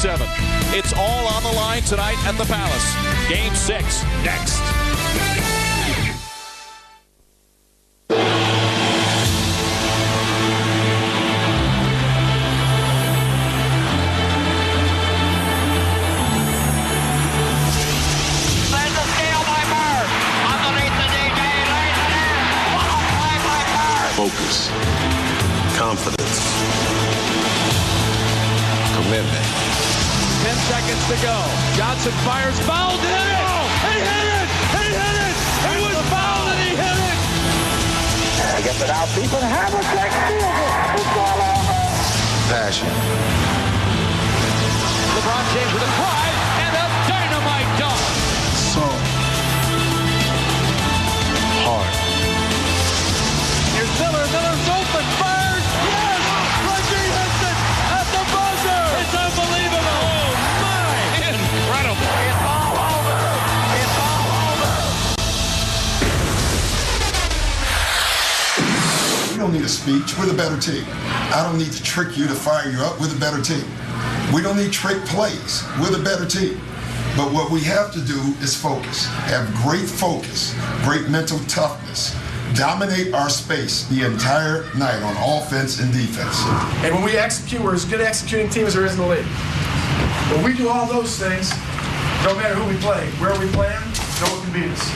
7. It's all on the line tonight at the Palace. Game 6 next. Focus, confidence, commitment. 10 seconds to go. Johnson fires, fouled, hit it! He hit it! He hit it! He was fouled and he hit it! I guess it out deep and Havlicek steals it. It's all over. Passion. LeBron James with a drive and a dynamite dunk. Soul. Heart. Here's Miller. Miller's open. Fires. Yes! Reggie hits it at the buzzer. It's unbelievable. Oh, my. Incredible. It's all over. It's all over. We don't need a speech. We're the better team. I don't need to trick you to fire you up. We're the better team. We don't need trick plays. We're the better team. But what we have to do is focus. Have great focus, great mental toughness. Dominate our space the entire night on offense and defense. And when we execute, we're as good an executing team as there is in the league. When we do all those things, no matter who we play, where we play them, no one can beat us.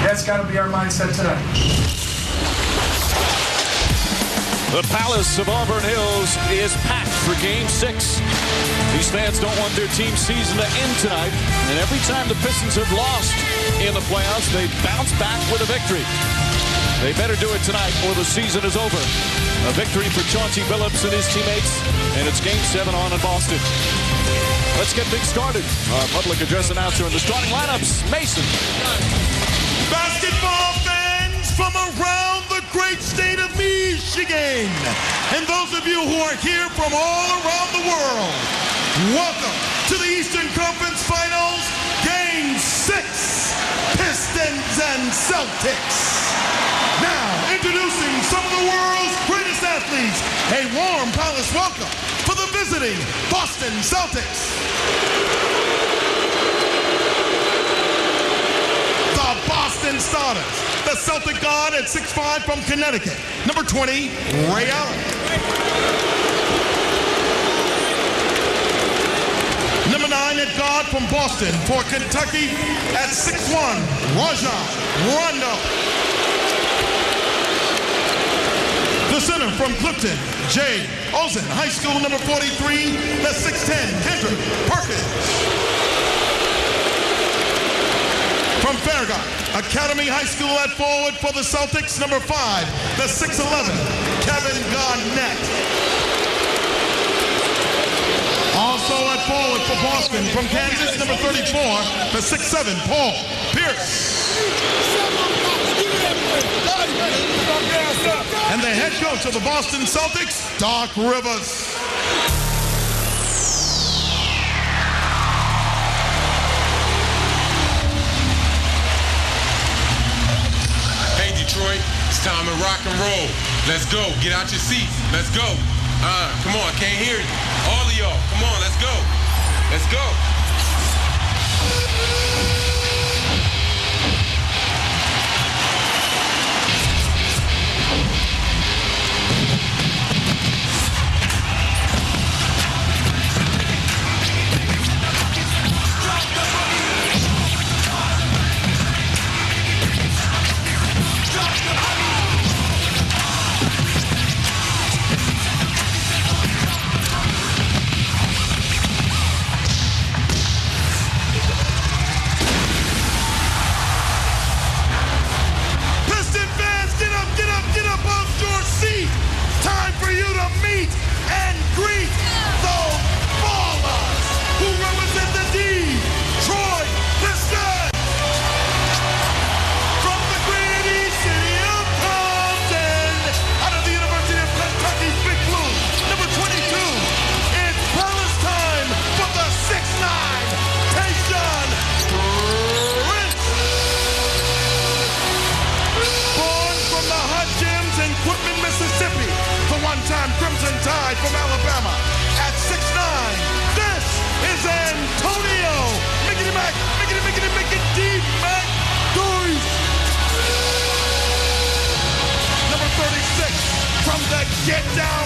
That's got to be our mindset tonight. The Palace of Auburn Hills is packed for Game 6. These fans don't want their team's season to end tonight, and every time the Pistons have lost in the playoffs, they bounce back with a victory. They better do it tonight or the season is over. A victory for Chauncey Billups and his teammates, and it's Game 7 on in Boston. Let's get things started. Our public address announcer in the starting lineups, Mason. Basketball fans from around the great state of Michigan, and those of you who are here from all around the world, welcome to the Eastern Conference Finals, Game 6, Pistons and Celtics. Now, introducing some of the world's greatest athletes, a warm Palace welcome for the visiting Boston Celtics. The Boston Starters, the Celtic guard at 6'5" from Connecticut, number 20, Ray Allen. Number 9 at guard from Boston for Kentucky at 6'1", Rajon Rondo. The center from Clifton, Jay Ozen, high school number 43, that's 6'10", Kendrick Perkins. From Farragut Academy High School at forward for the Celtics, number 5, that's 6'11", Kevin Garnett. Also at forward for Boston from Kansas, number 34, that's 6'7", Paul Pierce. And the head coach of the Boston Celtics, Doc Rivers. Hey Detroit, it's time to rock and roll. Let's go, get out your seats, let's go. Come on, can't hear you. All of y'all, come on, let's go. Let's go.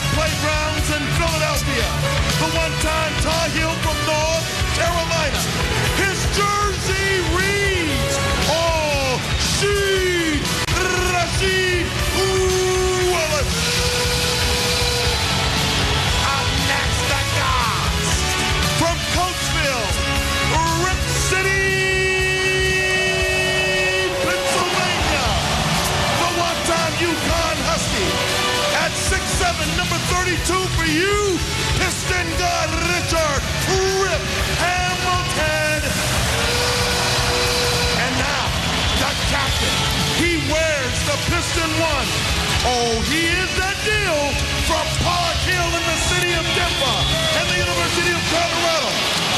from playgrounds in Philadelphia, the one-time Tar Heel from North Carolina. His jersey reads, "All Sheed Rashid Wallace." Up next, the Gods from Coatesville, Rip City, Pennsylvania, the one-time UConn Husky. At 6'7", number 32 for you, Piston guard Richard Rip Hamilton. And now, the captain. He wears the Piston 1. Oh, he is that deal from Park Hill in the city of Denver and the University of Colorado.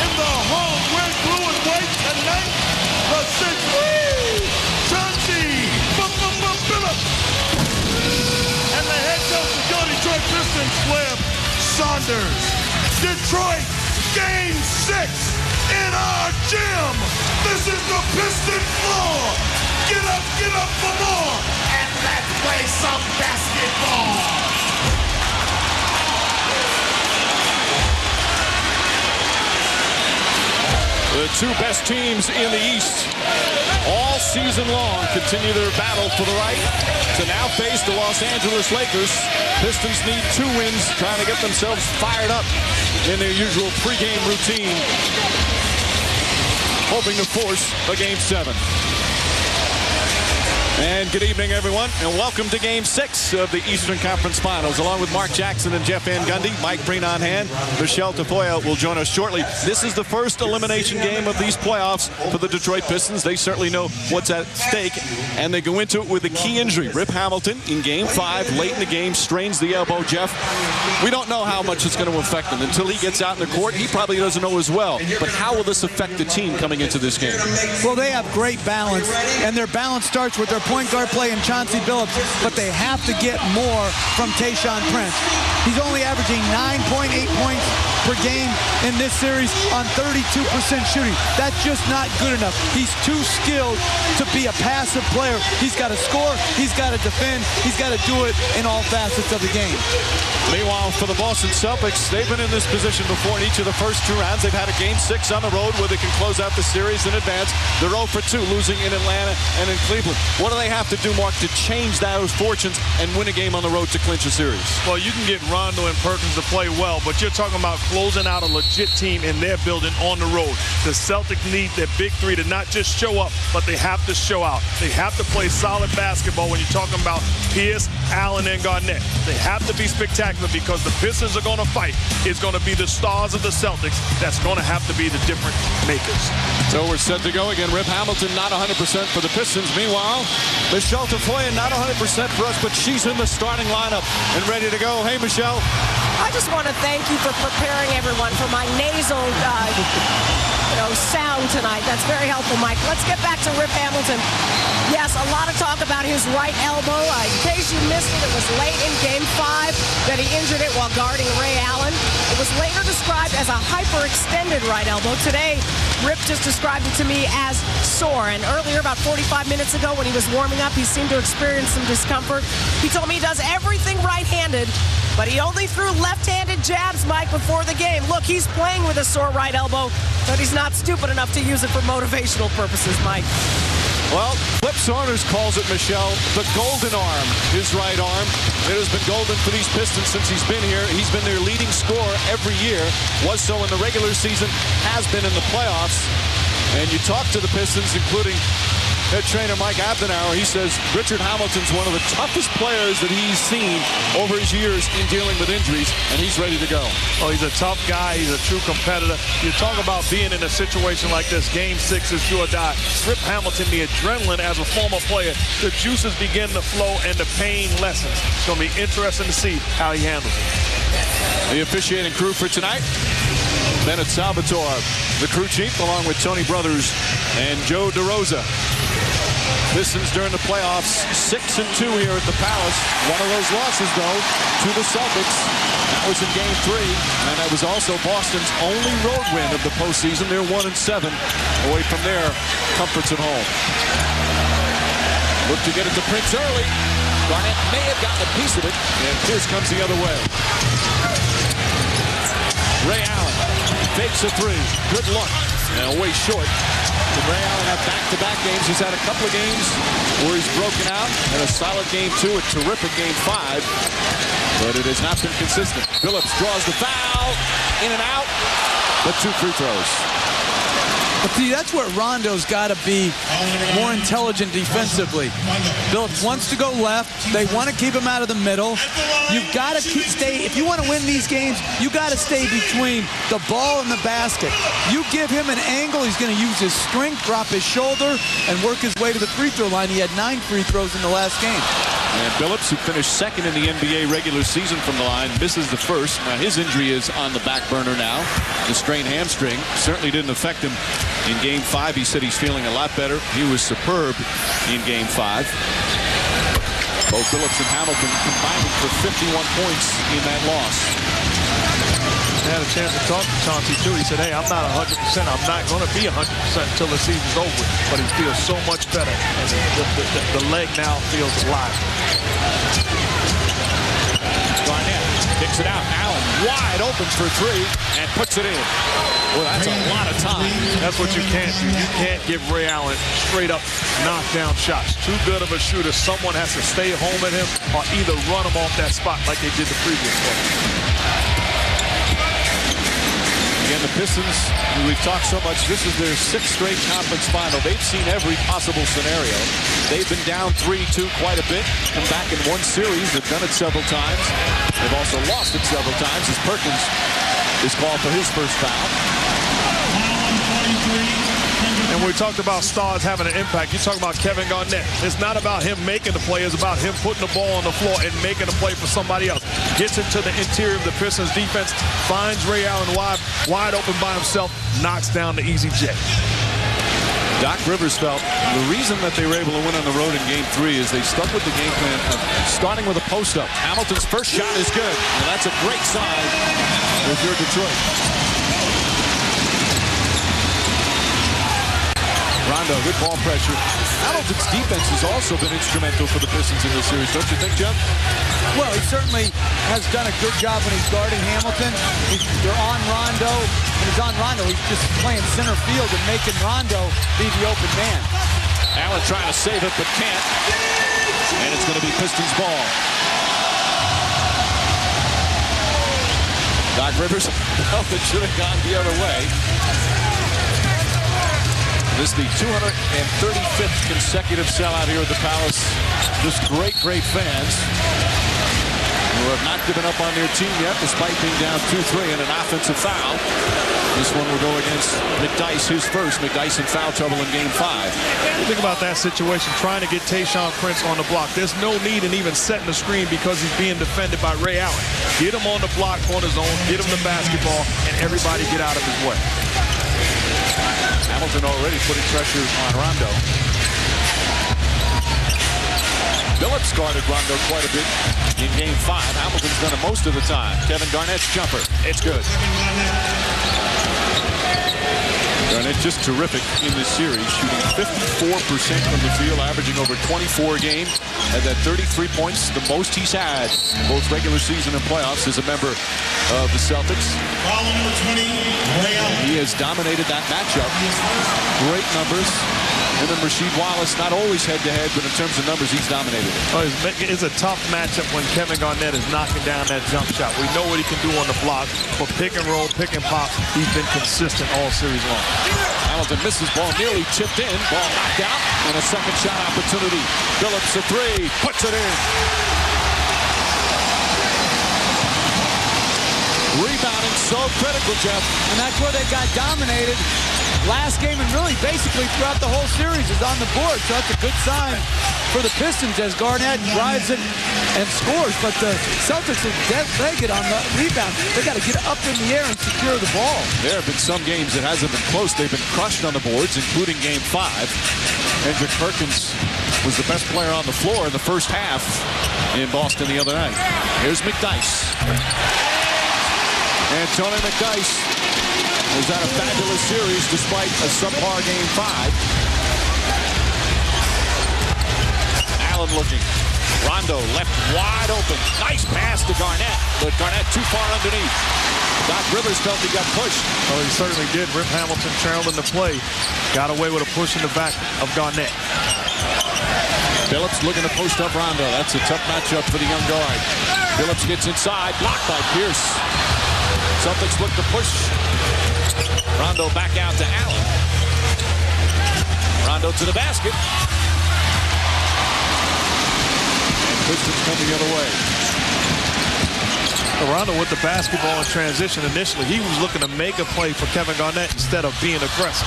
In the home, we're blue and white tonight. The 6', Chauncey Phillips. And the head coach of your Detroit Pistons, Flip Saunders. Detroit, Game 6 in our gym. This is the Piston floor. Get up for more, and let's play some basketball. The two best teams in the East all season long continue their battle for the right to now face the Los Angeles Lakers. Pistons need 2 wins, trying to get themselves fired up in their usual pregame routine, hoping to force a Game 7. And good evening, everyone, and welcome to Game 6 of the Eastern Conference Finals. Along with Mark Jackson and Jeff Van Gundy, Mike Breen on hand. Michelle Tafoya will join us shortly. This is the first elimination game of these playoffs for the Detroit Pistons. They certainly know what's at stake, and they go into it with a key injury. Rip Hamilton in Game 5, late in the game, strains the elbow. Jeff, we don't know how much it's going to affect him. Until he gets out in the court, he probably doesn't know as well. But how will this affect the team coming into this game? Well, they have great balance, and their balance starts with their point guard play in Chauncey Billups, but they have to get more from Tayshaun Prince. He's only averaging 9.8 points per game in this series on 32% shooting. That's just not good enough. He's too skilled to be a passive player. He's got to score, he's got to defend, he's got to do it in all facets of the game. Meanwhile, for the Boston Celtics, they've been in this position before in each of the first 2 rounds. They've had a Game 6 on the road where they can close out the series in advance. They're 0 for 2, losing in Atlanta and in Cleveland. What do they have to do, Mark, to change those fortunes and win a game on the road to clinch a series? Well, you can get Rondo and Perkins to play well, but you're talking about closing out a legit team in their building on the road. The Celtics need their big 3 to not just show up, but they have to show out. They have to play solid basketball when you're talking about Pierce, Allen, and Garnett. They have to be spectacular because the Pistons are going to fight. It's going to be the stars of the Celtics that's going to have to be the difference makers. So we're set to go again. Rip Hamilton not 100% for the Pistons. Meanwhile, Michelle Tafoya not 100% for us, but she's in the starting lineup and ready to go. Hey, Michelle. I just want to thank you for preparing everyone for my nasal sound tonight. That's very helpful, Mike. Let's get back to Rip Hamilton. Yes, a lot of talk about his right elbow. In case you missed it, it was late in Game 5 that he injured it while guarding Ray Allen. It was later described as a hyperextended right elbow. Today, Rip just described it to me as sore. And earlier, about 45 minutes ago, when he was warming up, he seemed to experience some discomfort. He told me he does everything right-handed, but he only threw left-handed jabs, Mike, before the game. Look, he's playing with a sore right elbow, but he's not stupid enough to use it for motivational purposes, Mike. Well, Flip Saunders calls it, Michelle, the golden arm, his right arm. It has been golden for these Pistons since he's been here. He's been their leading scorer every year, was so in the regular season, has been in the playoffs. And you talk to the Pistons, including head trainer Mike Abdenauer. He says Richard Hamilton's one of the toughest players that he's seen over his years in dealing with injuries, and he's ready to go. Oh, he's a tough guy. He's a true competitor. You talk about being in a situation like this. Game 6 is do or die. Rip Hamilton, the adrenaline as a former player, the juices begin to flow and the pain lessens. It's going to be interesting to see how he handles it. The officiating crew for tonight: Bennett Salvatore, the crew chief, along with Tony Brothers and Joe DeRosa. Pistons during the playoffs, 6-2 here at the Palace. One of those losses, though, to the Celtics. That was in Game 3, and that was also Boston's only road win of the postseason. They're 1-7 away from their comforts at home. Look to get it to Prince early. Garnett may have gotten a piece of it, and Pierce comes the other way. Ray Allen fakes a three. Good luck. And away short. And Ray Allen had back-to-back games. He's had a couple of games where he's broken out. And a solid game 2, a terrific game 5. But it has not been consistent. Phillips draws the foul. In and out. But 2 free throws. But see, that's where Rondo's got to be more intelligent defensively. Phillips wants to go left. They want to keep him out of the middle. You've got to stay. If you want to win these games, you got to stay between the ball and the basket. You give him an angle, he's going to use his strength, drop his shoulder, and work his way to the free throw line. He had 9 free throws in the last game. And Phillips, who finished second in the NBA regular season from the line, misses the first. Now his injury is on the back burner now. The strained hamstring certainly didn't affect him in Game 5. He said he's feeling a lot better. He was superb in Game 5. Both Phillips and Hamilton combining for 51 points in that loss. I had a chance to talk to Chauncey, too. He said, hey, I'm not 100%. I'm not going to be 100% until the season's over. But he feels so much better. And the leg now feels alive. Garnett kicks it out. Allen wide open for 3 and puts it in. Well, that's a lot of time. That's what you can't do. You can't give Ray Allen straight up knockdown shots. Too good of a shooter. Someone has to stay home at him or either run him off that spot like they did the previous one. Again, the Pistons, who we've talked so much, this is their 6th straight conference final. They've seen every possible scenario. They've been down 3-2 quite a bit, come back in one series. They've done it several times. They've also lost it several times as Perkins is called for his first foul. And we talked about stars having an impact. You talk about Kevin Garnett. It's not about him making the play. It's about him putting the ball on the floor and making a play for somebody else. Gets into the interior of the Pistons defense, finds Ray Allen wide open by himself, knocks down the easy jet. Doc Rivers felt the reason that they were able to win on the road in Game 3 is they stuck with the game plan of starting with a post-up. Hamilton's first shot is good, and that's a great sign if you're Detroit. Rondo, good ball pressure. Hamilton's defense has also been instrumental for the Pistons in this series, don't you think, Jeff? Well, he certainly has done a good job when he's guarding Hamilton. They're on Rondo. When he's on Rondo, he's just playing center field and making Rondo be the open man. Allen trying to save it, but can't. And it's going to be Pistons ball. Doc Rivers felt it should have gone the other way. This is the 235th consecutive sellout here at the Palace. Just great, great fans who have not given up on their team yet, despite being down 2-3 and an offensive foul. This one will go against McDyess, his first. McDyess in foul trouble in Game 5. Think about that situation, trying to get Tayshaun Prince on the block. There's no need in even setting the screen because he's being defended by Ray Allen. Get him on the block on his own, get him the basketball, and everybody get out of his way. Hamilton already putting pressure on Rondo. Phillips guarded Rondo quite a bit in Game 5. Hamilton's done it most of the time. Kevin Garnett's jumper. It's good. Garnett just terrific in this series, shooting 54% from the field, averaging over 24 a game. Had that 33 points, the most he's had both regular season and playoffs as a member of the Celtics. He has dominated that matchup. Great numbers. And then Rasheed Wallace, not always head-to-head, but in terms of numbers, he's dominated. Oh, it's a tough matchup when Kevin Garnett is knocking down that jump shot. We know what he can do on the block. For pick and roll, pick and pop, he's been consistent all series long. Hamilton misses ball, nearly chipped in. Ball knocked out, and a second shot opportunity. Phillips a 3, puts it in. Rebounding so critical, Jeff. And that's where they got dominated last game, and really basically throughout the whole series is on the board. So that's a good sign for the Pistons as Garnett drives it and scores. But the Celtics are dead-legged on the rebound. They got to get up in the air and secure the ball. There have been some games that hasn't been close. They've been crushed on the boards, including Game 5. Hendrick Perkins was the best player on the floor in the first half in Boston the other night. Here's McDyess. And Tony McDyess has had a fabulous series despite a subpar Game 5. Allen looking. Rondo left wide open. Nice pass to Garnett, but Garnett too far underneath. Doc Rivers felt he got pushed. Well, he certainly did. Rip Hamilton trailing the play. Got away with a push in the back of Garnett. Phillips looking to post up Rondo. That's a tough matchup for the young guard. Phillips gets inside, blocked by Pierce. Celtics look to push. Rondo back out to Allen. Rondo to the basket. And Pistons come the other way. Rondo with the basketball in transition initially. He was looking to make a play for Kevin Garnett instead of being aggressive.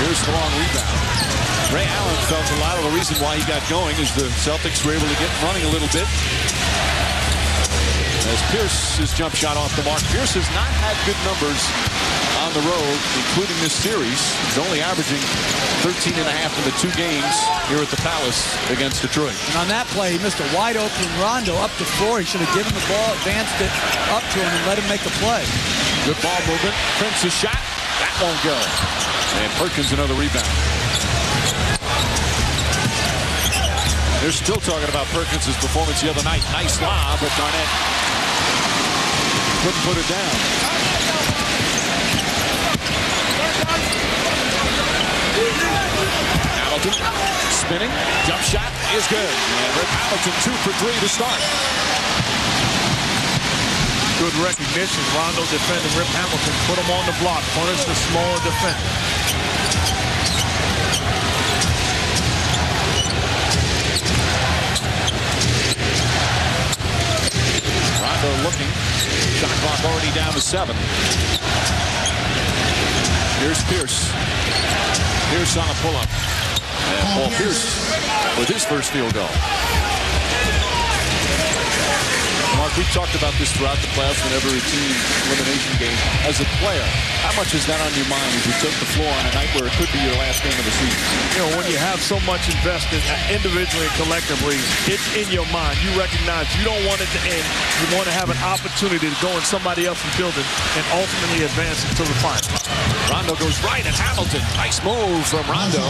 Here's the long rebound. Ray Allen felt a lot of the reason why he got going is the Celtics were able to get running a little bit. As Pierce's jump shot off the mark. Pierce has not had good numbers on the road, including this series. He's only averaging 13.5 in the 2 games here at the Palace against Detroit. And on that play, he missed a wide open Rondo up the floor. He should have given the ball, advanced it up to him, and let him make a play. Good ball movement. Prince's shot. That won't go. And Perkins another rebound. They're still talking about Perkins' performance the other night. Nice lob, but Garnett couldn't put it down. Hamilton spinning. Jump shot is good. And Rip Hamilton 2 for 3 to start. Good recognition. Rondo defending Rip Hamilton. Put him on the block. Punish the smaller defender. Rondo looking. Shot clock already down to 7. Here's Pierce. Pierce on a pull-up. And Paul Pierce with his first field goal. Mark, we've talked about this throughout the playoffs whenever a team elimination game. As a player, how much is that on your mind as you take the floor on a night where it could be your last game of the season? You know, when you have so much invested individually and collectively, it's in your mind. You recognize you don't want it to end. You want to have an opportunity to go in somebody else's building and ultimately advance into the final. Rondo goes right at Hamilton. Nice move from Rondo.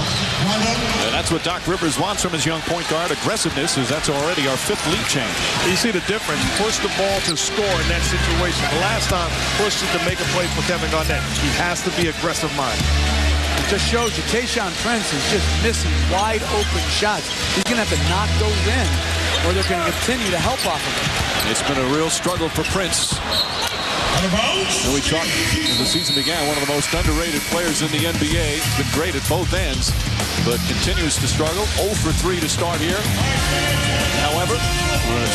And that's what Doc Rivers wants from his young point guard. Aggressiveness, as that's already our 5th lead change. You see the difference. Push the ball to score in that situation. The last time, pushed it to make a play for Kevin Garnett. He has to be aggressive-minded. It just shows you Tayshaun Prince is just missing wide open shots. He's going to have to knock those in or they're going to continue to help off of him. It's been a real struggle for Prince. And we talked as the season began, one of the most underrated players in the NBA. He's been great at both ends, but continues to struggle. 0 for 3 to start here. However,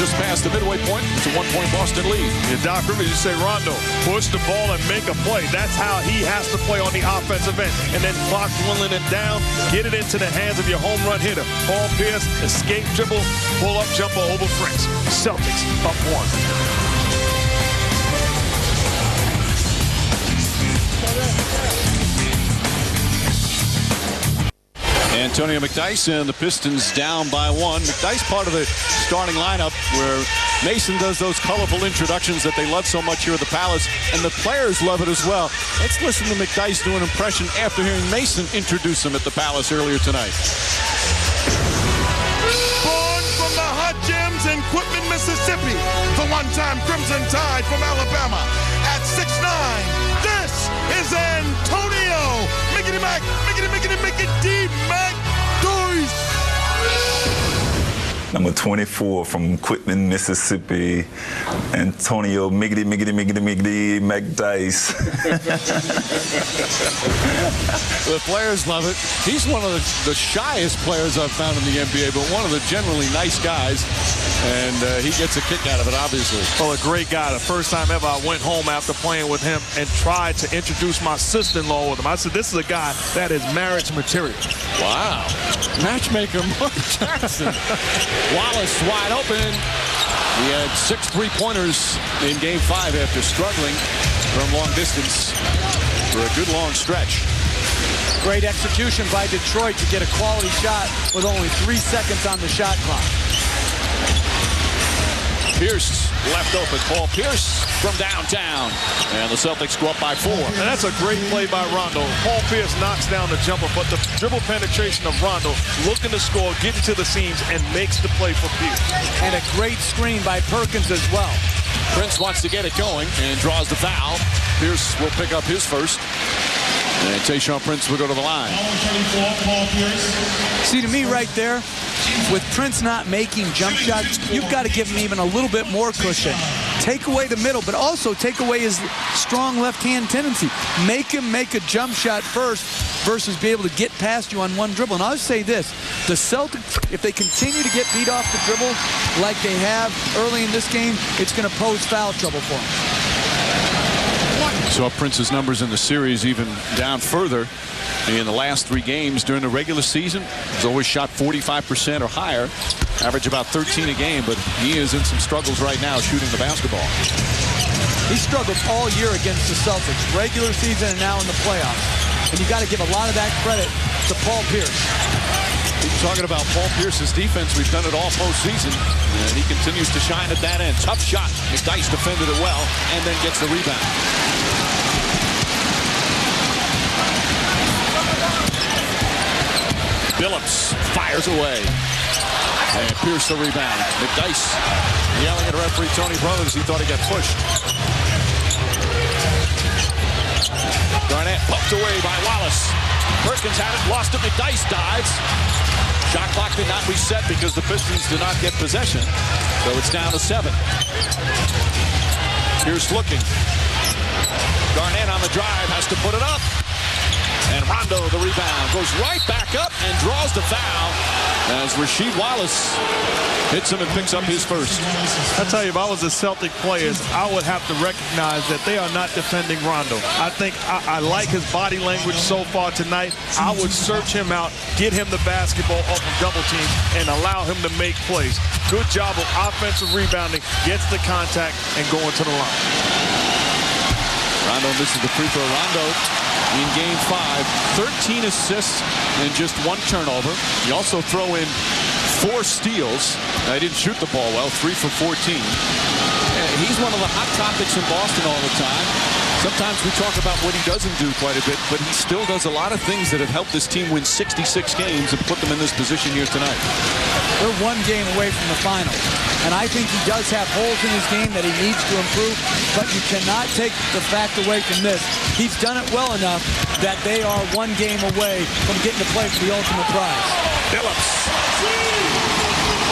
just past the midway point, it's a 1-point Boston lead. Yeah, Doc Rivers, you say, Rondo, push the ball and make a play. That's how he has to play on the offensive end. And then clock dwindling it down, get it into the hands of your home run hitter. Paul Pierce, escape dribble, pull-up jumper over Prince. Celtics up 1. Antonio McDyess and the Pistons down by 1. McDyess part of the starting lineup where Mason does those colorful introductions that they love so much here at the Palace, and the players love it as well. Let's listen to McDyess do an impression after hearing Mason introduce him at the Palace earlier tonight. Born from the hot gems in Quitman, Mississippi, the one-time Crimson Tide from Alabama. At 6'9", this is Antonio Mickey Mac, Mickey D Mac Dice. Number 24 from Quitman, Mississippi, Antonio Miggity McDice. The players love it. He's one of the shyest players I've found in the NBA, but one of the generally nice guys, and he gets a kick out of it, obviously. Well, a great guy. The first time ever I went home after playing with him and tried to introduce my sister-in-law with him. I said, this is a guy that is marriage material. Wow. Matchmaker Mark Jackson. Wallace wide open. He had 6 3-pointers in Game 5 after struggling from long distance for a good long stretch. Great execution by Detroit to get a quality shot with only 3 seconds on the shot clock. Pierce left open. Paul Pierce from downtown. And the Celtics go up by 4. And that's a great play by Rondo. Paul Pierce knocks down the jumper, but the dribble penetration of Rondo, looking to score, getting to the seams, and makes the play for Pierce. And a great screen by Perkins as well. Prince wants to get it going and draws the foul. Pierce will pick up his first. And Tayshaun Prince will go to the line. See, to me right there, with Prince not making jump shots, you've got to give him even a little bit more cushion. Take away the middle, but also take away his strong left-hand tendency. Make him make a jump shot first versus be able to get past you on one dribble. And I'll say this, the Celtics, if they continue to get beat off the dribble like they have early in this game, it's going to pose foul trouble for them. Saw Prince's numbers in the series even down further. In the last 3 games during the regular season, he's always shot 45% or higher, average about 13 a game, but he is in some struggles right now shooting the basketball. He struggled all year against the Celtics, regular season and now in the playoffs. And you got to give a lot of that credit to Paul Pierce. Talking about Paul Pierce's defense, we've done it all postseason, and he continues to shine at that end. Tough shot. McDyess defended it well and then gets the rebound. Phillips fires away. And Pierce the rebound. McDyess yelling at referee Tony Brothers. He thought he got pushed. Garnett poked away by Wallace. Perkins had it, lost it. McDyess dives. Shot clock did not reset because the Pistons did not get possession. So it's down to 7. Pierce looking. Garnett on the drive, has to put it up. And Rondo, the rebound, goes right back up and draws the foul as Rasheed Wallace hits him and picks up his first. I tell you, if I was the Celtic players, I would have to recognize that they are not defending Rondo. I think I like his body language so far tonight. I would search him out, get him the basketball off of double team, and allow him to make plays. Good job of offensive rebounding, gets the contact, and going to the line. Rondo misses the free throw. Rondo in game 5, 13 assists and just 1 turnover. You also throw in 4 steals. He didn't shoot the ball well, 3 for 14. He's one of the hot topics in Boston all the time. Sometimes we talk about what he doesn't do quite a bit, but he still does a lot of things that have helped this team win 66 games and put them in this position here tonight. They're 1 game away from the final. And I think he does have holes in his game that he needs to improve, but you cannot take the fact away from this. He's done it well enough that they are 1 game away from getting to play for the ultimate prize. Phillips.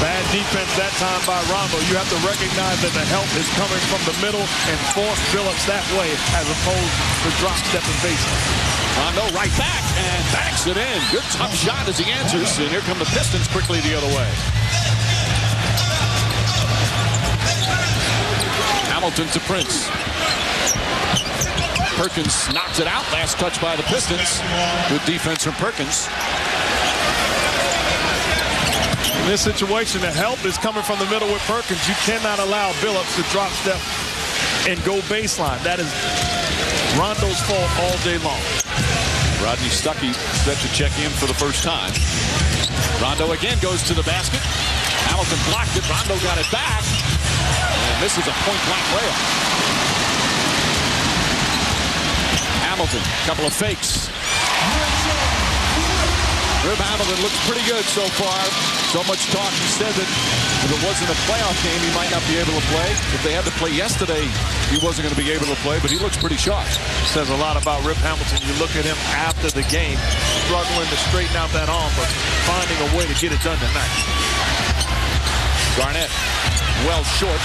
Bad defense that time by Rondo. You have to recognize that the help is coming from the middle and force Phillips that way as opposed to drop step and baseline. Rondo right back and backs it in. Good tough shot as he answers, and here come the Pistons quickly the other way. Hamilton to Prince. Perkins knocks it out. Last touch by the Pistons. Good defense from Perkins. In this situation, the help is coming from the middle with Perkins. You cannot allow Phillips to drop step and go baseline. That is Rondo's fault all day long. Rodney Stuckey set to check in for the first time. Rondo again goes to the basket. Hamilton blocked it. Rondo got it back. And this is a point-blank layup. Hamilton, couple of fakes. Rip Hamilton looks pretty good so far. So much talk. He said that if it wasn't a playoff game, he might not be able to play. If they had to play yesterday, he wasn't going to be able to play, but he looks pretty sharp. Says a lot about Rip Hamilton. You look at him after the game, struggling to straighten out that arm, but finding a way to get it done tonight. Garnett, well short.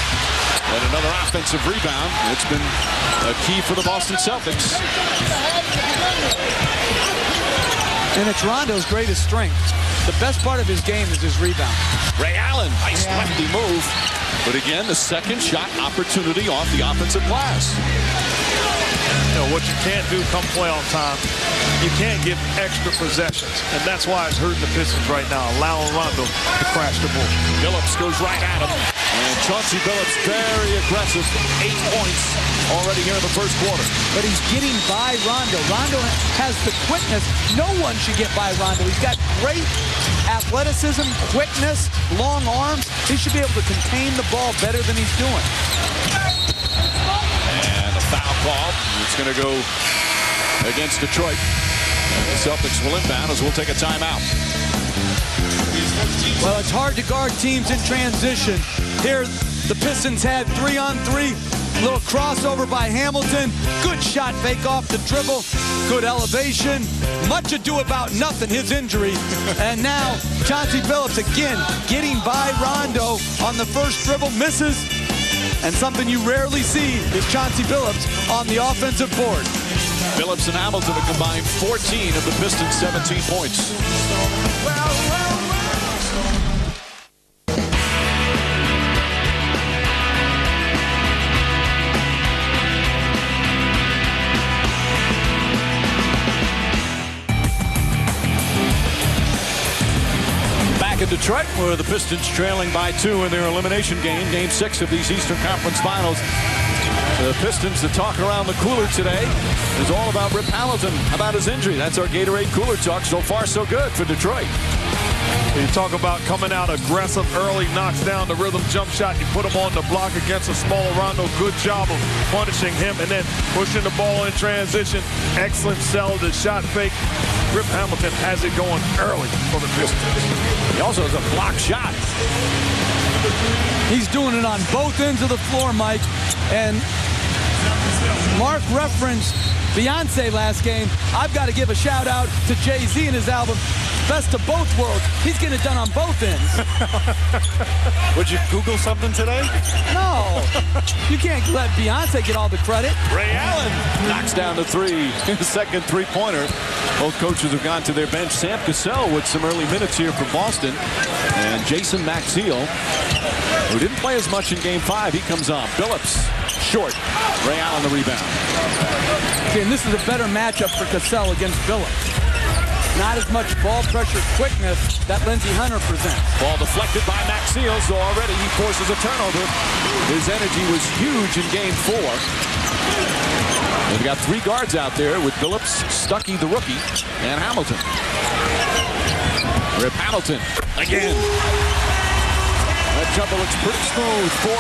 And another offensive rebound. It's been a key for the Boston Celtics. And it's Rondo's greatest strength. The best part of his game is his rebound. Ray Allen, nice lefty move. But again, the second shot opportunity off the offensive glass. You know, what you can't do come playoff time, you can't give extra possessions. And that's why it's hurting the Pistons right now, allowing Rondo to crash the ball. Phillips goes right at him. And Chauncey Billups very aggressive. 8 points already here in the first quarter. But he's getting by Rondo. Rondo has the quickness. No one should get by Rondo. He's got great athleticism, quickness, long arms. He should be able to contain the ball better than he's doing. And a foul call. It's going to go against Detroit. And the Celtics will inbound as we'll take a timeout. Well, it's hard to guard teams in transition. Here, the Pistons had 3-on-3. Little crossover by Hamilton. Good shot fake off the dribble. Good elevation. Much ado about nothing, his injury. And now, Chauncey Billups again getting by Rondo on the first dribble. Misses. And something you rarely see is Chauncey Billups on the offensive board. Billups and Hamilton have combined 14 of the Pistons' 17 points. In Detroit, where the Pistons trailing by 2 in their elimination game, Game 6 of these Eastern Conference Finals. The Pistons, the talk around the cooler today is all about Rip Hamilton, about his injury. That's our Gatorade Cooler Talk. So far, so good for Detroit. You talk about coming out aggressive early, knocks down the rhythm jump shot. You put him on the block against a smaller Rondo. Good job of punishing him and then pushing the ball in transition. Excellent sell, the shot fake. Rip Hamilton has it going early for the Pistons. He also has a block shot. He's doing it on both ends of the floor, Mike. And Mark referenced Beyonce last game. I've got to give a shout out to Jay-Z and his album Best of Both Worlds. He's getting it done on both ends. Would you Google something today? No. You can't let Beyonce get all the credit. Ray Allen knocks down the 3. Second three-pointer. Both coaches have gone to their bench. Sam Cassell with some early minutes here for Boston. And Jason Maxiell, who didn't play as much in Game 5, he comes on. Billups, short. Ray Allen the rebound. Okay, and this is a better matchup for Cassell against Billups. Not as much ball pressure quickness that Lindsey Hunter presents. Ball deflected by Maxiell, so already he forces a turnover. His energy was huge in Game 4. They've got 3 guards out there with Billups, Stuckey the rookie, and Hamilton. Rip Hamilton again. That jumper looks pretty smooth. 4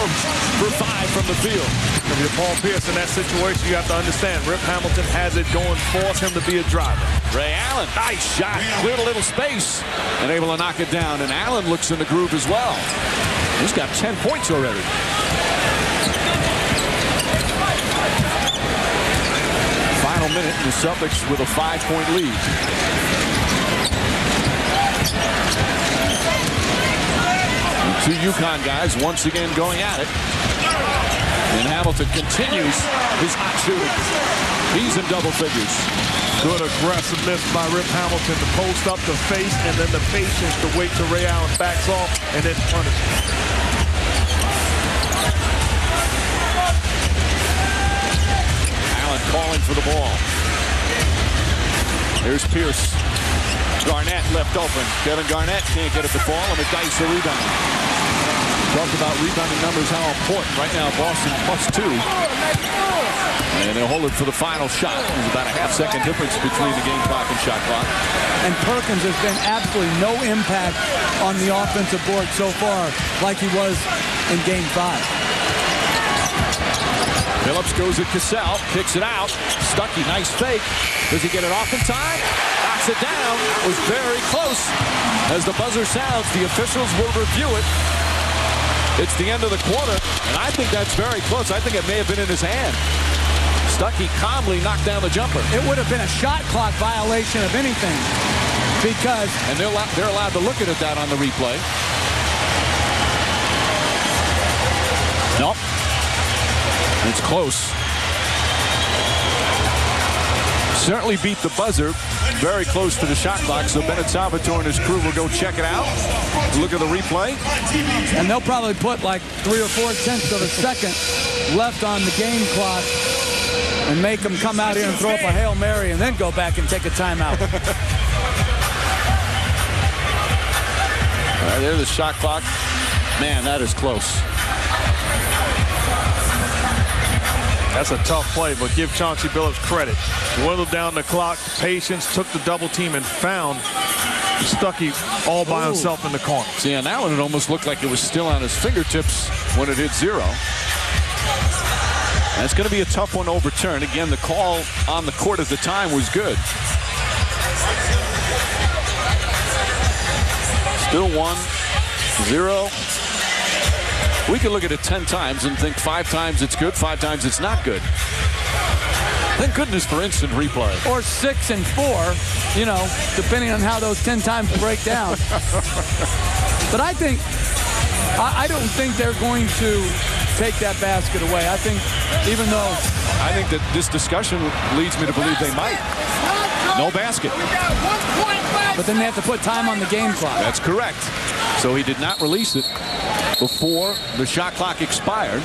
for 5 from the field. If you're Paul Pierce in that situation, you have to understand Rip Hamilton has it going. Force him to be a driver. Ray Allen, nice shot. Cleared a little space and able to knock it down. And Allen looks in the groove as well. He's got 10 points already. Final minute, and the Celtics with a 5-point lead. The 2 UConn guys once again going at it. And Hamilton continues his hot shooting. He's in double figures. Good aggressiveness by Rip Hamilton to post up the face and then the patience to wait till Ray Allen backs off and then punish him. Allen calling for the ball. There's Pierce. Garnett left open. Kevin Garnett can't get it to fall, and McDyess a rebound. Talked about rebounding numbers, how important. Right now, Boston +2. And they'll hold it for the final shot. There's about a half-second difference between the game clock and shot clock. And Perkins has been absolutely no impact on the offensive board so far, like he was in Game 5. Billups goes at Cassell, kicks it out. Stuckey, nice fake. Does he get it off in time? Knocks it down. It was very close. As the buzzer sounds, the officials will review it. It's the end of the quarter, and I think that's very close. I think it may have been in his hand. Stuckey calmly knocked down the jumper. It would have been a shot clock violation of anything, because... And they're allowed to look at that on the replay. Nope. It's close. Certainly beat the buzzer. Very close to the shot clock, so Bennett Salvatore and his crew will go check it out. Look at the replay. And they'll probably put like 3 or 4 tenths of a second left on the game clock and make them come out here and throw up a Hail Mary and then go back and take a timeout. There's the shot clock. Man, that is close. That's a tough play, but give Chauncey Billups credit. Whittled down the clock, patience, took the double team, and found Stuckey all by himself in the corner. See, on that one, it almost looked like it was still on his fingertips when it hit zero. That's going to be a tough one to overturn. Again, the call on the court at the time was good. Still 1-0. We could look at it 10 times and think 5 times it's good, 5 times it's not good. Thank goodness for instant replay. Or 6 and 4, you know, depending on how those 10 times break down. But I don't think they're going to take that basket away. I think even though... I think that this discussion leads me to believe they might. No basket. But then they have to put time on the game clock. That's correct. So he did not release it before the shot clock expired,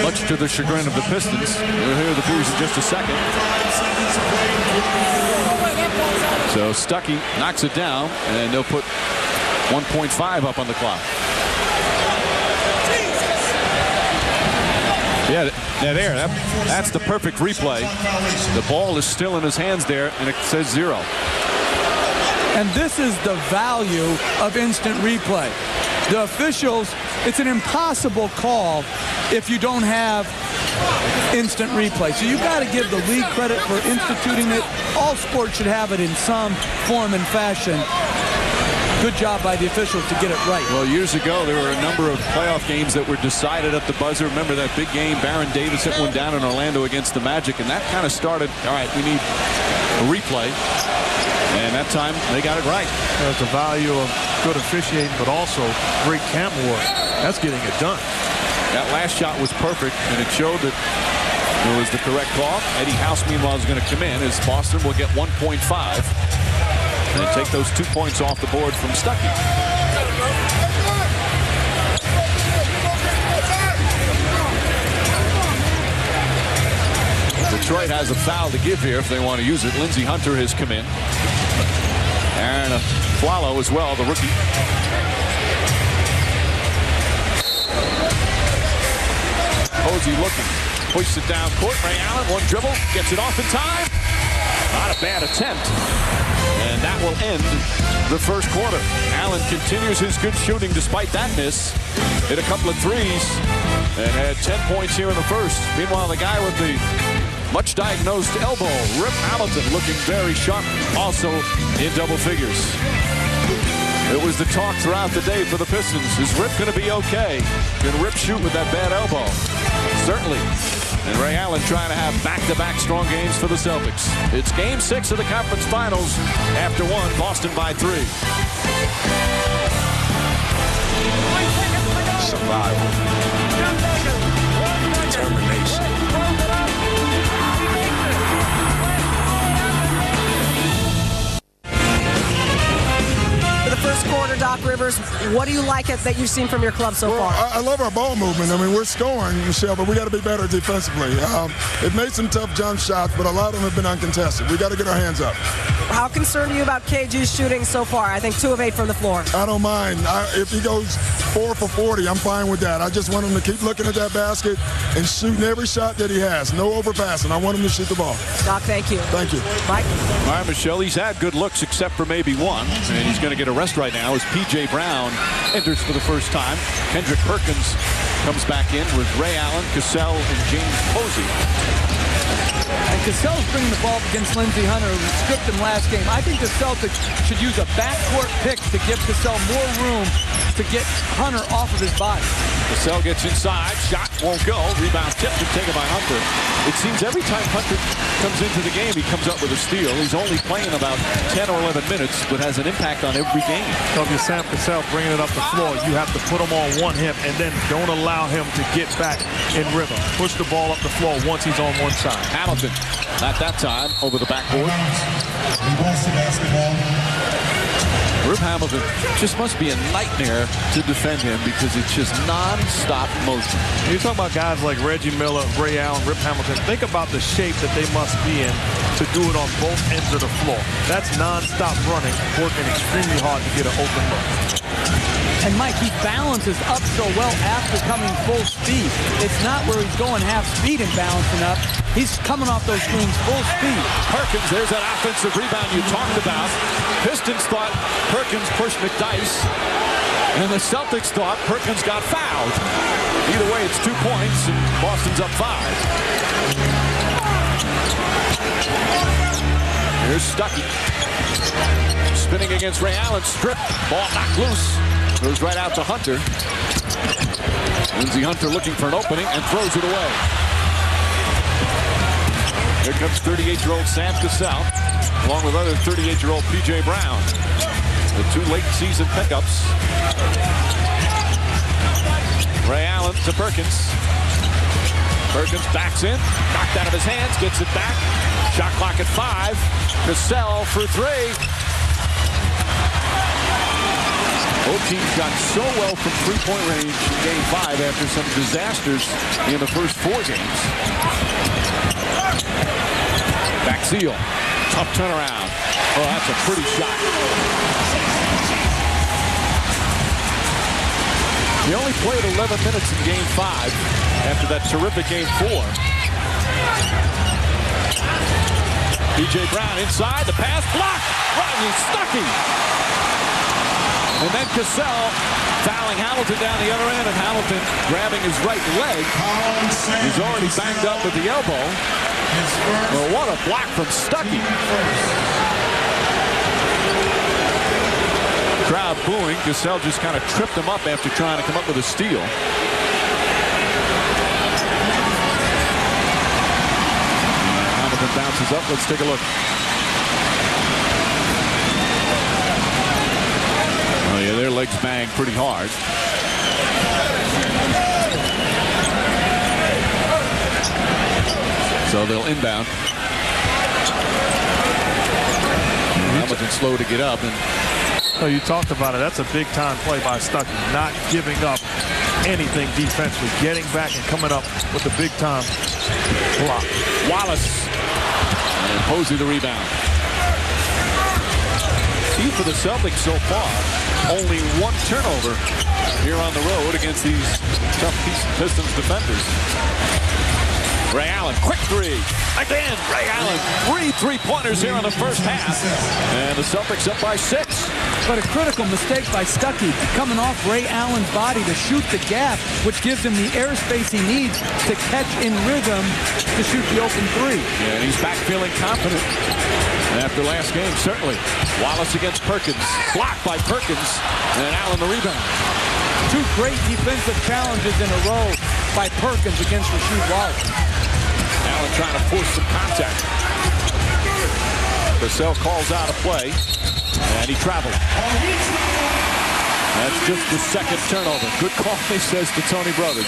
much to the chagrin of the Pistons. We'll hear the booze in just a second. So Stuckey knocks it down, and they'll put 1.5 up on the clock. Yeah, that's the perfect replay. The ball is still in his hands there, and it says 0. And this is the value of instant replay. The officials, it's an impossible call if you don't have instant replay. So you've got to give the league credit for instituting it. All sports should have it in some form and fashion. Good job by the officials to get it right. Well, years ago, there were a number of playoff games that were decided at the buzzer. Remember that big game, Baron Davis hit one down in Orlando against the Magic, and that kind of started, all right, we need a replay. And that time, they got it right. That's the value of good officiating, but also great camera work. That's getting it done. That last shot was perfect, and it showed that it was the correct call. Eddie House, meanwhile, is going to come in as Boston will get 1.5. And take those 2 points off the board from Stuckey. Detroit has a foul to give here if they want to use it. Lindsey Hunter has come in. Aaron Flalo as well, the rookie. Posey looking. Pushes it down court. Ray Allen, one dribble. Gets it off in time. Not a bad attempt. And that will end the first quarter. Allen continues his good shooting despite that miss. Hit a couple of threes and had 10 points here in the first. Meanwhile, the guy with the much diagnosed elbow, Rip Hamilton, looking very sharp, also in double figures. It was the talk throughout the day for the Pistons. Is Rip going to be okay? Can Rip shoot with that bad elbow? Certainly. And Ray Allen trying to have back-to-back strong games for the Celtics. It's game 6 of the conference finals. After 1, Boston by 3. Survival. Determination. First quarter, Doc Rivers, what do you like that you've seen from your club so far? I love our ball movement. I mean, we're scoring, Michelle, but we got to be better defensively. It made some tough jump shots, but a lot of them have been uncontested. We got to get our hands up. How concerned are you about KG's shooting so far? I think 2 of 8 from the floor. I don't mind. If he goes 4 for 40, I'm fine with that. I just want him to keep looking at that basket and shooting every shot that he has. No overpassing. I want him to shoot the ball. Doc, thank you. Thank you. Mike? All right, Michelle, he's had good looks except for maybe one, and he's going to get a rest right now as P.J. Brown enters for the first time. Kendrick Perkins comes back in with Ray Allen, Cassell, and James Posey. And Cassell's bringing the ball up against Lindsey Hunter, who stripped him last game. I think the Celtics should use a backcourt pick to give Cassell more room to get Hunter off of his body. Cassell gets inside, shot won't go, rebound tipped and taken by Hunter. It seems every time Hunter comes into the game, he comes up with a steal. He's only playing about 10 or 11 minutes, but has an impact on every game. So if you're Sam Cassell bringing it up the floor, you have to put him on one hip and then don't allow him to get back in rhythm. Push the ball up the floor once he's on one side. Hamilton, not that time, over the backboard. Rip Hamilton just must be a nightmare to defend him because it's just non-stop motion. You talk about guys like Reggie Miller, Ray Allen, Rip Hamilton. Think about the shape that they must be in to do it on both ends of the floor. That's non-stop running, working extremely hard to get an open look. And Mike, he balances up so well after coming full speed. It's not where he's going half speed and balancing up. He's coming off those screens full speed. Perkins, there's that offensive rebound you talked about. Pistons thought Perkins pushed McDyess, and the Celtics thought Perkins got fouled. Either way, it's 2 points, and Boston's up 5. Here's Stuckey. Spinning against Ray Allen. Strip. Ball knocked loose. Goes right out to Hunter. Lindsey Hunter looking for an opening and throws it away. Here comes 38-year-old Sam Cassell, along with other 38-year-old P.J. Brown. The 2 late-season pickups. Ray Allen to Perkins. Perkins backs in, knocked out of his hands, gets it back. Shot clock at 5. Cassell for 3. Both teams got so well from three-point range in Game 5 after some disasters in the first 4 games. Back seal. Tough turnaround. Oh, that's a pretty shot. He only played 11 minutes in Game 5 after that terrific Game 4. P.J. Brown inside. The pass blocked. Rodney Stuckey. And then Cassell fouling Hamilton down the other end, and Hamilton grabbing his right leg. He's already banged up with the elbow. Well, what a block from Stuckey. Crowd booing. Cassell just kind of tripped him up after trying to come up with a steal. Hamilton bounces up. Let's take a look. Oh, yeah, their legs bang pretty hard. So they'll inbound. Hamilton slow to get up. And oh, you talked about it. That's a big-time play by Stuckey. Not giving up anything defensively. Getting back and coming up with the big-time block. Wallace. And Posey the rebound. Key for the Celtics so far. Only 1 turnover here on the road against these tough Pistons defenders. Ray Allen, quick 3. Again, Ray Allen. 3 3-pointers here in the first half. And the Celtics up by 6. But a critical mistake by Stuckey, coming off Ray Allen's body to shoot the gap, which gives him the airspace he needs to catch in rhythm to shoot the open 3. Yeah, and he's back feeling confident after last game, certainly. Wallace against Perkins. Blocked by Perkins. And Allen the rebound. 2 great defensive challenges in a row by Perkins against Rasheed Wallace. Allen trying to force some contact. Cassell calls out a play. And he traveled. That's just the 2nd turnover. Good call, he says to Tony Brothers.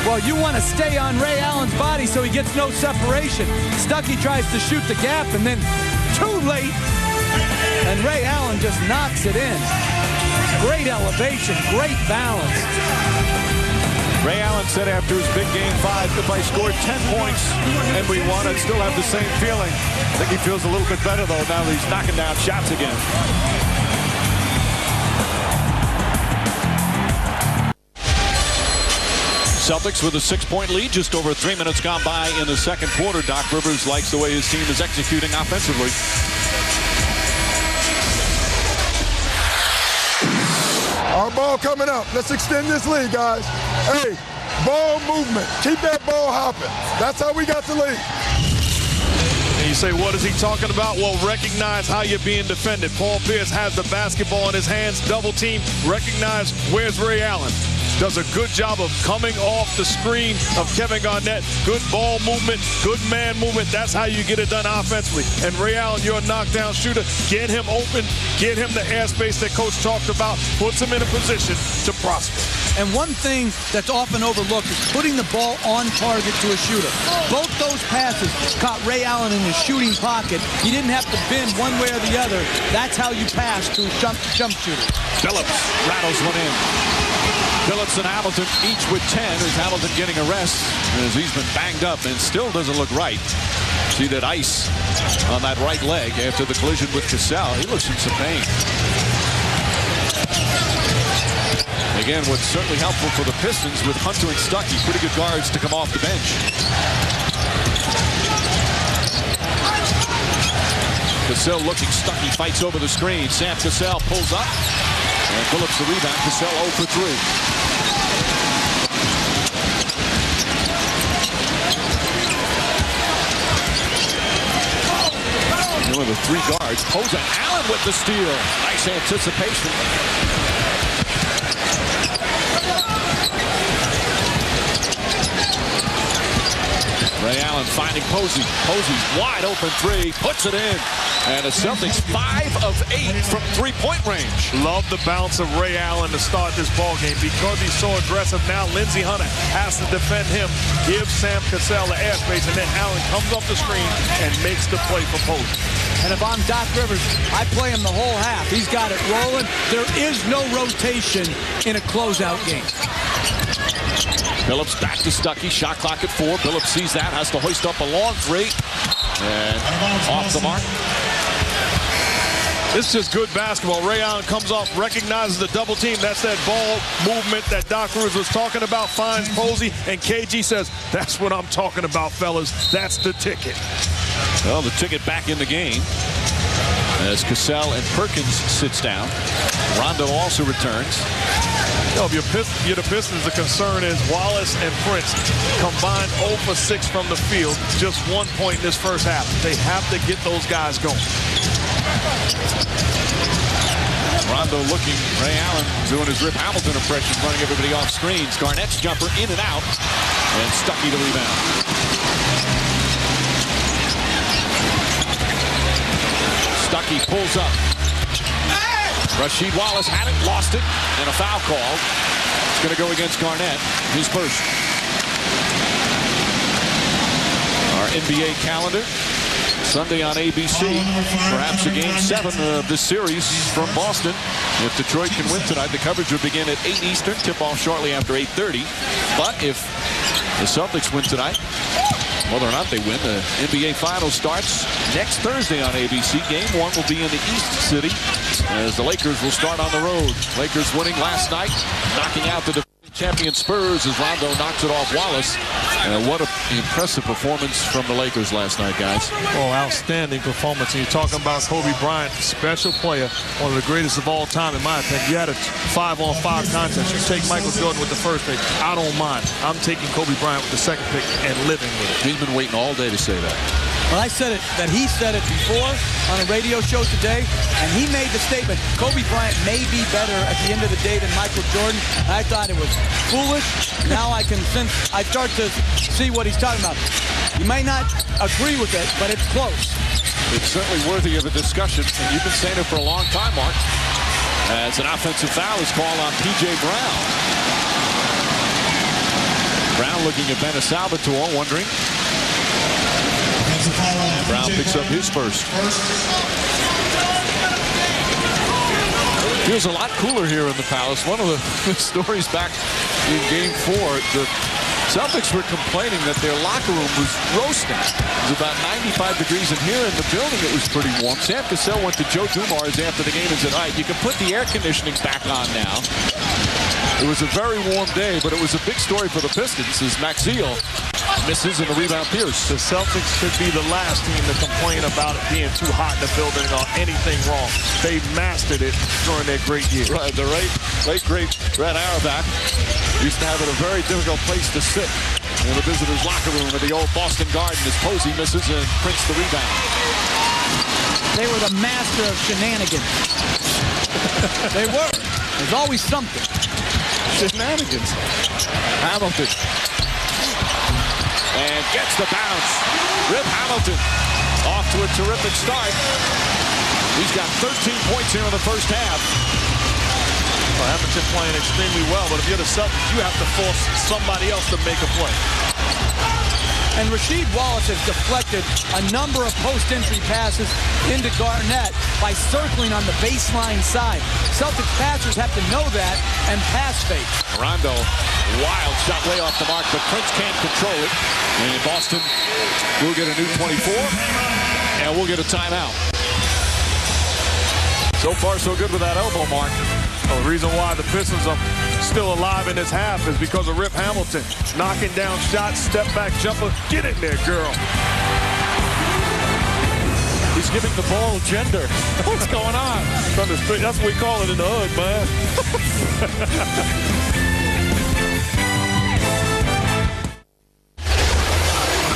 Well, you want to stay on Ray Allen's body so he gets no separation. Stuckey tries to shoot the gap and then too late. And Ray Allen just knocks it in. Great elevation, great balance. Ray Allen said after his big Game 5, if I scored 10 points and we won, I'd still have the same feeling. I think he feels a little bit better, though, now that he's knocking down shots again. Celtics with a 6-point lead, just over 3 minutes gone by in the second quarter. Doc Rivers likes the way his team is executing offensively. Our ball coming up. Let's extend this lead, guys. Hey, ball movement. Keep that ball hopping. That's how we got the lead. And you say, what is he talking about? Well, recognize how you're being defended. Paul Pierce has the basketball in his hands, double team. Recognize where's Ray Allen. Does a good job of coming off the screen of Kevin Garnett. Good ball movement, good man movement. That's how you get it done offensively. And Ray Allen, you're a knockdown shooter. Get him open, get him the airspace that Coach talked about, puts him in a position to prosper. And one thing that's often overlooked is putting the ball on target to a shooter. Both those passes caught Ray Allen in his shooting pocket. He didn't have to bend one way or the other. That's how you pass to a jump shooter. Phillips rattles one in. Phillips and Hamilton each with 10. Is Hamilton getting a rest as he's been banged up and still doesn't look right. See that ice on that right leg after the collision with Cassell. He looks in some pain. again, what's certainly helpful for the Pistons with Hunter and Stuckey, pretty good guards to come off the bench. Cassell looking, Stuckey fights over the screen. Sam Cassell pulls up, and Phillips the rebound. Cassell 0 for 3. One of the 3 guards. Posen Allen with the steal. Nice anticipation. Ray Allen finding Posey. Posey's wide open 3. Puts it in. And the Celtics 5 of 8 from 3-point range. Love the bounce of Ray Allen to start this ball game because he's so aggressive. Now Lindsey Hunter has to defend him. Gives Sam Cassell the airspace, and then Allen comes off the screen and makes the play for Posey. And if I'm Doc Rivers, I play him the whole half. He's got it rolling. There is no rotation in a closeout game. Phillips back to Stuckey. Shot clock at 4. Phillips sees that. Has to hoist up a long 3. And off the mark. This is just good basketball. Ray Allen comes off, recognizes the double team. That's that ball movement that Doc Rivers was talking about. Finds Posey, and KG says, that's what I'm talking about, fellas. That's the ticket. Well, the ticket back in the game as Cassell and Perkins sits down. Rondo also returns. You know, if you're the Pistons, the concern is Wallace and Prince combined 0 for 6 from the field. Just 1 point in this first half. They have to get those guys going. Rondo looking. Ray Allen doing his Rip Hamilton impression, running everybody off screens. Garnett's jumper in and out. And Stuckey the rebound. Stuckey pulls up. Rasheed Wallace had it, lost it, and a foul call. It's going to go against Garnett, his first. Our NBA calendar, Sunday on ABC. Perhaps a game 7 of this series from Boston. If Detroit can win tonight, the coverage will begin at 8 Eastern, tip-off shortly after 8:30. But if the Celtics win tonight, whether or not they win, the NBA Finals starts next Thursday on ABC. Game 1 will be in the East City as the Lakers will start on the road. Lakers winning last night, knocking out the defending champion Spurs as Rondo knocks it off Wallace. What an impressive performance from the Lakers last night, guys. Oh, outstanding performance. And you're talking about Kobe Bryant, special player, one of the greatest of all time, in my opinion. You had a 5-on-5 contest. You take Michael Jordan with the first pick. I don't mind. I'm taking Kobe Bryant with the second pick and living with it. He's been waiting all day to say that. Well, I said it, that he said it before on a radio show today, and he made the statement, Kobe Bryant may be better at the end of the day than Michael Jordan. I thought it was foolish. Now I start to see what he's talking about. You may not agree with it, but it's close. It's certainly worthy of a discussion, and you've been saying it for a long time, Mark. As an offensive foul is called on P.J. Brown. Brown looking at Benna Salvatore, wondering. And Brown picks up his first. Feels a lot cooler here in the Palace. One of the stories back in Game 4, the Celtics were complaining that their locker room was roasting. It was about 95 degrees in here. In the building, it was pretty warm. Sam Cassell went to Joe Dumars after the game and said, all right, you can put the air conditioning back on now. It was a very warm day, but it was a big story for the Pistons as Maxiel misses and the rebound Pierce. The Celtics should be the last team to complain about it being too hot in the building or anything wrong. They mastered it during their great year. Right, the late great Red Auerbach used to have it a very difficult place to sit in the visitors' locker room at the old Boston Garden as Posey misses and Prince the rebound. They were the master of shenanigans. They were. There's always something. Shenanigans. Hamilton. And gets the bounce. Rip Hamilton off to a terrific start. He's got 13 points here in the first half. Well, Hamilton playing extremely well, but if you're the Celtics, you have to force somebody else to make a play. And Rasheed Wallace has deflected a number of post-entry passes into Garnett by circling on the baseline side. Celtics passers have to know that and pass fake. Rondo, wild shot way off the mark, but Prince can't control it. And Boston will get a new 24, and we'll get a timeout. So far, so good with that elbow mark. Well, the reason why the Pistons are still alive in this half is because of Rip Hamilton knocking down shots, step back jumper. Get in there, girl. He's giving the ball gender. What's going on? That's what we call it in the hood, man.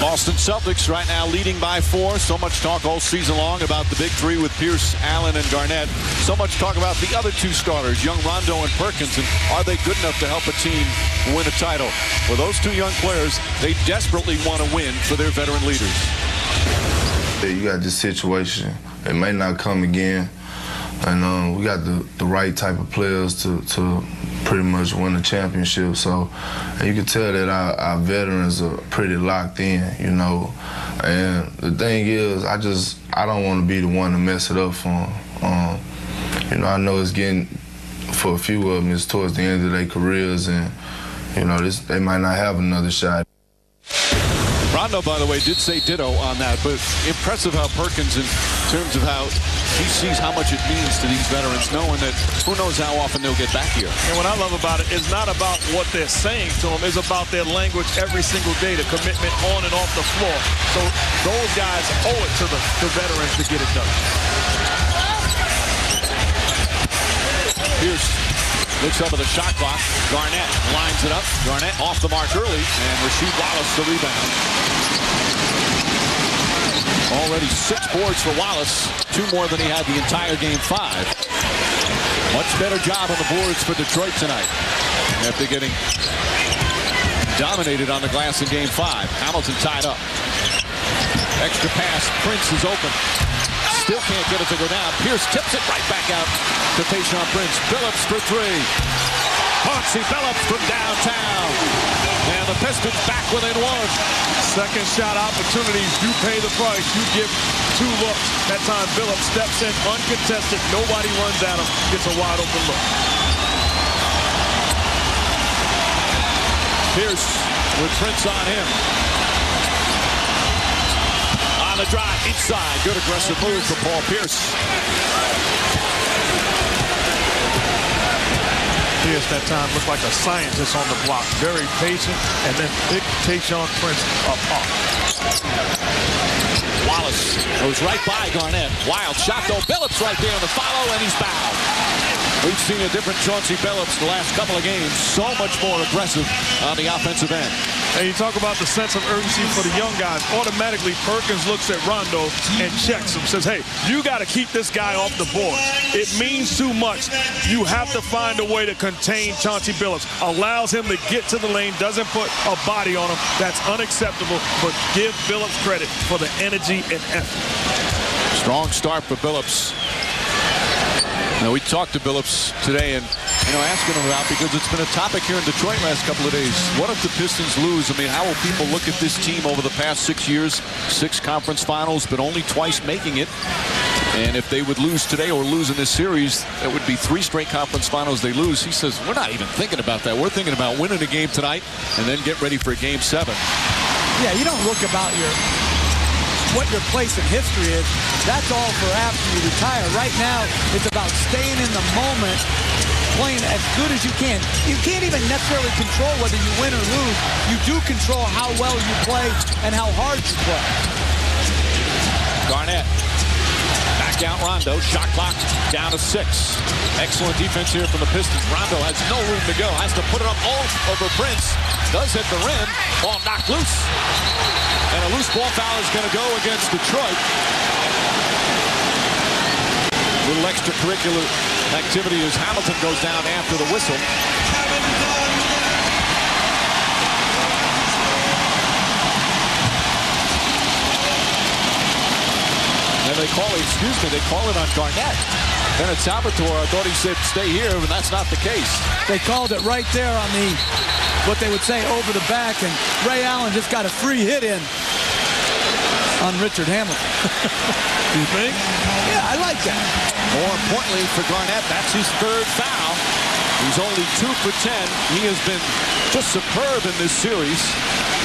Boston Celtics right now leading by 4. So much talk all season long about the big three with Pierce, Allen, and Garnett. So much talk about the other two starters, young Rondo and Perkins, and are they good enough to help a team win a title? For those two young players, they desperately want to win for their veteran leaders. You got this situation. It may not come again. And we got the right type of players to pretty much win the championship. So and you can tell that our veterans are pretty locked in, you know. And the thing is, I don't want to be the one to mess it up for them. You know, I know it's getting, for a few of them, it's towards the end of their careers, and, you know, they might not have another shot. Rondo, by the way, did say ditto on that, but impressive how Perkins, in terms of how he sees how much it means to these veterans, knowing that who knows how often they'll get back here. And what I love about it is not about what they're saying to them, it's about their language every single day, the commitment on and off the floor. So those guys owe it to the veterans to get it done. Pierce looks up at the shot clock. Garnett lines it up. Garnett off the mark early, and Rasheed Wallace the rebound. Already 6 boards for Wallace, 2 more than he had the entire Game 5. Much better job on the boards for Detroit tonight after getting dominated on the glass in Game 5. Hamilton tied up. Extra pass. Prince is open. Still can't get it to go down. Pierce tips it right back out to Tayshaun Prince. Billups for 3. Chauncey Billups from downtown. And the Pistons back within 1. Second shot opportunities, you pay the price. You give 2 looks. That time Billups steps in uncontested. Nobody runs at him. Gets a wide open look. Pierce with Prince on him. On the drive, inside. Good aggressive move for Paul Pierce. Pierce that time looked like a scientist on the block. Very patient, and then picked Tayshaun Prince apart. Wallace goes right by Garnett. Wild shot though. Billups right there on the follow, and he's fouled. We've seen a different Chauncey Billups the last couple of games. So much more aggressive on the offensive end. And you talk about the sense of urgency for the young guys. Automatically, Perkins looks at Rondo and checks him. Says, hey, you got to keep this guy off the board. It means too much. You have to find a way to contain Chauncey Billups. Allows him to get to the lane, doesn't put a body on him. That's unacceptable, but give Billups credit for the energy and effort. Strong start for Billups. Now, we talked to Billups today and, asking him about, because it's been a topic here in Detroit last couple of days. What if the Pistons lose? I mean, how will people look at this team over the past 6 years? 6 conference finals, but only twice making it. And if they would lose today or lose in this series, that would be 3 straight conference finals they lose. He says, we're not even thinking about that. We're thinking about winning a game tonight and then get ready for Game 7. Yeah, you don't look about what your place in history is. That's all for after you retire. Right now, it's about staying in the moment, playing as good as you can. You can't even necessarily control whether you win or lose. You do control how well you play and how hard you play. Garnett. Back out Rondo. Shot clock down to 6. Excellent defense here from the Pistons. Rondo has no room to go. Has to put it up all over Prince. Does hit the rim. Ball knocked loose. And a loose ball foul is going to go against Detroit. A little extracurricular activity as Hamilton goes down after the whistle. And they call it on Garnett. Then at Salvatore, I thought he said stay here, but that's not the case. They called it right there on what they would say over the back, and Ray Allen just got a free hit in on Richard Hamilton. You think? Yeah, I like that. More importantly for Garnett, that's his 3rd foul. He's only 2 for 10. He has been just superb in this series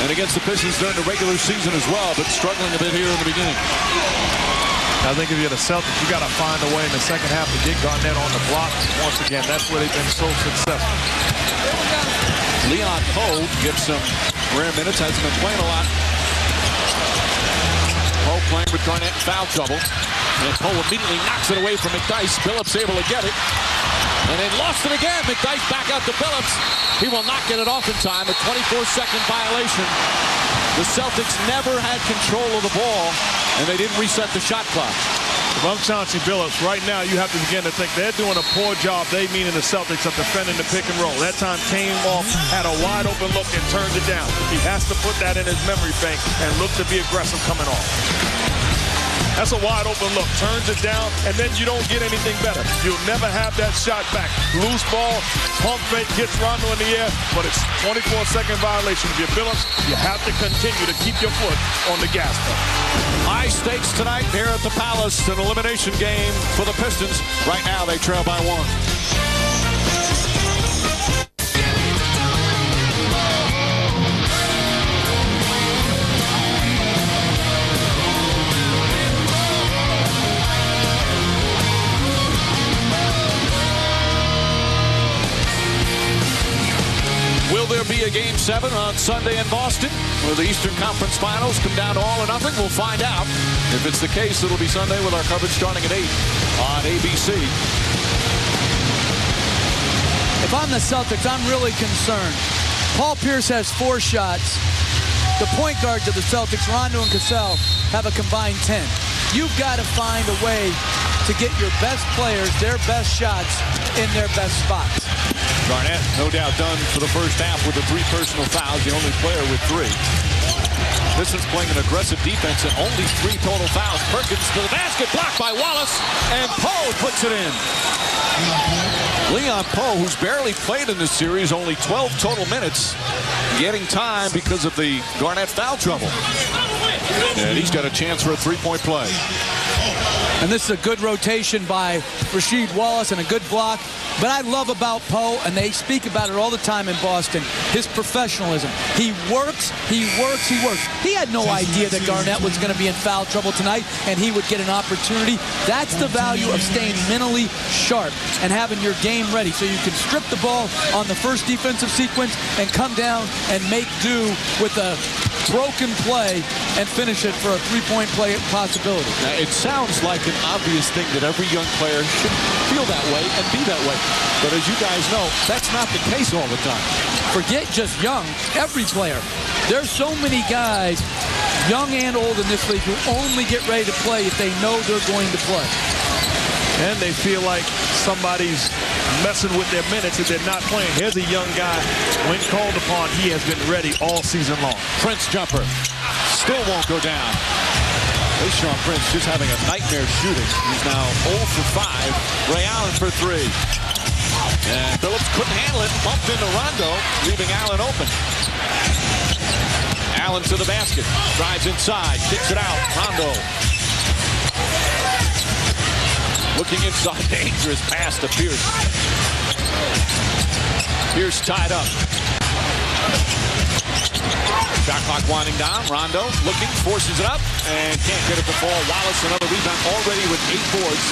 and against the Pistons during the regular season as well, but struggling a bit here in the beginning. I think if you're the Celtics, you got to find a way in the second half to get Garnett on the block. Once again, that's where they've been so successful. Leon Poe gets some rare minutes, hasn't been playing a lot. Poe playing with Garnett in foul trouble. And Poe immediately knocks it away from McDyess. Billups able to get it. And then lost it again. McDyess back out to Billups. He will not get it off in time. A 24-second violation. The Celtics never had control of the ball, and they didn't reset the shot clock. If I'm Chauncey Billups, right now you have to begin to think they're doing a poor job, they meaning the Celtics, of defending the pick and roll. That time came off, had a wide open look, and turned it down. He has to put that in his memory bank and look to be aggressive coming off. That's a wide open look. Turns it down, and then you don't get anything better. You'll never have that shot back. Loose ball, pump fake, hits Rondo in the air, but it's 24-second violation. If you're Billups, you have to continue to keep your foot on the gas pedal. High stakes tonight here at the Palace. An elimination game for the Pistons. Right now, they trail by 1. Will there be a Game 7 on Sunday in Boston, where the Eastern Conference Finals come down to all or nothing? We'll find out. If it's the case, it'll be Sunday with our coverage starting at 8 on ABC. If I'm the Celtics, I'm really concerned. Paul Pierce has 4 shots. The point guards of the Celtics, Rondo and Cassell, have a combined 10. You've got to find a way to get your best players their best shots in their best spots. Garnett, no doubt, done for the first half with the 3 personal fouls, the only player with 3. Pistons playing an aggressive defense and only 3 total fouls. Perkins to the basket, blocked by Wallace, and Poe puts it in. Leon Poe, who's barely played in this series, only 12 total minutes, getting time because of the Garnett foul trouble. And he's got a chance for a 3-point play. And this is a good rotation by Rasheed Wallace and a good block. But I love about Poe, and they speak about it all the time in Boston, his professionalism. He works, he works, he works. He had no idea that Garnett was going to be in foul trouble tonight, and he would get an opportunity. That's the value of staying mentally sharp and having your game ready, so you can strip the ball on the first defensive sequence and come down and make do with a broken play and finish it for a 3-point play possibility. Now, it sounds like an obvious thing that every young player should feel that way and be that way. But as you guys know, that's not the case all the time. Forget just young, every player. There's so many guys, young and old in this league, who only get ready to play if they know they're going to play. And they feel like somebody's messing with their minutes if they're not playing. Here's a young guy. When called upon, he has been ready all season long. Prince jumper. Still won't go down. Tayshaun Prince just having a nightmare shooting. He's now 0 for 5. Ray Allen for 3. And Phillips couldn't handle it. Bumped into Rondo, leaving Allen open. Allen to the basket. Drives inside. Kicks it out. Rondo. Looking inside. Dangerous pass to Pierce. Pierce tied up. Shot clock winding down. Rondo looking, forces it up, and can't get it to fall. Wallace, another rebound, already with 8 boards.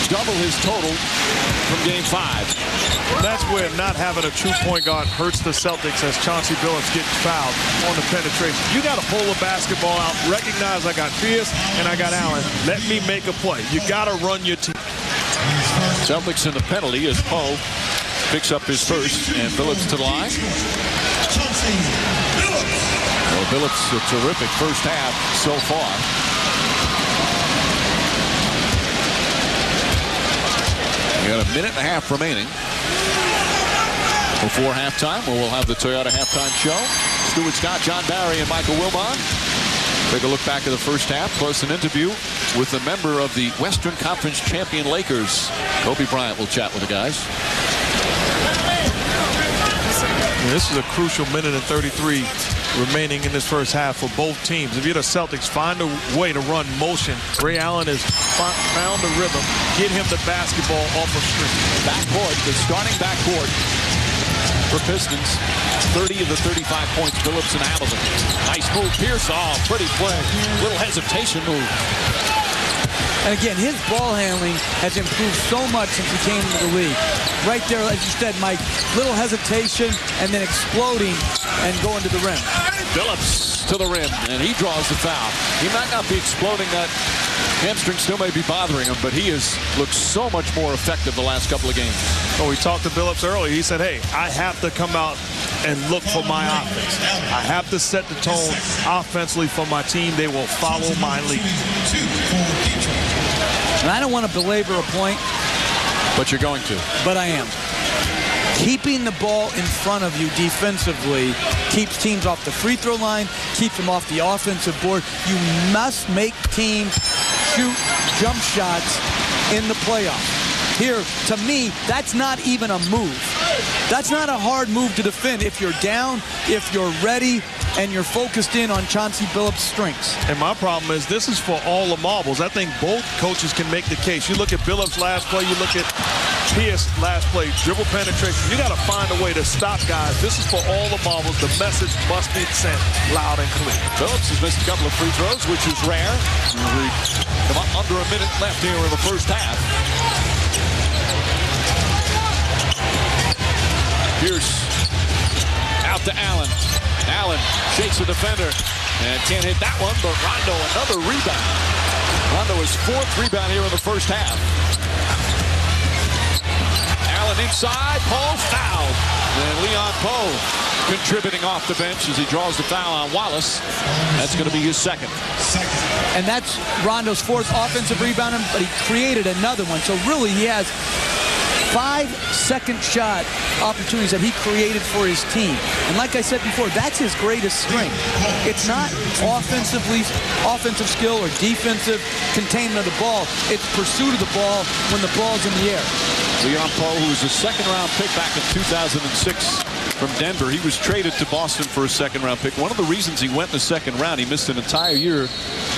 Double his total from Game 5. That's where not having a true point guard hurts the Celtics as Chauncey Billups gets fouled on the penetration. You got to pull the basketball out, recognize I got Pierce and I got Allen. Let me make a play. You got to run your team. Celtics in the penalty as Poe picks up his first, and Billups to the line. Well, Billups, a terrific first half so far. We got a minute and a half remaining before halftime, where we'll have the Toyota halftime show. Stuart Scott, John Barry, and Michael Wilbon. Take a look back at the first half, plus an interview with a member of the Western Conference champion Lakers. Kobe Bryant will chat with the guys. This is a crucial minute and 33 remaining in this first half for both teams. If you're the Celtics, find a way to run motion. Ray Allen has found the rhythm. Get him the basketball off of screen. Backcourt, the starting backcourt for Pistons. 30 of the 35 points, Billups and Hamilton. Nice move, Pierce. Oh, pretty play. Little hesitation move. And again, his ball handling has improved so much since he came into the league. Right there, as you said, Mike, little hesitation and then exploding and going to the rim. Phillips to the rim, and he draws the foul. He might not be exploding. That hamstring still may be bothering him, but he has looked so much more effective the last couple of games. Well, we talked to Phillips earlier. He said, hey, I have to come out and look for my offense. I have to set the tone offensively for my team. They will follow my lead. And I don't want to belabor a point. But you're going to. But I am. Keeping the ball in front of you defensively keeps teams off the free throw line, keeps them off the offensive board. You must make teams shoot jump shots in the playoffs. Here, to me, that's not even a move. That's not a hard move to defend if you're down, if you're ready, and you're focused in on Chauncey Billups' strengths. And my problem is this is for all the marbles. I think both coaches can make the case. You look at Billups' last play, you look at Pierce last play, dribble penetration. You got to find a way to stop guys. This is for all the marbles. The message must be sent loud and clear. Phillips has missed a couple of free throws, which is rare. Come on, under a minute left here in the first half. Pierce out to Allen. Allen shakes the defender and can't hit that one, but Rondo another rebound. Rondo his fourth rebound here in the first half. Allen inside, Paul fouled. And Leon Poe contributing off the bench as he draws the foul on Wallace. That's going to be his second. And that's Rondo's fourth offensive rebound, but he created another one. So really he has 5 second shot opportunities that he created for his team. And like I said before, that's his greatest strength. It's not offensive skill or defensive containment of the ball. It's pursuit of the ball when the ball's in the air. Leon Poe, who was a second-round pick back in 2006 from Denver. He was traded to Boston for a second-round pick. One of the reasons he went in the second round, he missed an entire year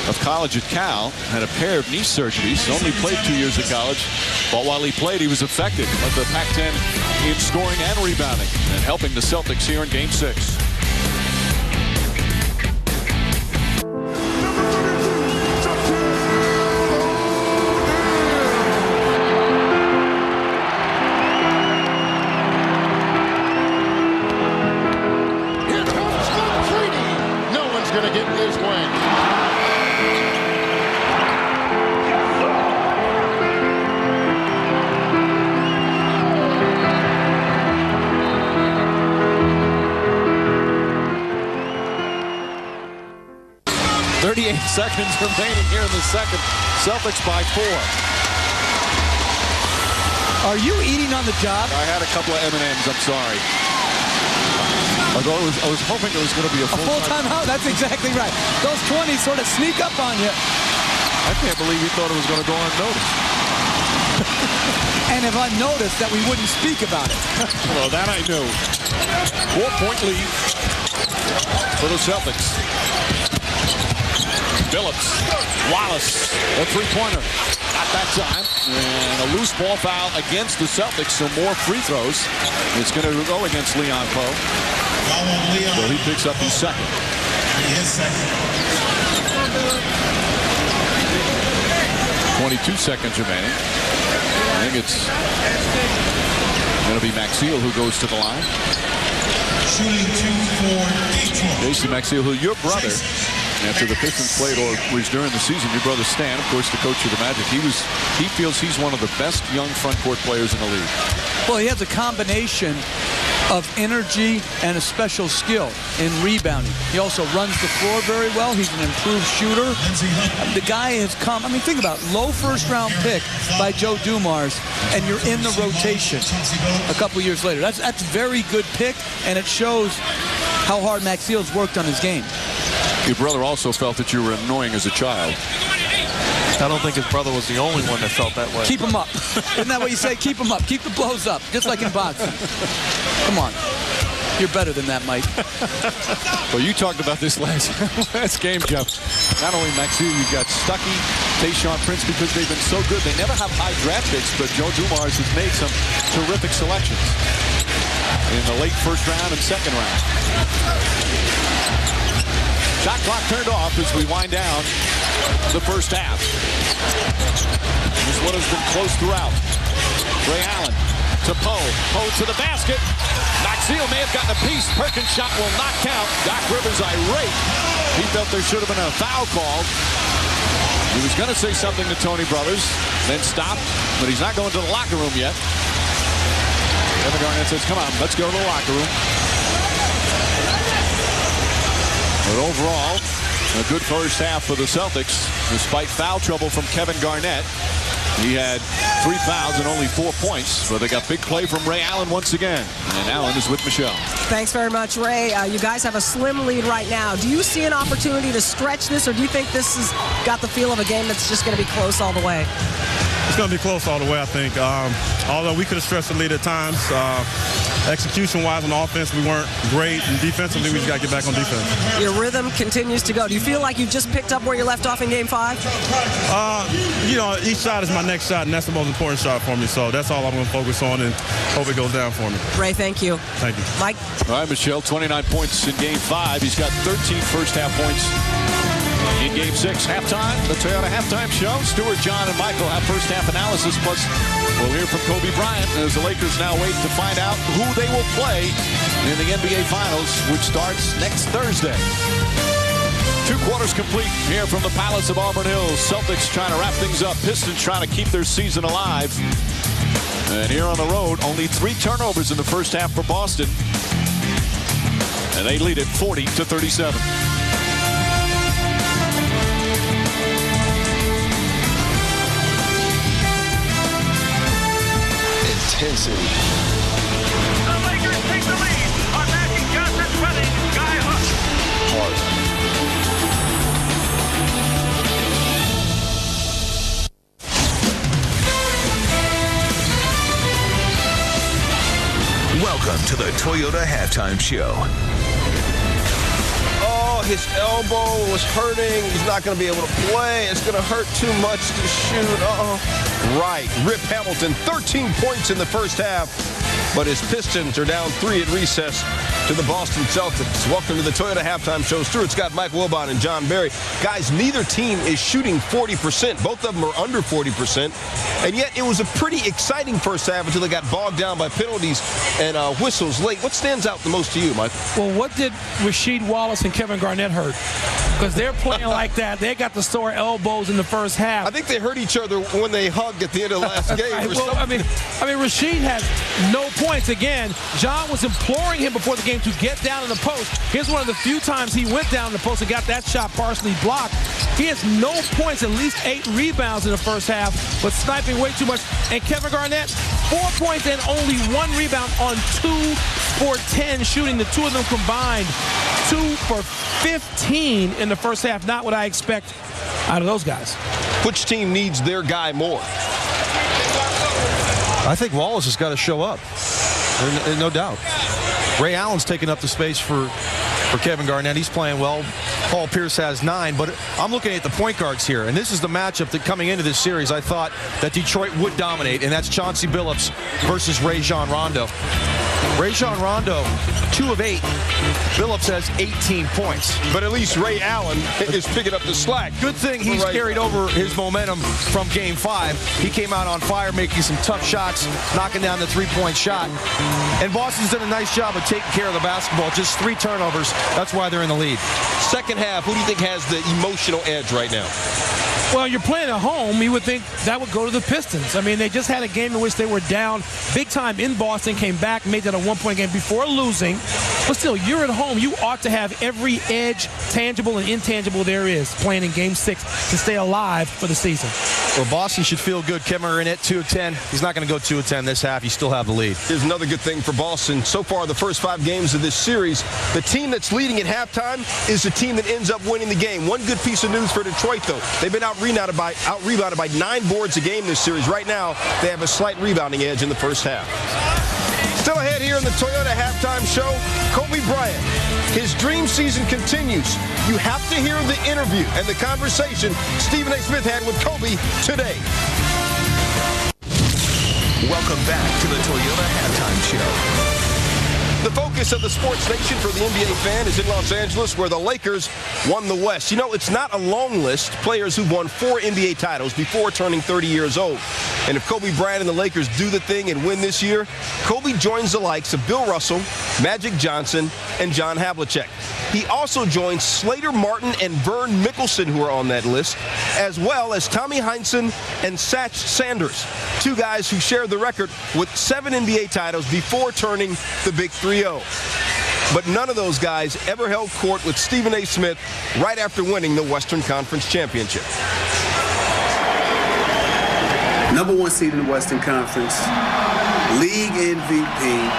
of college at Cal, had a pair of knee surgeries, only played 2 years of college. But while he played, he was effective at the Pac-10 in scoring and rebounding and helping the Celtics here in Game 6. Going to get in his way. 38 seconds remaining here in the second. Celtics by 4. Are you eating on the job? I had a couple of M&Ms. I'm sorry. Although I was hoping it was going to be a full timeout. That's exactly right. Those 20s sort of sneak up on you. I can't believe you thought it was going to go unnoticed. And if unnoticed, that we wouldn't speak about it. Well, that I knew. 4-point lead for the Celtics. Phillips, Wallace, a three-pointer. Not that time. And a loose ball foul against the Celtics, so more free throws. It's going to go against Leon Poe. So he picks up his second. 22 seconds remaining. I think it's going to be Maxiel who goes to the line. Jason Maxiel, who your brother, after the Pistons played or was during the season, your brother Stan, of course, the coach of the Magic, he feels he's one of the best young front court players in the league. Well, he has a combination of energy and a special skill in rebounding. He also runs the floor very well. He's an improved shooter. The guy has come, I mean, think about it, low first-round pick by Joe Dumars, and you're in the rotation a couple years later. That's very good pick, and it shows how hard Maxiel's worked on his game. Your brother also felt that you were annoying as a child. I don't think his brother was the only one that felt that way. Keep him up. Isn't that what you say? Keep him up. Keep the blows up, just like in boxing. Come on. You're better than that, Mike. Well, you talked about this last game, Jeff. Not only Maxiel, you've got Stuckey, Tayshaun Prince, because they've been so good. They never have high draft picks, but Joe Dumars has made some terrific selections in the late first round and second round. Shot clock turned off as we wind down the first half. This one has been close throughout. Ray Allen to Poe. Poe to the basket. Maxiel may have gotten a piece. Perkins' shot will not count. Doc Rivers irate. He felt there should have been a foul called. He was going to say something to Tony Brothers, then stopped, but he's not going to the locker room yet. Kevin Garnett says, come on, let's go to the locker room. But overall, a good first half for the Celtics, despite foul trouble from Kevin Garnett. He had 3 fouls and only 4 points, but they got big play from Ray Allen once again. And Allen is with Michelle. Thanks very much, Ray. You guys have a slim lead right now. Do you see an opportunity to stretch this, or do you think this has got the feel of a game that's just going to be close all the way? It's going to be close all the way, I think. Although we could have stretched the lead at times, execution-wise on offense, we weren't great. And defensively, we just got to get back on defense. Your rhythm continues to go. Do you feel like you've just picked up where you left off in Game 5? You know, each shot is my next shot, and that's the most important shot for me. So that's all I'm going to focus on and hope it goes down for me. Ray, thank you. Thank you. Mike? All right, Michelle, 29 points in Game 5. He's got 13 first-half points in Game 6. Halftime, the Toyota Halftime Show. Stuart, John, and Michael have first-half analysis. Plus, we'll hear from Kobe Bryant as the Lakers now wait to find out who they will play in the NBA Finals, which starts next Thursday. 2 quarters complete here from the Palace of Auburn Hills. Celtics trying to wrap things up. Pistons trying to keep their season alive. And here on the road, only 3 turnovers in the first half for Boston. And they lead it 40-37. Intensity. The Lakers take the lead on Magic Johnson's running sky hook. Hard. Welcome to the Toyota Halftime Show. Oh, his elbow was hurting. He's not going to be able to play. It's going to hurt too much to shoot. Right. Rip Hamilton, 13 points in the first half. But his Pistons are down 3 at recess to the Boston Celtics. Welcome to the Toyota Halftime Show. Stuart Scott, Mike Wilbon, and John Barry. Guys, neither team is shooting 40%. Both of them are under 40%. And yet it was a pretty exciting first half until they got bogged down by penalties and whistles late. What stands out the most to you, Mike? Well, what did Rasheed Wallace and Kevin Garnett hurt? Because they're playing like that. They got the sore elbows in the first half. I think they hurt each other when they hugged at the end of the last game. Well, I mean, Rasheed had no points. Again, John was imploring him before the game to get down in the post. Here's one of the few times he went down in the post and got that shot partially blocked. He has no points, at least 8 rebounds in the first half, but sniping way too much. And Kevin Garnett, 4 points and only 1 rebound on 2 for 10 shooting. The 2 of them combined, 2 for 15 in the first half. Not what I expect out of those guys. Which team needs their guy more? I think Wallace has got to show up. No doubt. Ray Allen's taking up the space for Kevin Garnett. He's playing well. Paul Pierce has 9, but I'm looking at the point guards here, and this is the matchup that coming into this series I thought that Detroit would dominate, and that's Chauncey Billups versus Rajon Rondo. Rajon Rondo, 2 of 8. Billups has 18 points. But at least Ray Allen is picking up the slack. Good thing he's carried over his momentum from Game 5. He came out on fire, making some tough shots, knocking down the 3-point shot. And Boston's done a nice job of taking care of the basketball. Just 3 turnovers. That's why they're in the lead. Second half, who do you think has the emotional edge right now? Well, you're playing at home. You would think that would go to the Pistons. I mean, they just had a game in which they were down big time in Boston, came back, made that a 1-point game before losing. But still, you're at home. You ought to have every edge, tangible and intangible there is, playing in Game 6 to stay alive for the season. Well, Boston should feel good. Kevin Garnett, 2 of 10. He's not going to go 2 of 10 this half. You still have the lead. Here's another good thing for Boston. So far, the first 5 games of this series, the team that's leading at halftime is the team that ends up winning the game. One good piece of news for Detroit, though. They've been out-rebounded by 9 boards a game this series. Right now, they have a slight rebounding edge in the first half. Still ahead here in the Toyota Halftime Show, Kobe Bryant. His dream season continues. You have to hear the interview and the conversation Stephen A. Smith had with Kobe today. Welcome back to the Toyota Halftime Show. The focus of the sports nation for the NBA fan is in Los Angeles, where the Lakers won the West. You know, it's not a long list. Players who've won 4 NBA titles before turning 30 years old. And if Kobe Bryant and the Lakers do the thing and win this year, Kobe joins the likes of Bill Russell, Magic Johnson, and John Havlicek. He also joins Slater Martin and Vern Mickelson, who are on that list, as well as Tommy Heinsohn and Satch Sanders, 2 guys who share the record with 7 NBA titles before turning the big 3-0. But none of those guys ever held court with Stephen A. Smith right after winning the Western Conference Championship. #1 seed in the Western Conference, league MVP.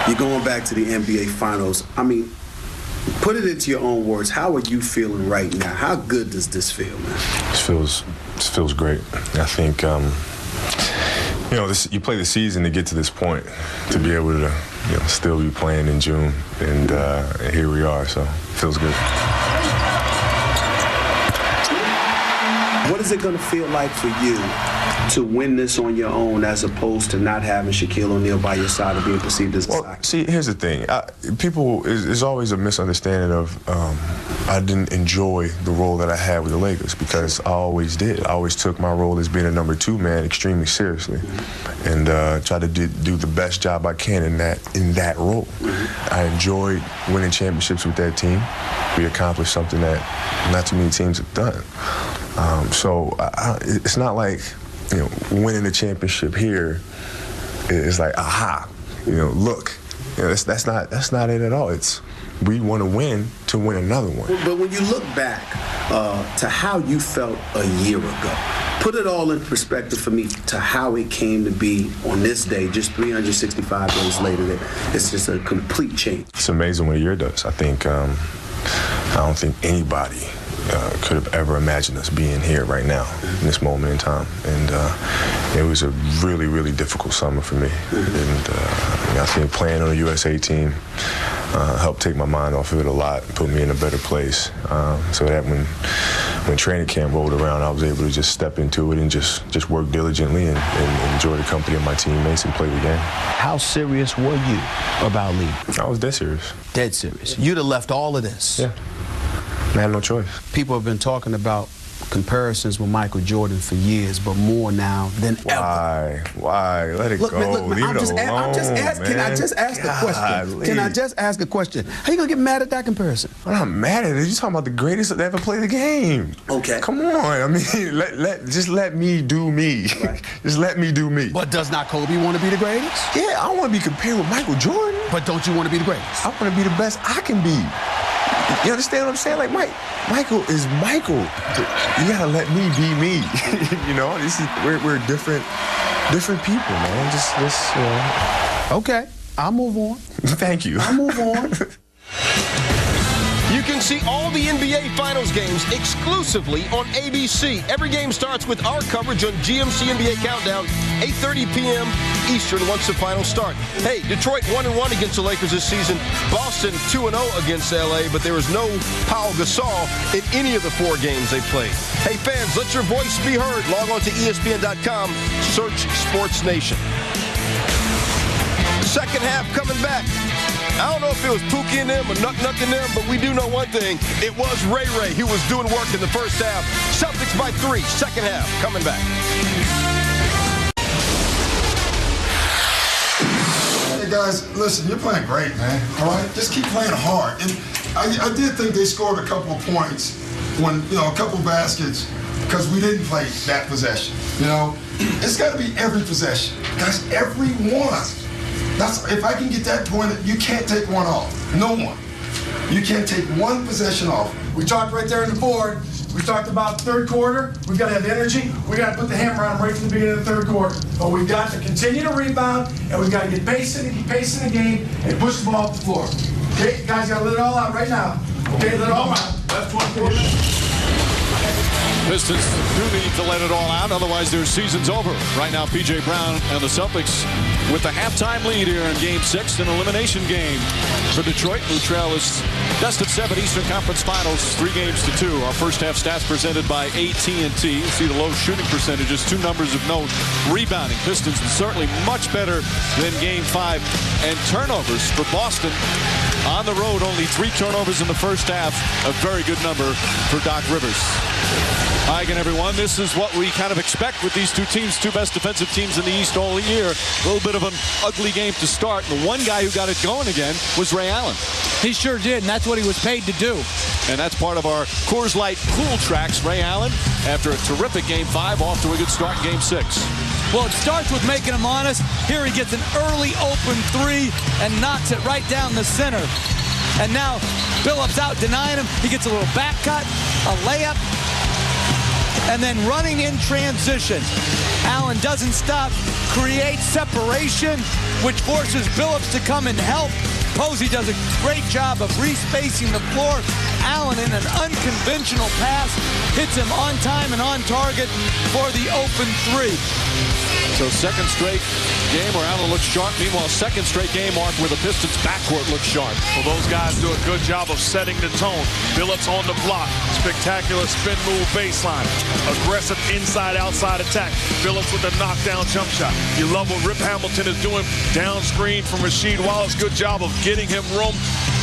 You're going back to the NBA Finals. I mean, put it into your own words. How are you feeling right now? How good does this feel, man? This feels great. I think, you play the season to get to this point, to be able to, still be playing in June, and here we are. So it feels good. What is it going to feel like for you to win this on your own, as opposed to not having Shaquille O'Neal by your side and being perceived as a side? See, here's the thing. There's always a misunderstanding of I didn't enjoy the role that I had with the Lakers, because I always did. I always took my role as being a number 2 man extremely seriously, and try to do the best job I can in that role. I enjoyed winning championships with that team. We accomplished something that not too many teams have done. So it's not like, winning the championship here is like, aha, look, that's not it at all. It's, we want to win another one. But when you look back to how you felt a year ago, put it all in perspective for me to how it came to be on this day, just 365 days later. That it's just a complete change. It's amazing what a year does. I think I don't think anybody could have ever imagined us being here right now in this moment in time. And it was a really, really difficult summer for me. And I think playing on the USA team helped take my mind off of it a lot, put me in a better place, so that when training camp rolled around, I was able to just step into it and just work diligently and enjoy the company of my teammates and play the game. How serious were you about leaving? I was dead serious. Dead serious. You'd have left all of this. Yeah. I had no choice. People have been talking about comparisons with Michael Jordan for years, but more now than ever. Why? Let it go. Man, Leave it alone, Can I just ask a question? Can I just ask a question? How you gonna get mad at that comparison? I'm not mad at it. You're talking about the greatest that ever played the game. Okay. Come on. I mean, just let me do me. Right. Just let me do me. But does not Kobe want to be the greatest? Yeah, I want to be compared with Michael Jordan. But don't you want to be the greatest? I want to be the best I can be. You understand what I'm saying? Like, Michael is Michael. You gotta let me be me. We're different people, man. Okay, I'll move on. Thank you. I'll move on. You can see all the NBA Finals games exclusively on ABC. Every game starts with our coverage on GMC NBA Countdown, 8:30 p.m. Eastern once the finals start. Hey, Detroit 1-1 against the Lakers this season. Boston 2-0 against LA, but there was no Paul Gasol in any of the 4 games they played. Hey, fans, let your voice be heard. Log on to ESPN.com, search Sports Nation. Second half coming back. I don't know if it was Pookie and them or Nuck and them, but we do know one thing. It was Ray who was doing work in the first half. Celtics by 3, second half, coming back. Hey, guys, listen, you're playing great, man, all right? Just keep playing hard. And I did think they scored a couple of points when, a couple of baskets, because we didn't play that possession, It's got to be every possession. Guys, every one. If I can get that point, you can't take one off. No one. You can't take one possession off. We talked right there on the board. We talked about third quarter. We've got to have energy. We've got to put the hammer on them right from the beginning of the third quarter. But we've got to continue to rebound, and we've got to get pace in the game and push the ball up the floor. Okay, guys, got to let it all out right now. Okay, let it all out. That's 24 minutes. Pistons do need to let it all out, otherwise their season's over. Right now, P.J. Brown and the Celtics with the halftime lead here in Game 6, an elimination game for Detroit, who trail is best of 7 Eastern Conference Finals, 3-2. Our first half stats presented by AT&T. You see the low shooting percentages, 2 numbers of note. Rebounding, Pistons certainly much better than Game 5. And turnovers for Boston on the road, only 3 turnovers in the first half. A very good number for Doc Rivers. Hi again, everyone. This is what we kind of expect with these two teams, 2 best defensive teams in the East all year. A little bit of an ugly game to start. And the one guy who got it going again was Ray Allen. He sure did, and that's what he was paid to do. And that's part of our Coors Light Cool Tracks. Ray Allen, after a terrific Game 5, off to a good start in Game 6. Well, it starts with making him honest. Here he gets an early open 3 and knocks it right down the center. And now Billups out denying him. He gets a little back cut, a layup, and then running in transition. Allen doesn't stop, creates separation, which forces Billups to come and help. Posey does a great job of respacing the floor. Allen in an unconventional pass hits him on time and on target for the open 3. So second straight game where Allen looks sharp. Meanwhile, second straight game mark where the Pistons backcourt looks sharp. Well, those guys do a good job of setting the tone. Billups on the block. Spectacular spin move baseline. Aggressive inside-outside attack. Billups with a knockdown jump shot. You love what Rip Hamilton is doing down screen from Rasheed Wallace. Good job of getting him room.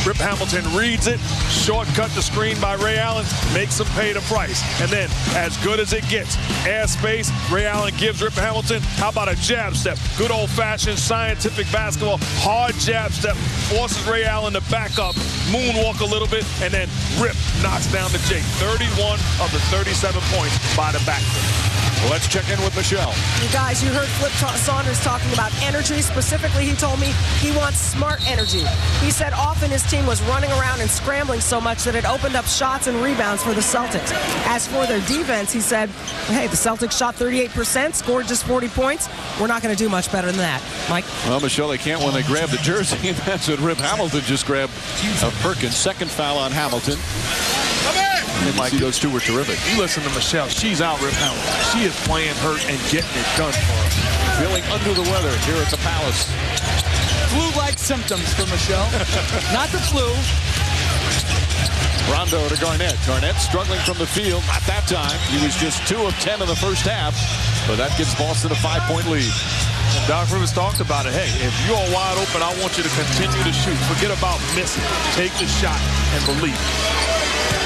Rip Hamilton reads it. Shortcut the screen by Ray Allen. Makes him pay the price. And then, as good as it gets, air space. Ray Allen gives Rip Hamilton. How about a jab step? Good old-fashioned scientific basketball. Hard jab step. Forces Ray Allen to back up. Moonwalk a little bit. And then Rip knocks down the Jake. 31 of the 37 points by the backcourt. Well, let's check in with Michelle. You guys, you heard Flip Saunders talking about energy. Specifically, he told me he wants smart energy. He said often his team was running around and scrambling so much that it opened up shots and rebounds for the Celtics. As for their defense, he said, hey, the Celtics shot 38%, scored just 40 points. We're not going to do much better than that. Mike? Well, Michelle, they can't when they grab the jersey, and that's what Rip Hamilton just grabbed of Perkins. Second foul on Hamilton. And Mike, those two were terrific. You listen to Michelle. She's out Rip Hamilton. She is playing hurt and getting it done for her. Feeling under the weather here at the Palace. Flu-like symptoms for Michelle. Not the flu. Rondo to Garnett. Garnett struggling from the field. Not that time. He was just 2 of 10 in the first half. But that gives Boston a 5-point lead. Doc Rivers talked about it. Hey, if you're wide open, I want you to continue to shoot. Forget about missing. Take the shot and believe.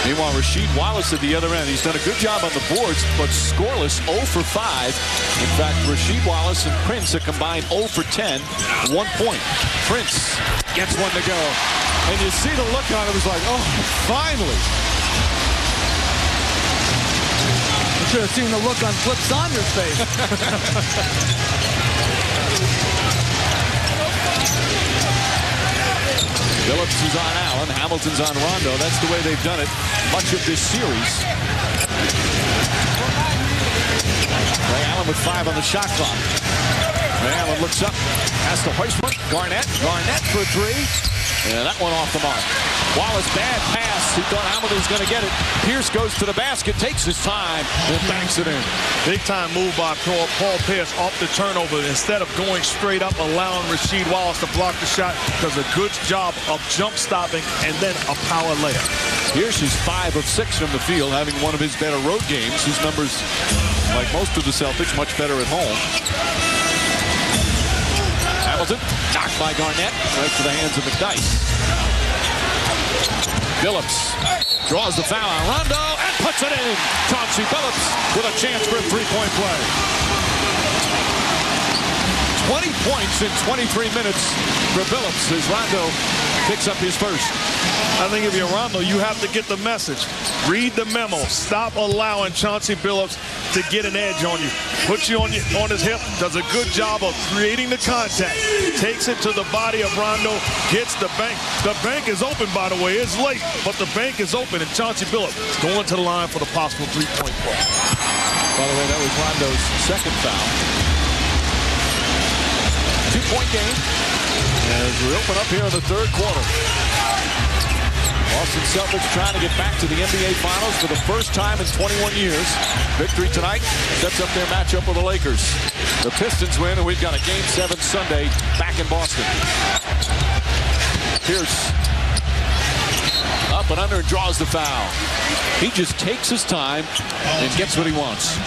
Meanwhile, Rasheed Wallace at the other end. He's done a good job on the boards, but scoreless, 0 for 5. In fact, Rasheed Wallace and Prince are combined 0 for 10, 1 point. Prince gets one to go. And you see the look on him. It's like, oh, finally. You should have seen the look on Flip Saunders' face. Billups is on Allen. Hamilton's on Rondo. That's the way they've done it much of this series. Ray Allen with 5 on the shot clock. Ray Allen looks up. Has to hoist one. Garnett. Garnett for 3. And that one off the mark. Wallace, bad pass. He thought Hamilton was going to get it. Pierce goes to the basket, takes his time, and banks it in. Big time move by Paul Pierce off the turnover. Instead of going straight up, allowing Rasheed Wallace to block the shot, does a good job of jump stopping and then a power layup. Pierce is 5 of 6 from the field, having one of his better road games. His numbers, like most of the Celtics, much better at home. Hamilton, knocked by Garnett, right to the hands of McDyess. Billups draws the foul on Rondo and puts it in. Chauncey Billups with a chance for a 3-point play. 20 points in 23 minutes for Billups as Rondo picks up his first. I think if you're Rondo, you have to get the message. Read the memo. Stop allowing Chauncey Billups to get an edge on you. Puts you on his hip. Does a good job of creating the contact. Takes it to the body of Rondo. Gets the bank. The bank is open, by the way. It's late, but the bank is open, and Chauncey Billups going to the line for the possible 3-point play. By the way, that was Rondo's second foul. 2-point game as we open up here in the third quarter. Boston Celtics trying to get back to the NBA Finals for the first time in 21 years. Victory tonight sets up their matchup with the Lakers. The Pistons win, and we've got a Game 7 Sunday back in Boston. Pierce up and under and draws the foul. He just takes his time and gets what he wants.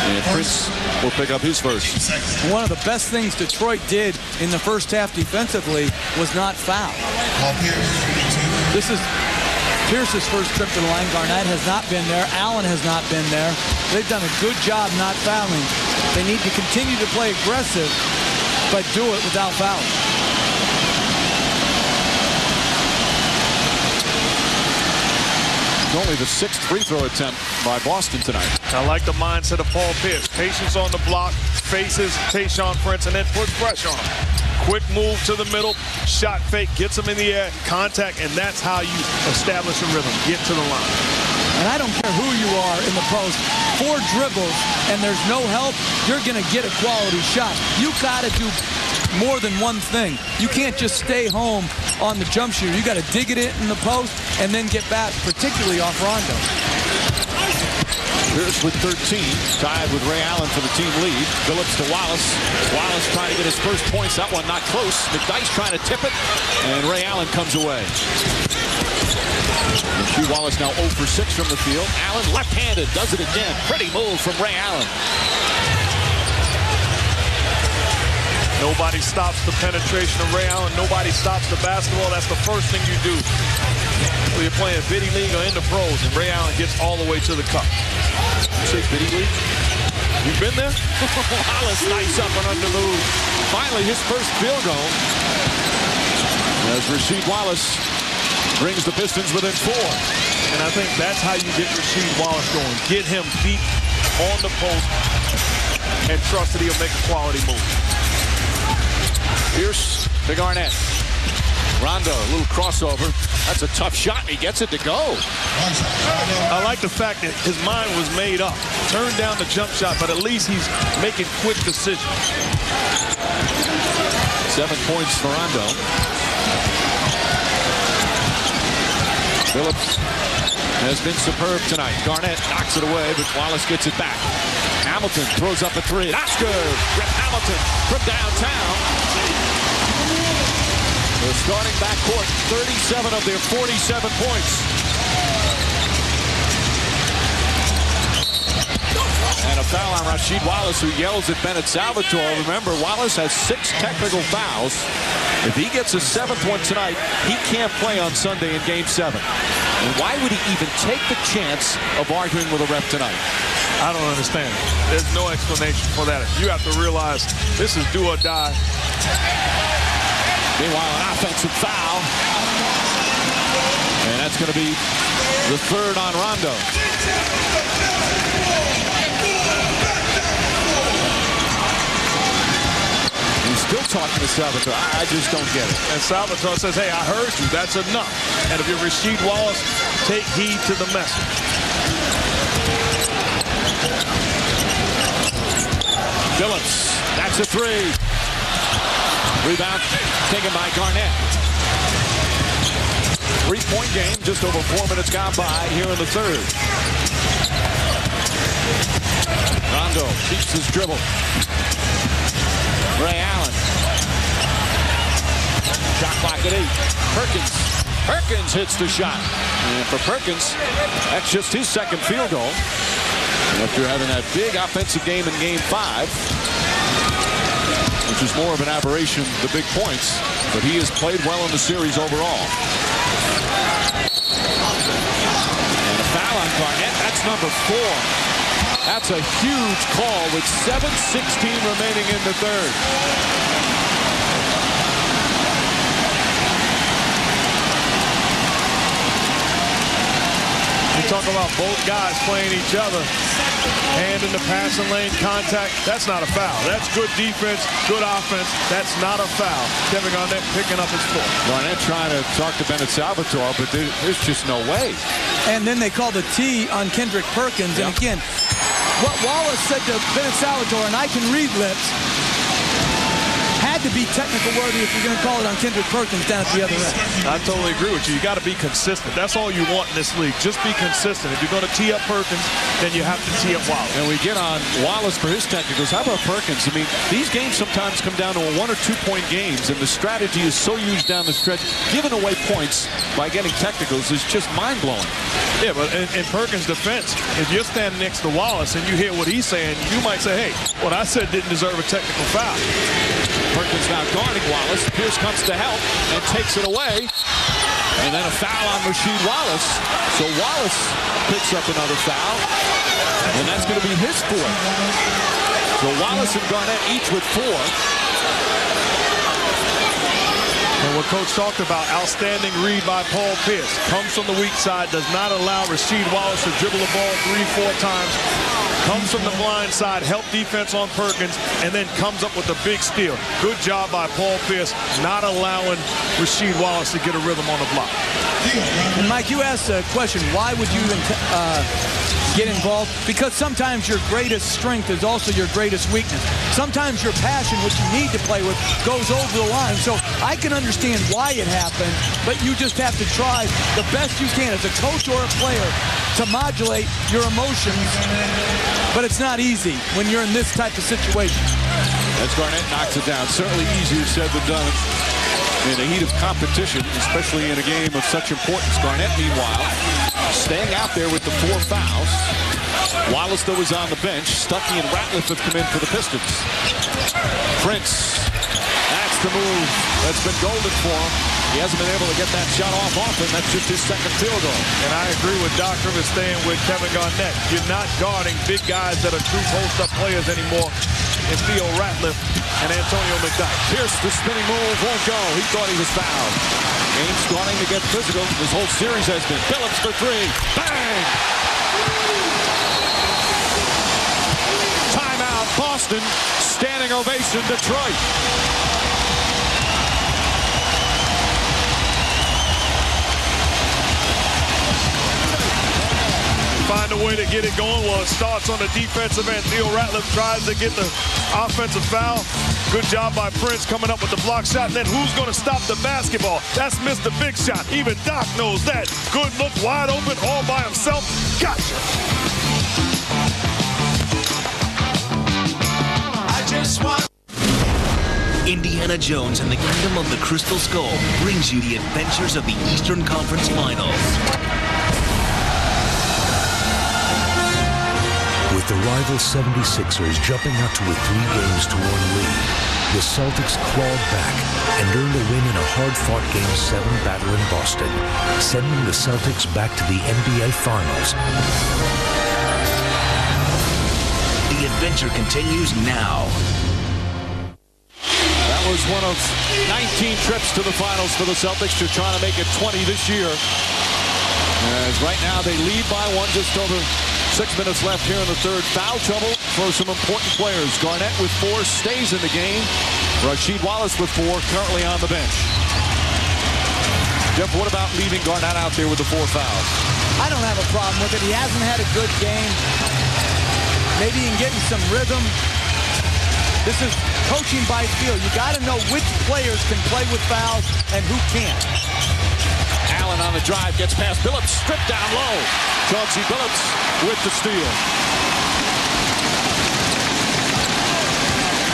And Prince will pick up his first. One of the best things Detroit did in the first half defensively was not foul. This is Pierce's first trip to the line. Garnett has not been there. Allen has not been there. They've done a good job not fouling. They need to continue to play aggressive, but do it without fouling. Only the 6th free throw attempt by Boston tonight. I like the mindset of Paul Pierce. Patience on the block, faces Tayshaun Prince, and then puts pressure on him. Quick move to the middle, shot fake, gets him in the air, contact, and that's how you establish a rhythm. Get to the line. And I don't care who you are in the post. 4 dribbles and there's no help, you're going to get a quality shot. You got to do more than one thing. You can't just stay home on the jump shooter. You got to dig it in the post and then get back, particularly off Rondo. Pierce with 13, tied with Ray Allen for the team lead. Phillips to Wallace. Wallace trying to get his first points. That one not close. McDyess trying to tip it, and Ray Allen comes away. Rasheed Wallace now 0 for 6 from the field. Allen left-handed, does it again. Pretty move from Ray Allen. Nobody stops the penetration of Ray Allen. Nobody stops the basketball. That's the first thing you do when you're playing Biddy League or in the pros, and Ray Allen gets all the way to the cup. You say Biddy League? You've been there? Wallace, nice up and under move. Finally, his first field goal. As Rasheed Wallace brings the Pistons within 4. And I think that's how you get Rasheed Wallace going. Get him deep on the post and trust that he'll make a quality move. Pierce to Garnett. Rondo, a little crossover. That's a tough shot, and he gets it to go. I like the fact that his mind was made up. Turned down the jump shot, but at least he's making quick decisions. 7 points for Rondo. Phillips has been superb tonight. Garnett knocks it away, but Wallace gets it back. Hamilton throws up a 3. That's good. Rip Hamilton from downtown. The starting backcourt, 37 of their 47 points. And a foul on Rasheed Wallace, who yells at Bennett Salvatore. Remember, Wallace has 6 technical fouls. If he gets a 7th one tonight, he can't play on Sunday in Game 7. And why would he even take the chance of arguing with a ref tonight? I don't understand. There's no explanation for that. You have to realize this is do or die. Meanwhile, an offensive foul. And that's going to be the 3rd on Rondo. He's still talking to Salvatore. I just don't get it. And Salvatore says, hey, I heard you. That's enough. And if you're Rasheed Wallace, take heed to the message. Phillips, that's a 3. Rebound taken by Garnett. 3-point game, just over 4 minutes gone by here in the 3rd. Rondo keeps his dribble. Ray Allen. Shot clock at 8. Perkins hits the shot. And for Perkins, that's just his 2nd field goal. And after having that big offensive game in Game 5, which is more of an aberration, the big points, but he has played well in the series overall. And a foul on Garnett, that's number 4. That's a huge call with 7:16 remaining in the 3rd. We talk about both guys playing each other. Hand in the passing lane, contact. That's not a foul. That's good defense, good offense. That's not a foul. Kevin Garnett picking up his 4th. Garnett trying to talk to Bennett Salvatore, but there's just no way. And then they called a T on Kendrick Perkins. Yep. And again, what Wallace said to Bennett Salvatore, and I can read lips, had to to be technical worthy, if you're going to call it, on Kendrick Perkins down at the other end. I totally agree with you. You got to be consistent. That's all you want in this league. Just be consistent. If you're going to tee up Perkins, then you have to tee up Wallace. And we get on Wallace for his technicals. How about Perkins? I mean, these games sometimes come down to 1 or 2 point games, and the strategy is so used down the stretch. Giving away points by getting technicals is just mind-blowing. Yeah, but in Perkins' defense, if you're standing next to Wallace and you hear what he's saying, you might say, hey, what I said didn't deserve a technical foul. Perkins now guarding Wallace. Pierce comes to help and takes it away. And then a foul on Rasheed Wallace. So Wallace picks up another foul. And that's going to be his 4th. So Wallace and Garnett each with 4. And what Coach talked about, outstanding read by Paul Pierce. Comes from the weak side, does not allow Rasheed Wallace to dribble the ball 3-4 times. Comes from the blind side, help defense on Perkins, and then comes up with a big steal. Good job by Paul Pierce, not allowing Rasheed Wallace to get a rhythm on the block. And Mike, you asked a question, why would you even get involved? Because sometimes your greatest strength is also your greatest weakness. Sometimes your passion, which you need to play with, goes over the line. So I can understand why it happened, but you just have to try the best you can as a coach or a player to modulate your emotions. But it's not easy when you're in this type of situation. As Garnett knocks it down, certainly easier said than done in the heat of competition, especially in a game of such importance. Garnett, meanwhile, staying out there with the 4 fouls. Wallace, though, is on the bench. Stuckey and Ratliff have come in for the Pistons. Prince, that's the move that's been golden for him. He hasn't been able to get that shot off often. That's just his 2nd field goal. And I agree with Doc Rivers staying with Kevin Garnett. You're not guarding big guys that are true post-up players anymore in Theo Ratliff and Antonio McDyke. Pierce, the spinning move won't go. He thought he was fouled. Game's starting to get physical. This whole series has been. Phillips for 3. Bang! Timeout, Boston. Standing ovation, Detroit. Find a way to get it going. Well, it starts on the defensive end. Theo Ratliff tries to get the offensive foul. Good job by Prince coming up with the block shot. And then who's going to stop the basketball? That's Mr. Big Shot. Even Doc knows that. Good look, wide open, all by himself. Gotcha. I just want... Indiana Jones and the Kingdom of the Crystal Skull brings you the adventures of the Eastern Conference Finals. With the rival 76ers jumping out to a 3-1 lead, the Celtics clawed back and earned a win in a hard-fought Game 7 battle in Boston, sending the Celtics back to the NBA Finals. The adventure continues now. That was one of 19 trips to the finals for the Celtics. They're trying to make it 20 this year. As right now they lead by 1, just over 6 minutes left here in the 3rd. Foul trouble for some important players. Garnett with 4 stays in the game. Rasheed Wallace with 4 currently on the bench. Jeff, what about leaving Garnett out there with the 4 fouls? I don't have a problem with it. He hasn't had a good game. Maybe he can get in some rhythm. This is coaching by feel. You got to know which players can play with fouls and who can't. Allen on the drive, gets past Billups, stripped down low. Chauncey Billups with the steal.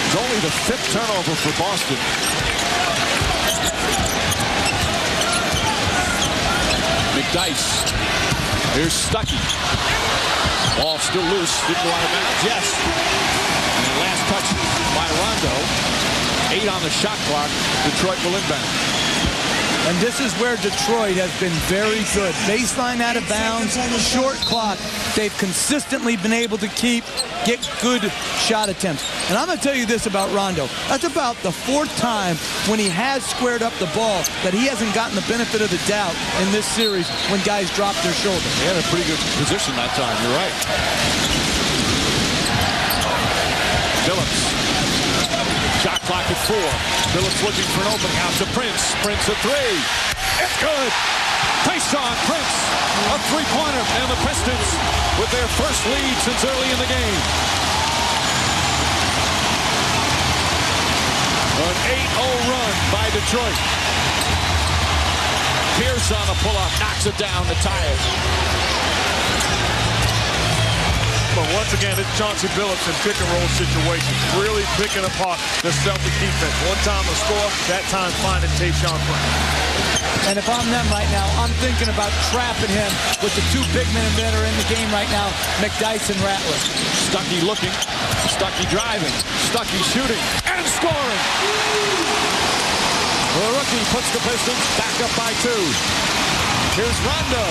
It's only the 5th turnover for Boston. McDyke. Here's Stuckey. Ball still loose. Didn't go out of bounds. Yes. And the last touch by Rondo. 8 on the shot clock. Detroit will inbound. And this is where Detroit has been very good. Baseline out of bounds, short clock. They've consistently been able to get good shot attempts. And I'm going to tell you this about Rondo. That's about the 4th time when he has squared up the ball that he hasn't gotten the benefit of the doubt in this series when guys drop their shoulder. He had a pretty good position that time. You're right. Phillips. Shot clock at 4. Phillips looking for an opening. Out to Prince. Prince a 3. It's good. Tayshaun Prince, a 3-pointer. And the Pistons with their first lead since early in the game. An 8-0 run by Detroit. Pierce on a pull-up, knocks it down to tie it. But once again, it's Chauncey Billups in pick-and-roll situations, really picking apart the Celtic defense. One time a score, that time finding Tayshaun Prince. And if I'm them right now, I'm thinking about trapping him with the two big men that are in the game right now, McDyess and Rattler. Stuckey looking, Stuckey driving, Stuckey shooting, and scoring. The rookie puts the Pistons back up by 2. Here's Rondo.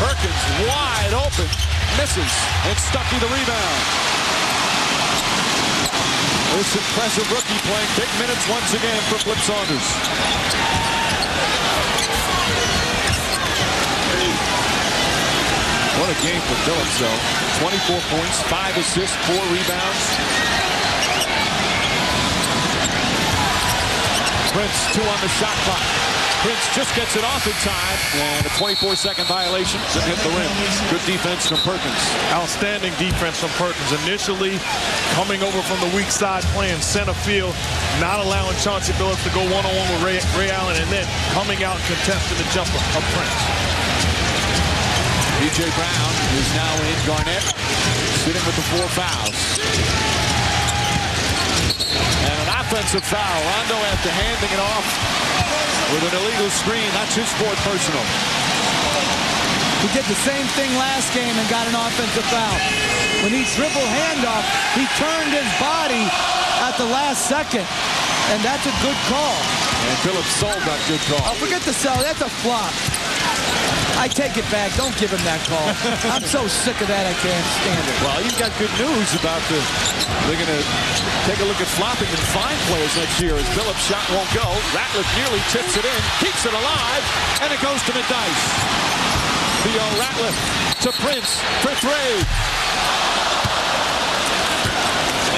Perkins wide open, misses, and Stuckey the rebound. This impressive rookie playing big minutes once again for Flip Saunders. What a game for Billups, though. 24 points, 5 assists, 4 rebounds. Prince, 2 on the shot clock. Prince just gets it off in time, and a 24-second violation to hit the rim. Good defense from Perkins. Outstanding defense from Perkins. Initially coming over from the weak side, playing center field, not allowing Chauncey Billups to go one-on-one with Ray Allen, and then coming out and contesting the jumper of Prince. P.J. Brown is now in. Garnett sitting with the 4 fouls. And an offensive foul. Rondo after handing it off with an illegal screen. That's his 4th personal. He did the same thing last game and got an offensive foul. When he dribbled handoff, he turned his body at the last second. And that's a good call. And Phillips sold that good call. Oh, forget the sell. That's a flop. I take it back. Don't give him that call. I'm so sick of that I can't stand it. Well, you've got good news about they're going to take a look at flopping and fine players next year as Phillips' shot won't go. Ratliff nearly tips it in, keeps it alive, and it goes to McDyess. Theo Ratliff to Prince for 3.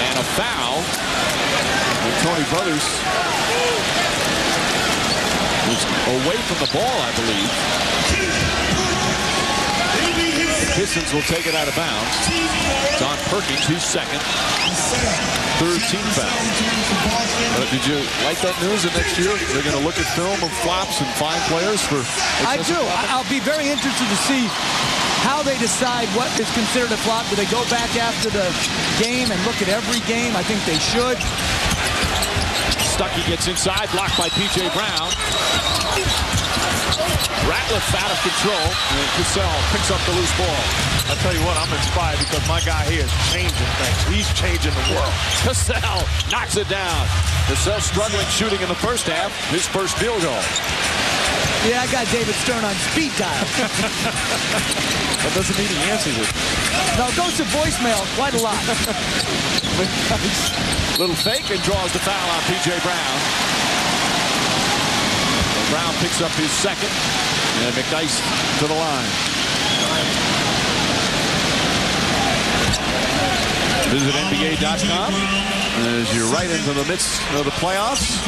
And a foul. And Tony Brothers was away from the ball, I believe. The Pistons will take it out of bounds. It's on Perkins, who's 2nd. 3rd team foul. Did you like that news that next year they're going to look at film of flops and fine players for? I do. I'll be very interested to see how they decide what is considered a flop. Do they go back after the game and look at every game? I think they should. Stuckey gets inside, blocked by P.J. Brown. Ratliff out of control, and Cassell picks up the loose ball. I'll tell you what, I'm inspired because my guy here is changing things. He's changing the world. Cassell knocks it down. Cassell struggling shooting in the first half, his first field goal. Yeah, I got David Stern on speed dial. That doesn't mean he answers it. No, it goes to voicemail quite a lot. Little fake and draws the foul on P.J. Brown. And Brown picks up his 2nd. And McDyess to the line. Visit NBA.com as you're right into the midst of the playoffs.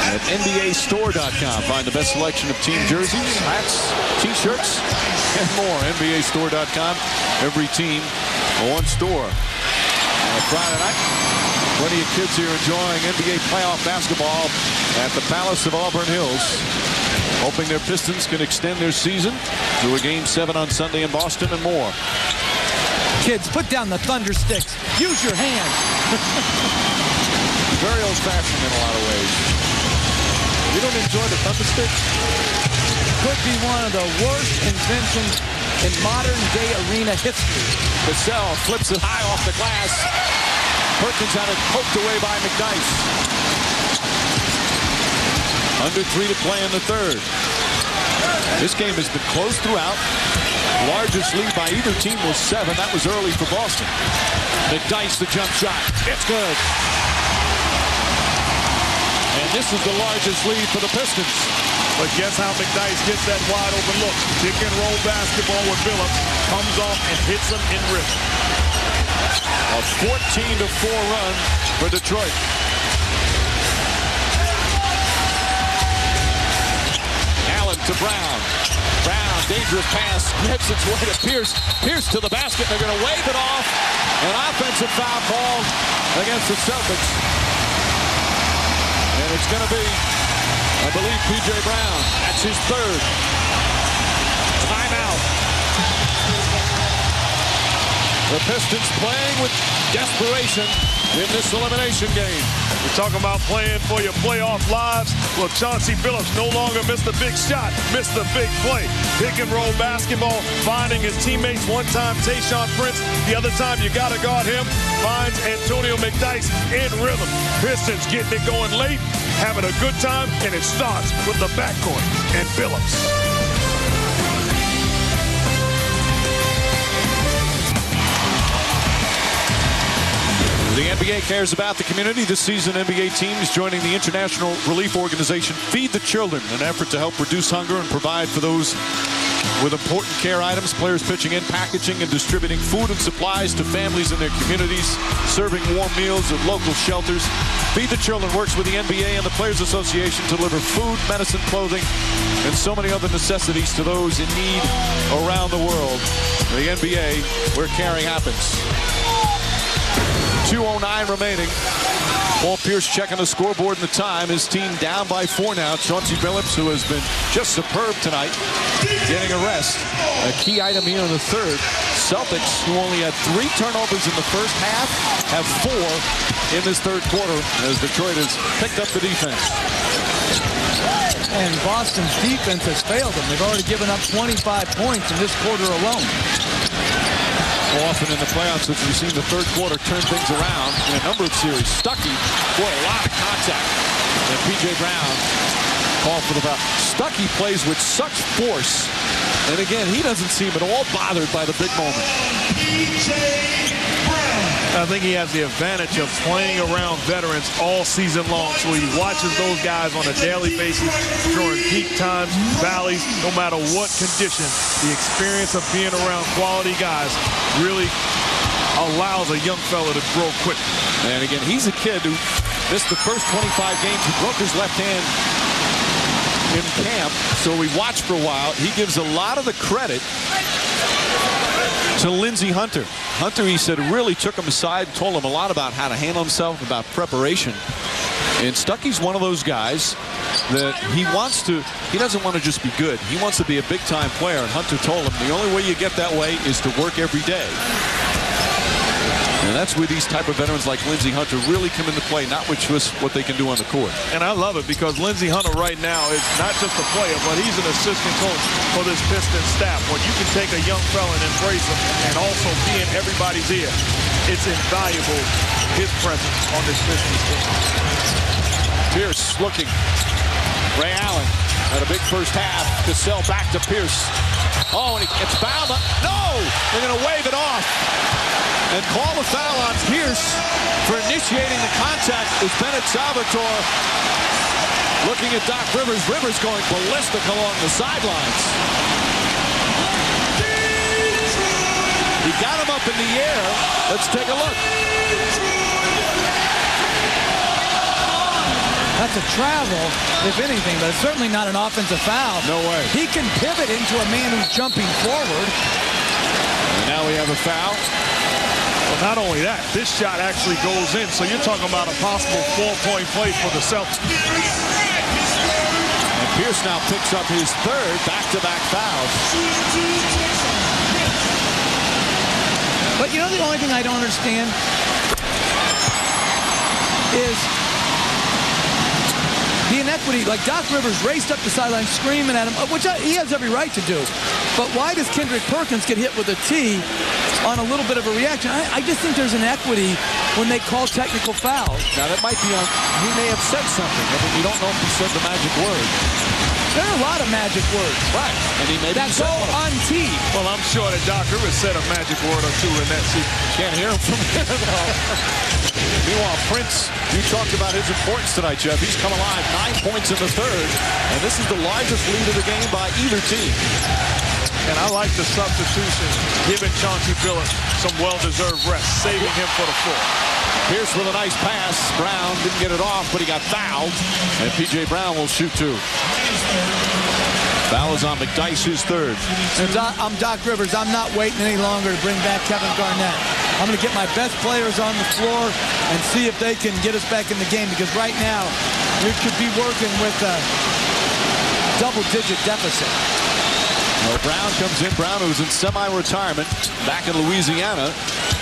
At NBAstore.com, find the best selection of team jerseys, hats, T-shirts, and more. NBAstore.com. Every team, one store. On Friday night, plenty of kids here enjoying NBA playoff basketball at the Palace of Auburn Hills. Hoping their Pistons can extend their season to a Game 7 on Sunday in Boston and more. Kids, put down the thunder sticks. Use your hands. Very old-fashioned in a lot of ways. You don't enjoy the thunder sticks? Could be one of the worst inventions in modern-day arena history. Cassell flips it high off the glass. Perkins had it poked away by McDyess. Under 3 to play in the 3rd. This game has been close throughout. Largest lead by either team was 7. That was early for Boston. McDyess, the jump shot. It's good. And this is the largest lead for the Pistons. But guess how McDyess gets that wide open look. Pick and roll basketball with Billups. Comes off and hits him in rhythm. A 14-4 run for Detroit. Allen to Brown. Brown dangerous pass gets its way to Pierce. Pierce to the basket. They're going to wave it off. An offensive foul call against the Celtics. And it's going to be, I believe, P.J. Brown. That's his third. Timeout. The Pistons playing with desperation in this elimination game. We're talking about playing for your playoff lives. Well, Chauncey Billups no longer missed the big shot, missed the big play. Pick and roll basketball, finding his teammates. One time, Tayshaun Prince. The other time, you got to guard him. Finds Antonio McDyess in rhythm. Pistons getting it going late, having a good time, and it starts with the backcourt and Billups. The NBA cares about the community. This season, NBA teams joining the international relief organization Feed the Children, an effort to help reduce hunger and provide for those with important care items. Players pitching in, packaging and distributing food and supplies to families in their communities, serving warm meals at local shelters. Feed the Children works with the NBA and the Players Association to deliver food, medicine, clothing, and so many other necessities to those in need around the world. The NBA, where caring happens. 2:09 remaining. Paul Pierce checking the scoreboard and the time. His team down by 4 now. Chauncey Billups, who has been just superb tonight, getting a rest. A key item here in the third. Celtics, who only had 3 turnovers in the first half, have 4 in this third quarter as Detroit has picked up the defense. And Boston's defense has failed them. They've already given up 25 points in this quarter alone. Often in the playoffs, as we've seen the third quarter turn things around in a number of series. Stuckey, boy, a lot of contact. And P.J. Brown called for the foul. Stuckey plays with such force. And again, he doesn't seem at all bothered by the big moment. I think he has the advantage of playing around veterans all season long. So he watches those guys on a daily basis during peak times, valleys, no matter what condition. The experience of being around quality guys really allows a young fella to grow quick. And again, he's a kid who missed the first 25 games. He broke his left hand in camp, so we watched for a while. He gives a lot of the credit to Lindsey Hunter. Hunter, he said, really took him aside, told him a lot about how to handle himself, about preparation. And Stuckey's one of those guys that he doesn't want to just be good. He wants to be a big-time player. And Hunter told him the only way you get that way is to work every day. And that's where these type of veterans like Lindsey Hunter really come into play, not with just what they can do on the court. And I love it because Lindsey Hunter right now is not just a player, but he's an assistant coach for this Pistons staff. When you can take a young fella and embrace him and also be in everybody's ear, it's invaluable, his presence on this Pistons team. Pierce looking. Ray Allen had a big first half. Cassell back to Pierce. Oh, and he gets fouled. No! They're going to wave it off. And call the foul on Pierce for initiating the contact with Bennett Salvatore. Looking at Doc Rivers. Rivers going ballistic along the sidelines. He got him up in the air. Let's take a look. That's a travel, if anything, but it's certainly not an offensive foul. No way. He can pivot into a man who's jumping forward. And now we have a foul. Well, not only that, this shot actually goes in, so you're talking about a possible 4-point play for the Celtics. And Pierce now picks up his third back-to-back fouls. But you know the only thing I don't understand is the inequity. Like Doc Rivers raced up the sideline screaming at him, which he has every right to do. But why does Kendrick Perkins get hit with a tee on a little bit of a reaction? I just think there's inequity when they call technical fouls. Now that might be on, he may have said something. I mean, you don't know if he said the magic word. There are a lot of magic words. Right. And he maybe that go on tee. Well, I'm sure that Doc Rivers said a magic word or two in that seat. Can't hear him from here. Meanwhile, Prince, you talked about his importance tonight, Jeff. He's come alive, 9 points in the third, and this is the largest lead of the game by either team. And I like the substitution, giving Chauncey Billups some well-deserved rest, saving him for the fourth. Pierce with a nice pass. Brown didn't get it off, but he got fouled. And P.J. Brown will shoot two. Foul is on McDyess, his third. I'm Doc Rivers. I'm not waiting any longer to bring back Kevin Garnett. I'm going to get my best players on the floor and see if they can get us back in the game, because right now we could be working with a double-digit deficit. Well, Brown comes in. Brown, who's in semi-retirement back in Louisiana,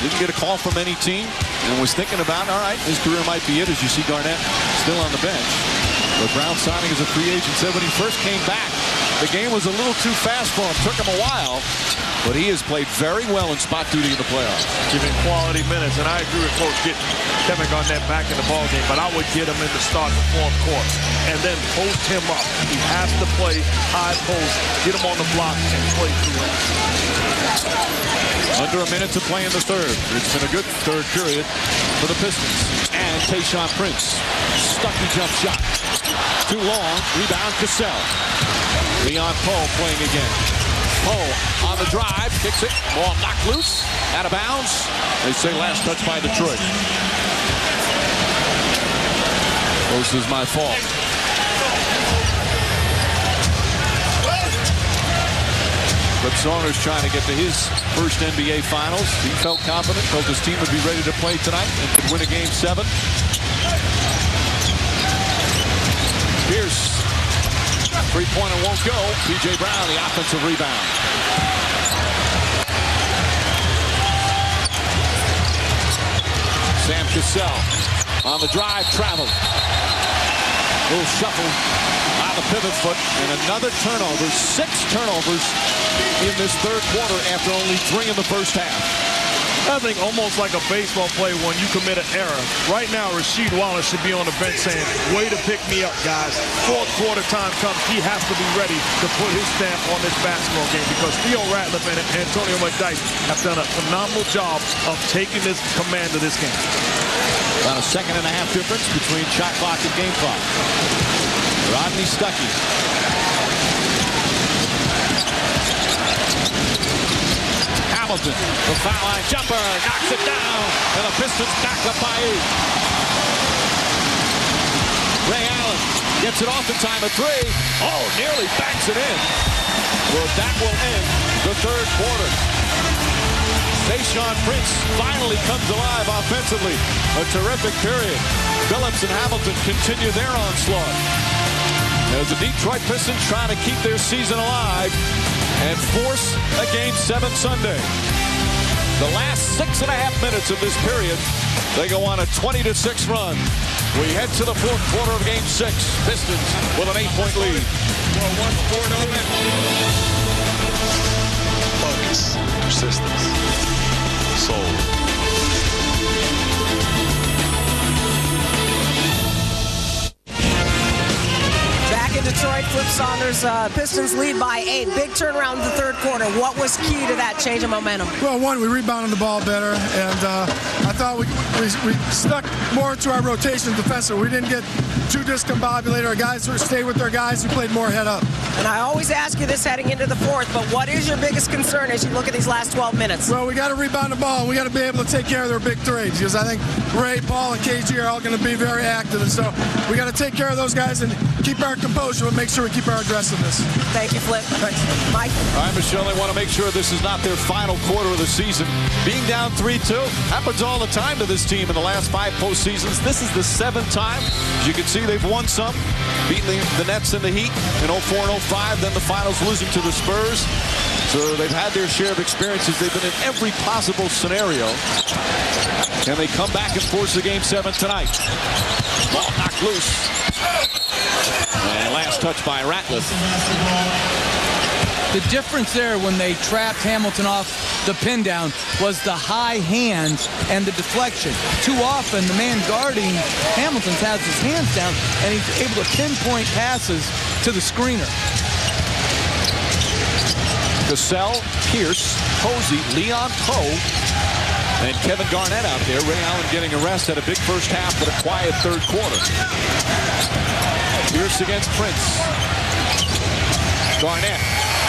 didn't get a call from any team and was thinking about, all right, his career might be it, as you see Garnett still on the bench. But Brown signing as a free agent said when he first came back, the game was a little too fast for him. Took him a while, but he has played very well in spot duty in the playoffs. Giving quality minutes, and I agree with Coach getting Kevin Garnett back in the ballgame, but I would get him in the start of the fourth quarter and then post him up. He has to play high post, get him on the block, and play through him. Under a minute to play in the third. It's been a good third period for the Pistons. And Tayshaun Prince, stucky jump shot. Too long, rebound Cassell. Leon Poe playing again. Poe on the drive, kicks it, ball knocked loose, out of bounds. They say last touch by Detroit. This is my fault. Flip Saunders trying to get to his first NBA Finals. He felt confident, felt his team would be ready to play tonight and could win a Game 7. Pierce, three-pointer won't go. P.J. Brown, the offensive rebound. Sam Cassell on the drive, traveled. Little shuffle on the pivot foot, and another turnover. 6 turnovers in this third quarter after only 3 in the first half. I think almost like a baseball play when you commit an error. Right now, Rasheed Wallace should be on the bench saying, way to pick me up, guys. Fourth quarter time comes. He has to be ready to put his stamp on this basketball game, because Theo Ratliff and Antonio McDyess have done a phenomenal job of taking this command of this game. About a second and a half difference between shot clock and game clock. Rodney Stuckey. Hamilton, the foul line jumper, knocks it down, and the Pistons back up by 8. Ray Allen gets it off in time at 3. Oh, nearly banks it in. Well, that will end the third quarter. Tayshaun Prince finally comes alive offensively. A terrific period. Phillips and Hamilton continue their onslaught. As the Detroit Pistons trying to keep their season alive and force a Game 7 Sunday. The last 6.5 minutes of this period, they go on a 20-6 run. We head to the fourth quarter of Game 6. Pistons with an 8-point lead. Focus, persistence, soul. Back in Detroit, Flip Saunders, Pistons lead by 8. Big turnaround in the third quarter. What was key to that change of momentum? Well, one, we rebounded the ball better, and I thought we stuck more to our rotation defensively. We didn't get too discombobulated. Our guys stayed with their guys. We played more head up. And I always ask you this heading into the fourth, but what is your biggest concern as you look at these last 12 minutes? Well, we got to rebound the ball, and we got to be able to take care of their big threes, because I think Ray, Paul, and KG are all going to be very active, and so we got to take care of those guys and keep our composure and make sure we keep our aggressiveness. Thank you, Flip. Thanks. Mike? All right, Michelle, they want to make sure this is not their final quarter of the season. Being down 3-2 happens all the time to this team in the last 5 postseasons. This is the 7th time. As you can see, they've won some, beating the Nets and the Heat in 04 and 05, then the finals losing to the Spurs. So they've had their share of experiences. They've been in every possible scenario. Can they come back and force the Game 7 tonight? Ball knocked loose. And last touch by Ratliff. The difference there when they trapped Hamilton off the pin down was the high hands and the deflection. Too often, the man guarding Hamilton has his hands down, and he's able to pinpoint passes to the screener. Cassell, Pierce, Posey, Leon Poe, and Kevin Garnett out there. Ray Allen getting a rest, had a big first half, but a quiet third quarter. Pierce against Prince. Garnett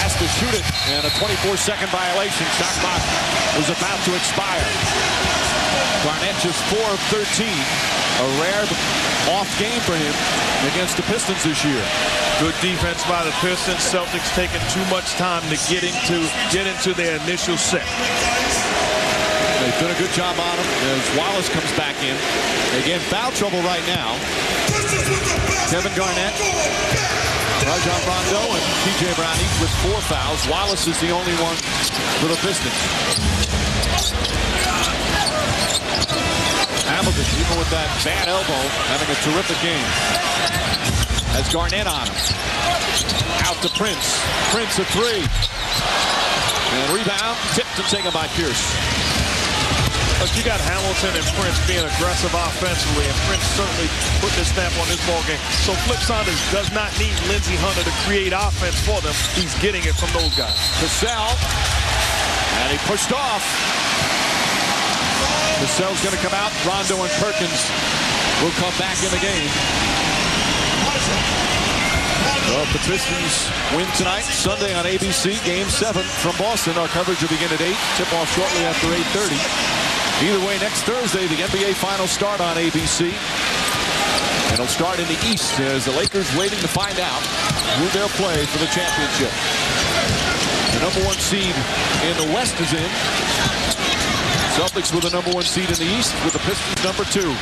has to shoot it, and a 24-second violation. Shot clock was about to expire. Garnett just 4 of 13. A rare off game for him against the Pistons this year. Good defense by the Pistons. Celtics taking too much time to get into their initial set. They've done a good job on him as Wallace comes back in. Again, foul trouble right now. Kevin Garnett, Rajon Rondo, and P.J. Brown each with 4 fouls. Wallace is the only one for the Pistons. Hamilton, even with that bad elbow, having a terrific game. Has Garnett on him. Out to Prince. Prince a 3. And rebound, tipped and taken by Pierce. Look, you got Hamilton and Prince being aggressive offensively, and Prince certainly put the stamp on this ball game. So Flip Saunders does not need Lindsey Hunter to create offense for them. He's getting it from those guys. Cassell, and he pushed off. Cassell's going to come out. Rondo and Perkins will come back in the game. Well, the Pistons win tonight, Sunday on ABC, Game 7 from Boston. Our coverage will begin at 8. Tip-off shortly after 8:30. Either way, next Thursday, the NBA Finals start on ABC. And it'll start in the East as the Lakers waiting to find out who they'll play for the championship. The number 1 seed in the West is in. Celtics with the number 1 seed in the East with the Pistons number 2.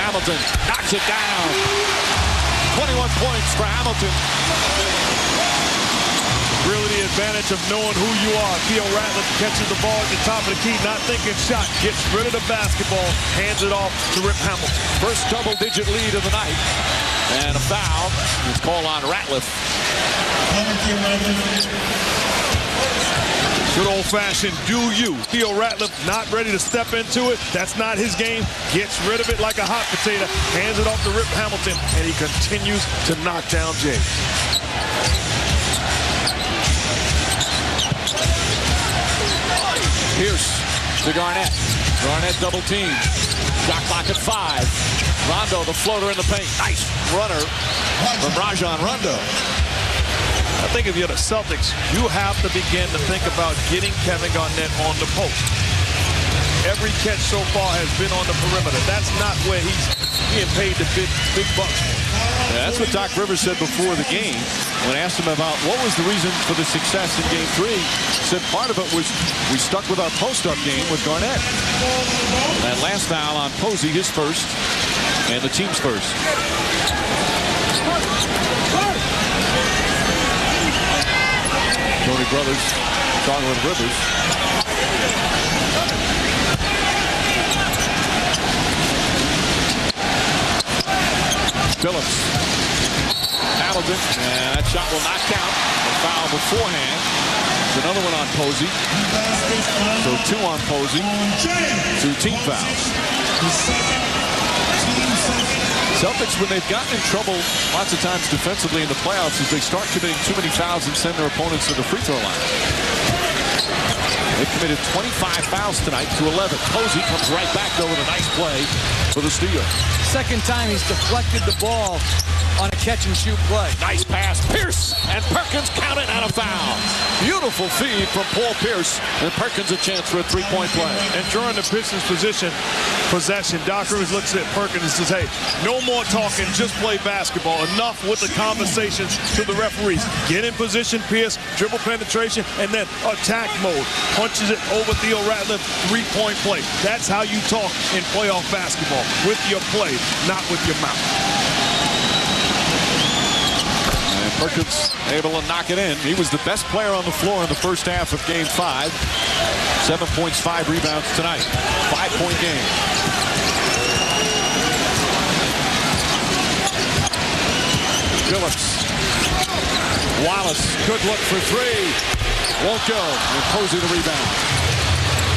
Hamilton knocks it down. 21 points for Hamilton. Really the advantage of knowing who you are. Theo Ratliff catches the ball at the top of the key, not thinking shot, gets rid of the basketball, hands it off to Rip Hamilton. First double-digit lead of the night. And a foul. It's called on Ratliff. Good old-fashioned do you. Theo Ratliff not ready to step into it. That's not his game. Gets rid of it like a hot potato. Hands it off to Rip Hamilton, and he continues to knock down Jay. Pierce to Garnett. Garnett double team. Shot clock at 5. Rondo, the floater in the paint. Nice runner from Rajon Rondo. I think if you're the Celtics, you have to begin to think about getting Kevin Garnett on the post. Every catch so far has been on the perimeter. That's not where he's being paid the big bucks. Yeah, that's what Doc Rivers said before the game when asked him about what was the reason for the success in Game 3. He said part of it was we stuck with our post-up game with Garnett. That last foul on Posey, his first, and the team's first. Tony Brothers talking with Rivers. Phillips. Hamilton, and that shot will not count. A foul beforehand. There's another one on Posey. So 2 on Posey. 2 team fouls. Celtics, when they've gotten in trouble lots of times defensively in the playoffs, is they start committing too many fouls and send their opponents to the free throw line. They've committed 25 fouls tonight to 11. Posey comes right back, though, with a nice play for the steal. Second time he's deflected the ball on a catch-and-shoot play. Nice pass. Pierce and Perkins count it, and a foul. Beautiful feed from Paul Pierce, and Perkins a chance for a 3-point play. And during the Pistons possession, Doc Rivers looks at Perkins and says, hey, no more talking, just play basketball. Enough with the conversations to the referees. Get in position, Pierce, dribble penetration, and then attack mode. Punches it over Theo Ratliff, 3-point play. That's how you talk in playoff basketball, with your play, not with your mouth. And Perkins able to knock it in. He was the best player on the floor in the first half of Game 5. 7 points, 5 rebounds tonight. 5-point game. Phillips. Wallace, good look for 3. Won't go. And Posey the rebound.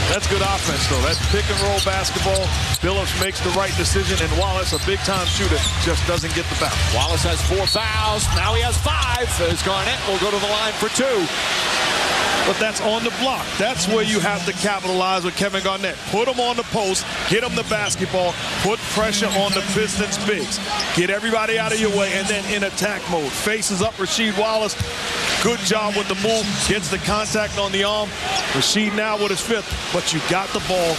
That's good offense, though. That's pick-and-roll basketball. Phillips makes the right decision, and Wallace, a big-time shooter, just doesn't get the foul. Wallace has 4 fouls. Now he has 5. As Garnett will go to the line for 2. But that's on the block. That's where you have to capitalize with Kevin Garnett. Put him on the post, get him the basketball, put pressure on the Pistons bigs. Get everybody out of your way, and then in attack mode. Faces up Rasheed Wallace. Good job with the move. Gets the contact on the arm. Rasheed now with his 5th. But you got the ball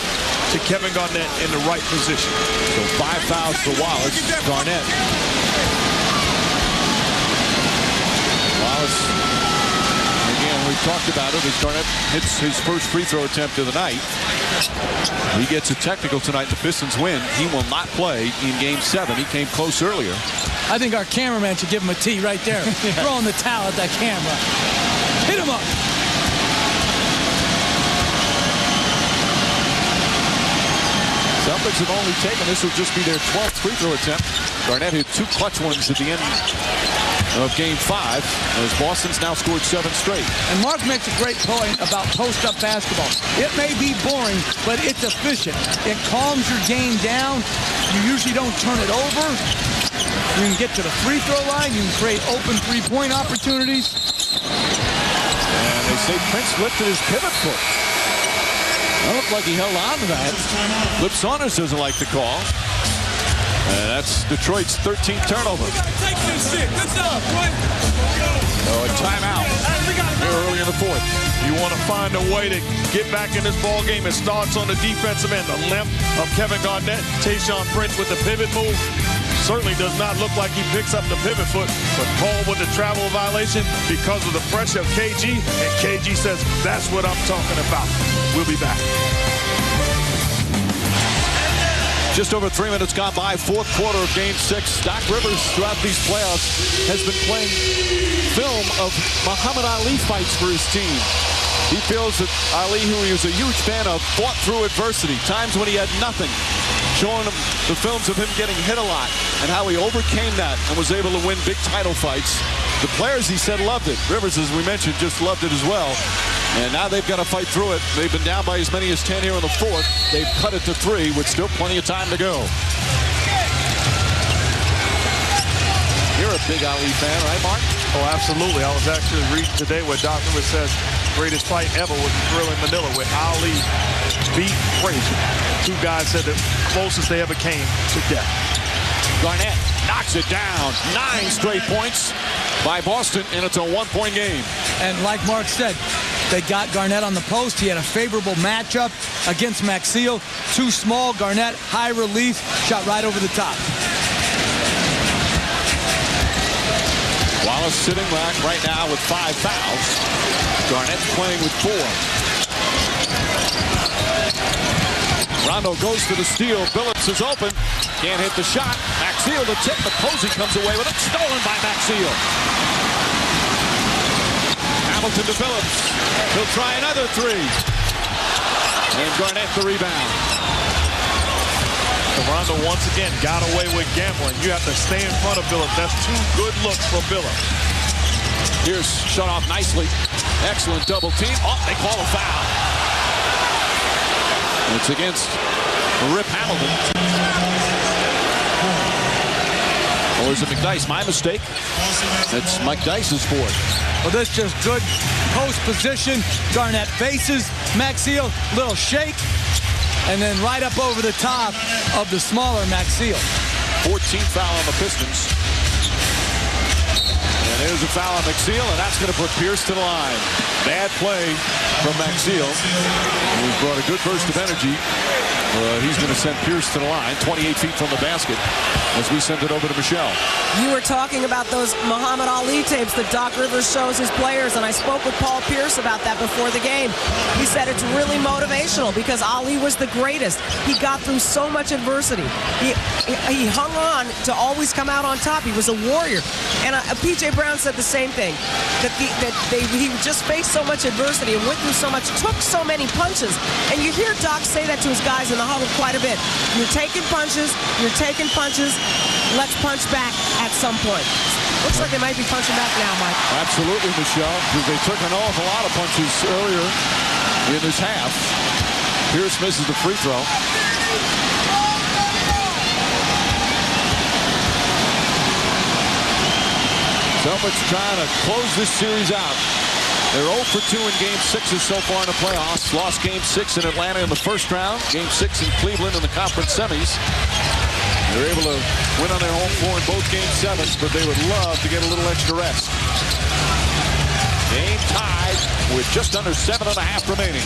to Kevin Garnett in the right position. So 5 fouls for Wallace. Garnett. Wallace, again, we've talked about it, as Garnett hits his first free throw attempt of the night. He gets a technical tonight. The Pistons win. He will not play in Game 7. He came close earlier. I think our cameraman should give him a tee right there. Throwing the towel at that camera. Hit him up. Celtics have only taken, this will just be their 12th free throw attempt. Garnett hit 2 clutch ones at the end of Game 5, as Boston's now scored 7 straight. And Mark makes a great point about post-up basketball. It may be boring, but it's efficient. It calms your game down. You usually don't turn it over. You can get to the free throw line. You can create open three-point opportunities. And they say Prince lifted his pivot foot. It looked like he held on to that. Flip Saunders doesn't like the call. And that's Detroit's 13th turnover. Take this shit. Good job, boy. Oh, a timeout here early in the 4th. You want to find a way to get back in this ball game. It starts on the defensive end. The length of Kevin Garnett. Tayshaun Prince with the pivot move. Certainly does not look like he picks up the pivot foot, but called with the travel violation because of the pressure of KG. And KG says, that's what I'm talking about. We'll be back. Just over 3 minutes gone by, 4th quarter of Game 6. Doc Rivers, throughout these playoffs, has been playing film of Muhammad Ali fights for his team. He feels that Ali, who he was a huge fan of, fought through adversity, times when he had nothing, showing him the films of him getting hit a lot and how he overcame that and was able to win big title fights. The players, he said, loved it. Rivers, as we mentioned, just loved it as well. And now they've got to fight through it. They've been down by as many as 10 here in the 4th. They've cut it to 3 with still plenty of time to go. You're a big Ali fan, right, Mark? Oh, absolutely. I was actually reading today where Doc Rivers says greatest fight ever was the Thrill in Manila, where Ali beat Frazier. 2 guys said the closest they ever came to death. Garnett knocks it down. 9 straight points by Boston, and it's a 1-point game. And like Mark said, they got Garnett on the post. He had a favorable matchup against Maxiel. Too small. Garnett, high relief, shot right over the top. Wallace sitting back right now with 5 fouls. Garnett playing with 4. Rondo goes for the steal. Billups is open. Can't hit the shot. Maxiel the tip, but Posey comes away with it. Stolen by Maxiel. Hamilton to Billups. He'll try another 3. And Garnett the rebound. Rondo once again got away with gambling. You have to stay in front of Billups. That's 2 good looks for Billups. Here's shut off nicely. Excellent double team. Oh, they call a foul. It's against Rip Hamilton. Or is it McDyess? My mistake. It's Mike Dice's board. Well, this just good post position. Garnett faces Maxiel. Little shake. And then right up over the top of the smaller Maxiel. 14th foul on the Pistons. And there's a foul on Maxiel, and that's going to put Pierce to the line. Bad play from Maxiel. He's brought a good burst of energy. He's going to send Pierce to the line, 28 feet from the basket, as we send it over to Michelle. You were talking about those Muhammad Ali tapes that Doc Rivers shows his players, and I spoke with Paul Pierce about that before the game. He said it's really motivational because Ali was the greatest. He got through so much adversity. He hung on to always come out on top. He was a warrior. And P.J. Brown said the same thing, he just faced so much adversity and went through so much, took so many punches. And you hear Doc say that to his guys in the huddle quite a bit. You're taking punches, let's punch back at some point. Looks like they might be punching back now, Mike. Absolutely, Michelle, because they took an awful lot of punches earlier in this half. Pierce misses the free throw. Celtics trying to close this series out. They're 0 for 2 in Game 6s so far in the playoffs. Lost Game 6 in Atlanta in the first round. Game 6 in Cleveland in the conference semis. They're able to win on their home floor in both Game 7s, but they would love to get a little extra rest. Game tied with just under 7.5 remaining.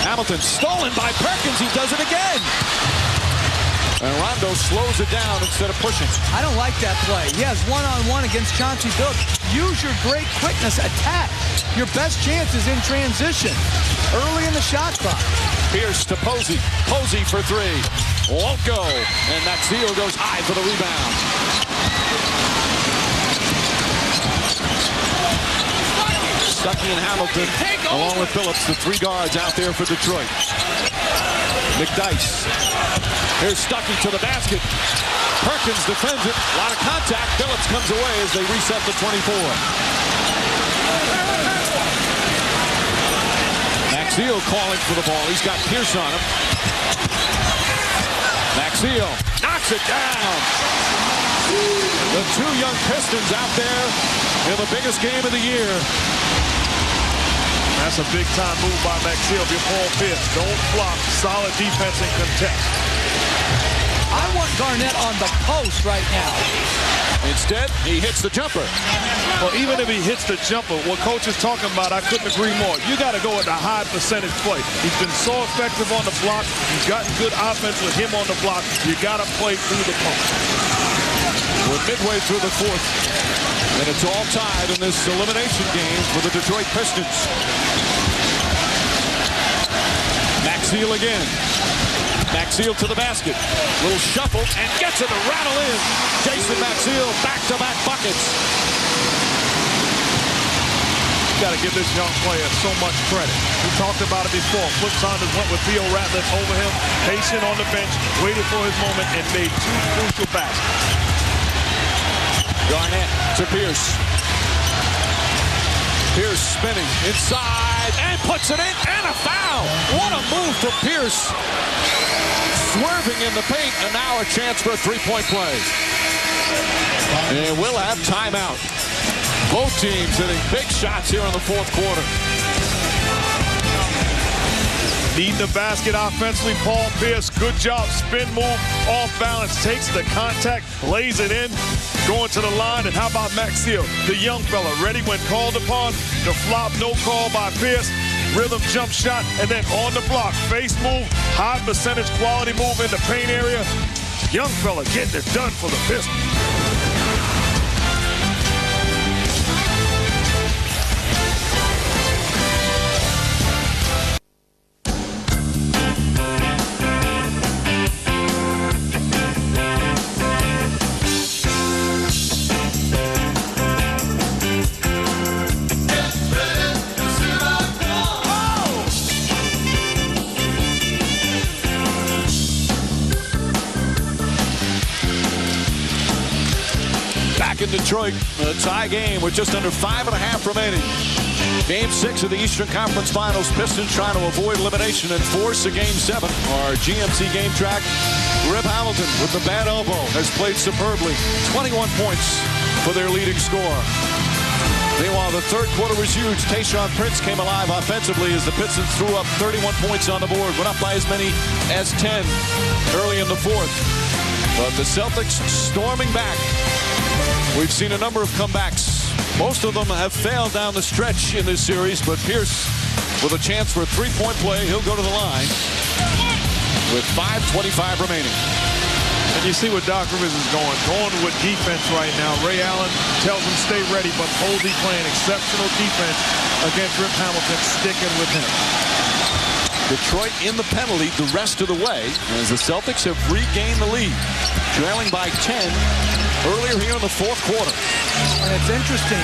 Hamilton stolen by Perkins. He does it again. And Rondo slows it down instead of pushing. I don't like that play. He has one-on-one against Chauncey Billups. Use your great quickness. Attack. Your best chance is in transition. Early in the shot clock. Pierce to Posey. Posey for three. Won't go. And Maxwell goes high for the rebound. Stuckey and Hamilton, along with Billups, the three guards out there for Detroit. McDyess. Here's Stuckey to the basket. Perkins defends it. A lot of contact. Billups comes away as they reset the 24. Maxwell calling for the ball. He's got Pierce on him. Maxwell knocks it down. The two young Pistons out there in the biggest game of the year. That's a big-time move by Maxwell. If you're Paul Pierce, don't flop. Solid defense and contest. I want Garnett on the post right now. Instead, he hits the jumper. Well, even if he hits the jumper, what Coach is talking about, I couldn't agree more. You got to go at the high percentage play. He's been so effective on the block. He's gotten good offense with him on the block. You got to play through the post. We're midway through the fourth, and it's all tied in this elimination game for the Detroit Pistons. Maxwell again. Maxwell to the basket. Little shuffle and gets it to rattle in. Jason Maxwell back-to-back buckets. Got to give this young player so much credit. We talked about it before. Flip Saunders went with Theo Ratliff over him, patient on the bench, waited for his moment, and made two crucial baskets. Garnett to Pierce. Pierce spinning inside and puts it in, and a foul. What a move from Pierce. Swerving in the paint, and now a chance for a three-point play. And we'll have timeout. Both teams hitting big shots here in the fourth quarter. Needing the basket offensively, Paul Pierce, good job, spin move, off balance, takes the contact, lays it in, going to the line. And how about Maxwell, the young fella, ready when called upon, the flop, no call by Pierce, rhythm jump shot, and then on the block, face move, high percentage quality move in the paint area. Young fella getting it done for the Pistons. In Detroit, a tie game with just under 5.5 remaining. Game 6 of the Eastern Conference Finals. Pistons trying to avoid elimination and force a Game 7. Our GMC game track, Rip Hamilton with the bad elbow has played superbly. 21 points for their leading scorer. Meanwhile, the third quarter was huge. Tayshaun Prince came alive offensively as the Pistons threw up 31 points on the board. Went up by as many as 10 early in the fourth. But the Celtics storming back. We've seen a number of comebacks. Most of them have failed down the stretch in this series, but Pierce with a chance for a three-point play. He'll go to the line with 5:25 remaining. And you see what Doc Rivers is going with defense right now. Ray Allen tells him stay ready, but Posey playing exceptional defense against Rip Hamilton, sticking with him. Detroit in the penalty the rest of the way as the Celtics have regained the lead, trailing by 10 earlier here in the fourth quarter. And it's interesting.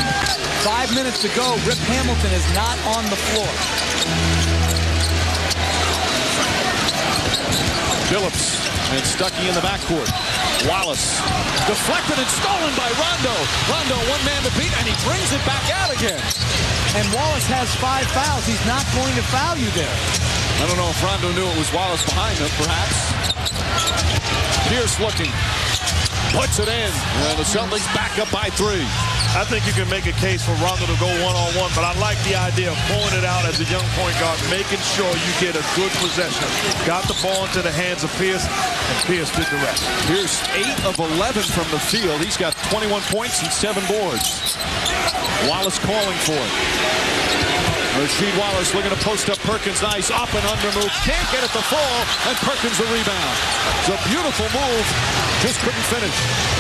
5 minutes to go. Rip Hamilton is not on the floor. Billups and Stuckey in the backcourt. Wallace deflected and stolen by Rondo. Rondo one man to beat, and he brings it back out again. And Wallace has 5 fouls. He's not going to foul you there. I don't know if Rondo knew it was Wallace behind him, perhaps. Pierce looking. Puts it in. And the Celtics back up by 3. I think you can make a case for Rondo to go one-on-one, but I like the idea of pulling it out as a young point guard, making sure you get a good possession. Got the ball into the hands of Pierce, and Pierce did the rest. Pierce 8 of 11 from the field. He's got 21 points and 7 boards. Wallace calling for it. Rasheed Wallace looking to post up Perkins. Nice up and under move. Can't get it to fall, and Perkins the rebound. It's a beautiful move. Just couldn't finish.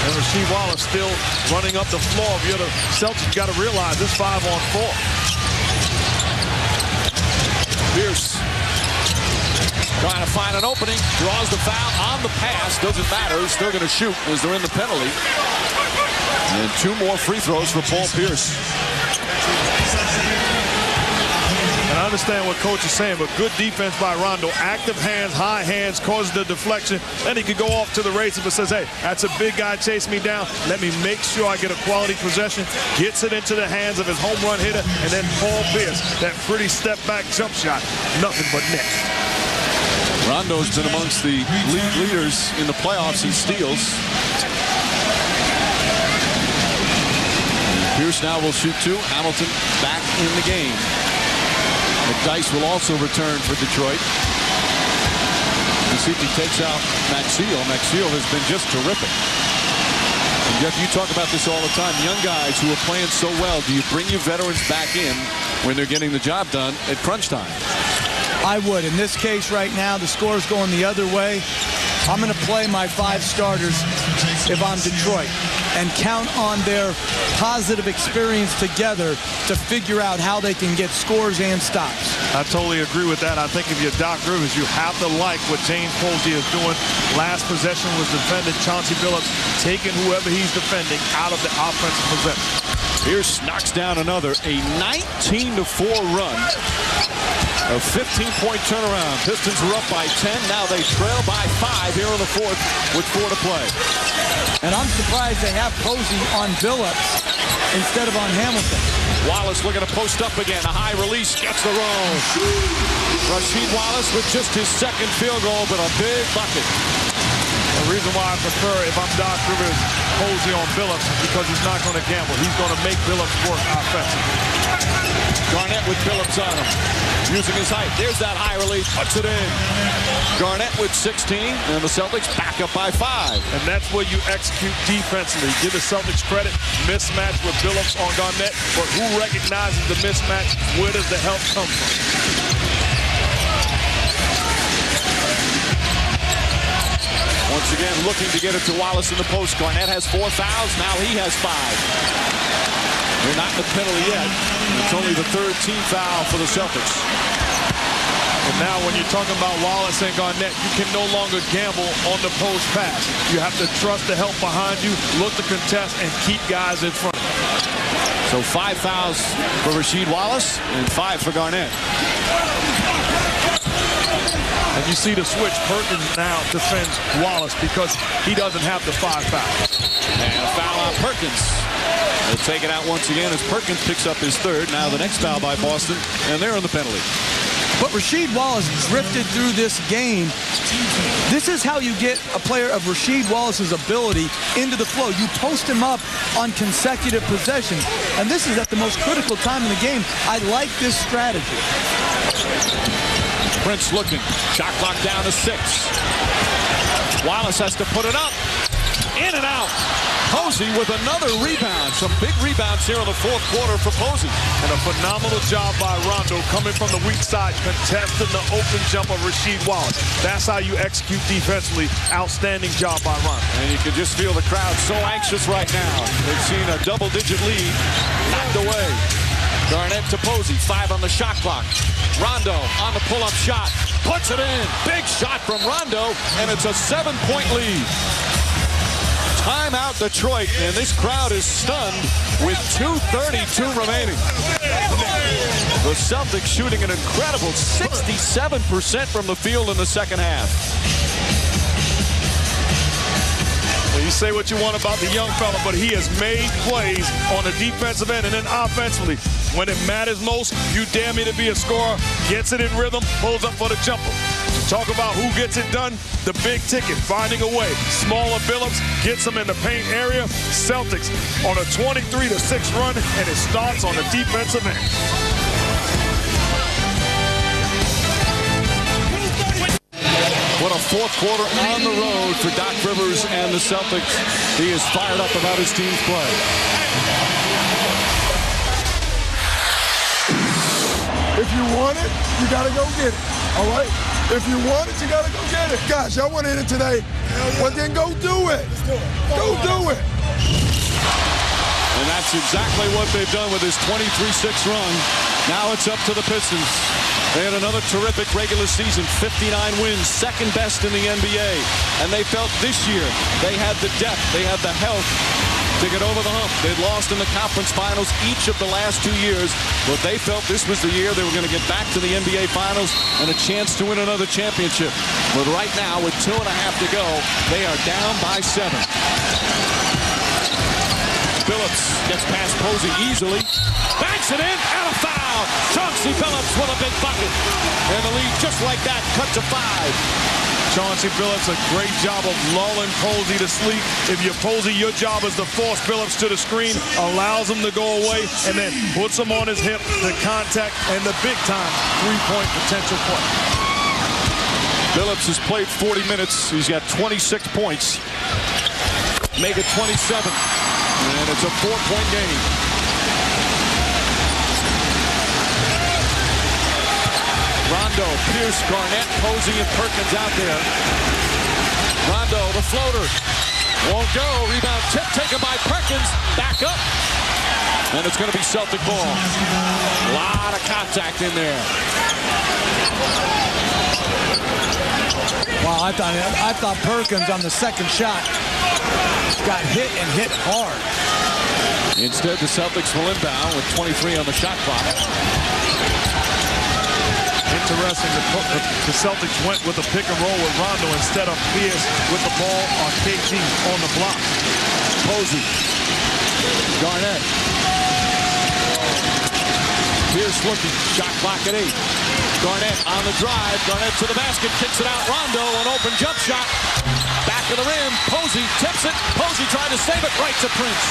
And Rasheed Wallace still running up the floor. If you're the Celtics, you got to realize this 5-on-4. Pierce trying to find an opening. Draws the foul on the pass. Doesn't matter. He's still going to shoot as they're in the penalty. And 2 more free throws for Paul Pierce. And I understand what Coach is saying, but good defense by Rondo. Active hands, high hands, causes the deflection. Then he could go off to the races, but says, hey, that's a big guy chasing me down. Let me make sure I get a quality possession. Gets it into the hands of his home run hitter. And then Paul Pierce, that pretty step-back jump shot. Nothing but net. Rondo's been amongst the league leaders in the playoffs in steals. Pierce now will shoot 2. Hamilton back in the game. McDyess will also return for Detroit. He takes out Maxiel. Maxiel has been just terrific. And Jeff, you talk about this all the time. Young guys who are playing so well, do you bring your veterans back in when they're getting the job done at crunch time? I would. In this case right now, the score's going the other way. I'm going to play my 5 starters if I'm Detroit and count on their positive experience together to figure out how they can get scores and stops. I totally agree with that. I think if you're Doc Rivers, you have to like what James Posey is doing. Last possession was defended. Chauncey Billups taking whoever he's defending out of the offensive possession. Pierce knocks down another. A 19-4 run. A 15-point turnaround. Pistons were up by 10. Now they trail by 5 here in the 4th with 4 to play. And I'm surprised they have Posey on Billups instead of on Hamilton. Wallace looking to post up again. A high release. Gets the roll. Rasheed Wallace with just his 2nd field goal, but a big bucket. The reason why I prefer, if I'm Doc Rivers, Posey on Billups is because he's not going to gamble. He's going to make Billups work offensively. Garnett with Billups on him. Using his height. There's that high release. Puts it in. Garnett with 16. And the Celtics back up by 5. And that's where you execute defensively. Give the Celtics credit. Mismatch with Billups on Garnett. But who recognizes the mismatch? Where does the help come from? Once again, looking to get it to Wallace in the post. Garnett has 4 fouls. Now he has 5. They're not in the penalty yet. It's only the 3rd team foul for the Celtics. And now when you're talking about Wallace and Garnett, you can no longer gamble on the post pass. You have to trust the help behind you, look to contest, and keep guys in front of you. So 5 fouls for Rasheed Wallace and 5 for Garnett. And you see the switch. Perkins now defends Wallace because he doesn't have the 5 fouls. And a foul on Perkins. They'll take it out once again as Perkins picks up his 3rd. Now the next foul by Boston, and they're in the penalty. But Rasheed Wallace drifted through this game. This is how you get a player of Rasheed Wallace's ability into the flow. You post him up on consecutive possessions. And this is at the most critical time in the game. I like this strategy. Prince looking. Shot clock down to 6. Wallace has to put it up. In and out. Posey with another rebound. Some big rebounds here in the 4th quarter for Posey. And a phenomenal job by Rondo coming from the weak side, contesting the open jump of Rasheed Wallace. That's how you execute defensively. Outstanding job by Rondo. And you can just feel the crowd so anxious right now. They've seen a double-digit lead knocked away. Garnett to Posey, 5 on the shot clock. Rondo on the pull-up shot. Puts it in. Big shot from Rondo, and it's a 7-point lead. Timeout Detroit, and this crowd is stunned with 2:32 remaining. The Celtics shooting an incredible 67% from the field in the 2nd half. Well, you say what you want about the young fella, but he has made plays on the defensive end and then offensively. When it matters most, you dare me to be a scorer, gets it in rhythm, pulls up for the jumper. Talk about who gets it done. The big ticket, finding a way. Smaller Billups gets them in the paint area. Celtics on a 23-6 run, and it starts on the defensive end. What a fourth quarter on the road for Doc Rivers and the Celtics. He is fired up about his team's play. If you want it, you got to go get it, all right? If you want it, you got to go get it. Gosh, y'all want to hit it today. Well, then go do it. Go do it. And that's exactly what they've done with this 23-6 run. Now it's up to the Pistons. They had another terrific regular season, 59 wins, second best in the NBA. And they felt this year they had the depth, they had the health to get over the hump. They'd lost in the conference finals each of the last 2 years, but they felt this was the year they were going to get back to the NBA finals and a chance to win another championship. But right now, with 2.5 to go, they are down by 7. Billups gets past Posey easily, banks it in, and a foul. Chauncey Billups with a big bucket. And the lead just like that, cut to 5. Chauncey Billups, a great job of lulling Posey to sleep. If you're Posey, your job is to force Billups to the screen, allows him to go away, and then puts him on his hip, the contact, and the big-time three-point potential play. Billups has played 40 minutes. He's got 26 points. Make it 27. And it's a 4-point game. Rondo, Pierce, Garnett, Posey, and Perkins out there. Rondo, the floater. Won't go. Rebound tip taken by Perkins. Back up. And it's going to be Celtic ball. A lot of contact in there. Wow, I thought Perkins on the second shot got hit and hit hard. Instead, the Celtics will inbound with 23 on the shot clock. Interesting, the Celtics went with a pick and roll with Rondo instead of Pierce with the ball on KG on the block. Posey. Garnett. Pierce looking. Shot clock at 8. Garnett on the drive. Garnett to the basket. Kicks it out. Rondo, an open jump shot. Back of the rim. Posey tips it. Posey trying to save it. Right to Prince.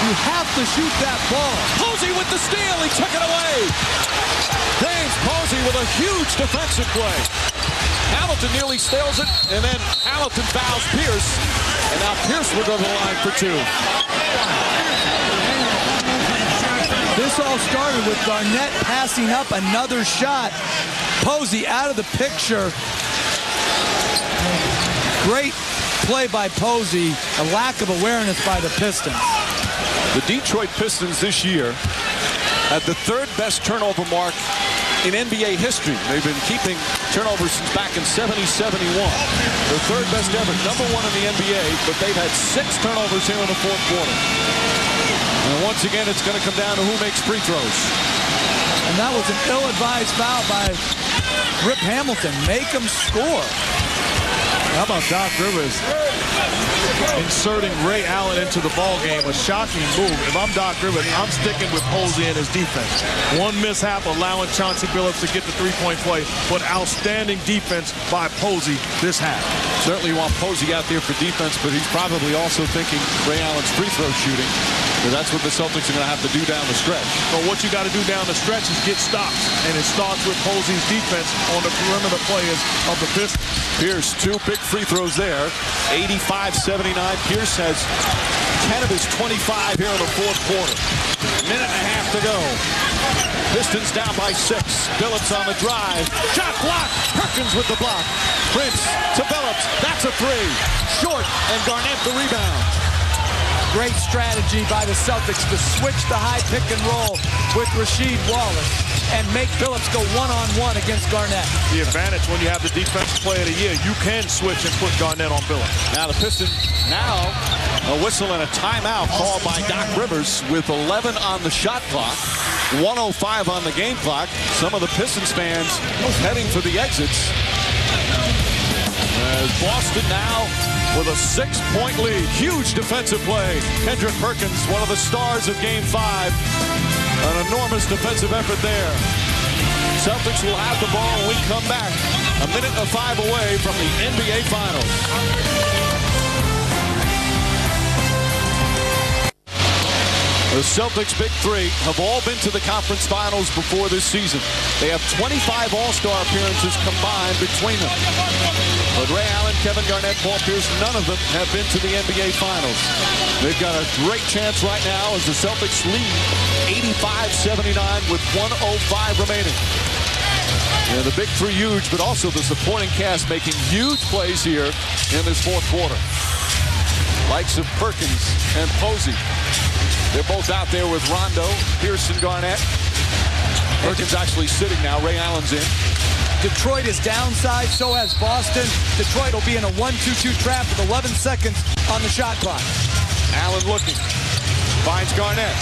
You have to shoot that ball. Posey with the steal. He took it away. James Posey with a huge defensive play. Hamilton nearly steals it. And then Hamilton fouls Pierce. And now Pierce will go to the line for 2. This all started with Garnett passing up another shot. Posey out of the picture. Great play by Posey. A lack of awareness by the Pistons. The Detroit Pistons this year had the 3rd best turnover mark in NBA history. They've been keeping turnovers since back in 70-71. The 3rd best ever, number 1 in the NBA, but they've had 6 turnovers here in the 4th quarter. And once again, it's going to come down to who makes free throws. And that was an ill-advised foul by Rip Hamilton. Make him score. How about Doc Rivers inserting Ray Allen into the ball game? A shocking move. If I'm Doc Rivers, I'm sticking with Posey and his defense. One mishap allowing Chauncey Billups to get the three-point play, but outstanding defense by Posey this half. Certainly you want Posey out there for defense, but he's probably also thinking Ray Allen's free throw shooting. Because that's what the Celtics are going to have to do down the stretch. But what you got to do down the stretch is get stops. And it starts with Posey's defense on the perimeter players of the Pistons. Pierce, 2 big free throws there. 85-79. Pierce has 10 of his 25 here in the 4th quarter. Minute and a half to go. Pistons down by 6. Billups on the drive. Shot block. Perkins with the block. Prince to Billups. That's a 3. Short, and Garnett the rebound. Great strategy by the Celtics to switch the high pick and roll with Rasheed Wallace and make Billups go one-on-one against Garnett. The advantage when you have the defensive player of the year, you can switch and put Garnett on Billups. Now the Pistons, a whistle and a timeout called by Doc Rivers with 11 on the shot clock, 1:05 on the game clock. Some of the Pistons fans heading for the exits. As Boston now with a 6-point lead. Huge defensive play. Kendrick Perkins, one of the stars of Game 5. An enormous defensive effort there. Celtics will have the ball when we come back. A minute and 5 away from the NBA Finals. The Celtics' big three have all been to the conference finals before this season. They have 25 All-Star appearances combined between them. But Ray Allen, Kevin Garnett, Paul Pierce, none of them have been to the NBA Finals. They've got a great chance right now as the Celtics lead 85-79 with 1:05 remaining. And the big three huge, but also the supporting cast making huge plays here in this fourth quarter. Likes of Perkins and Posey. They're both out there with Rondo, Pierce, and Garnett. Perkins actually sitting now. Ray Allen's in. Detroit is downside, so has Boston. Detroit will be in a 1-2-2 trap with 11 seconds on the shot clock. Allen looking. Finds Garnett.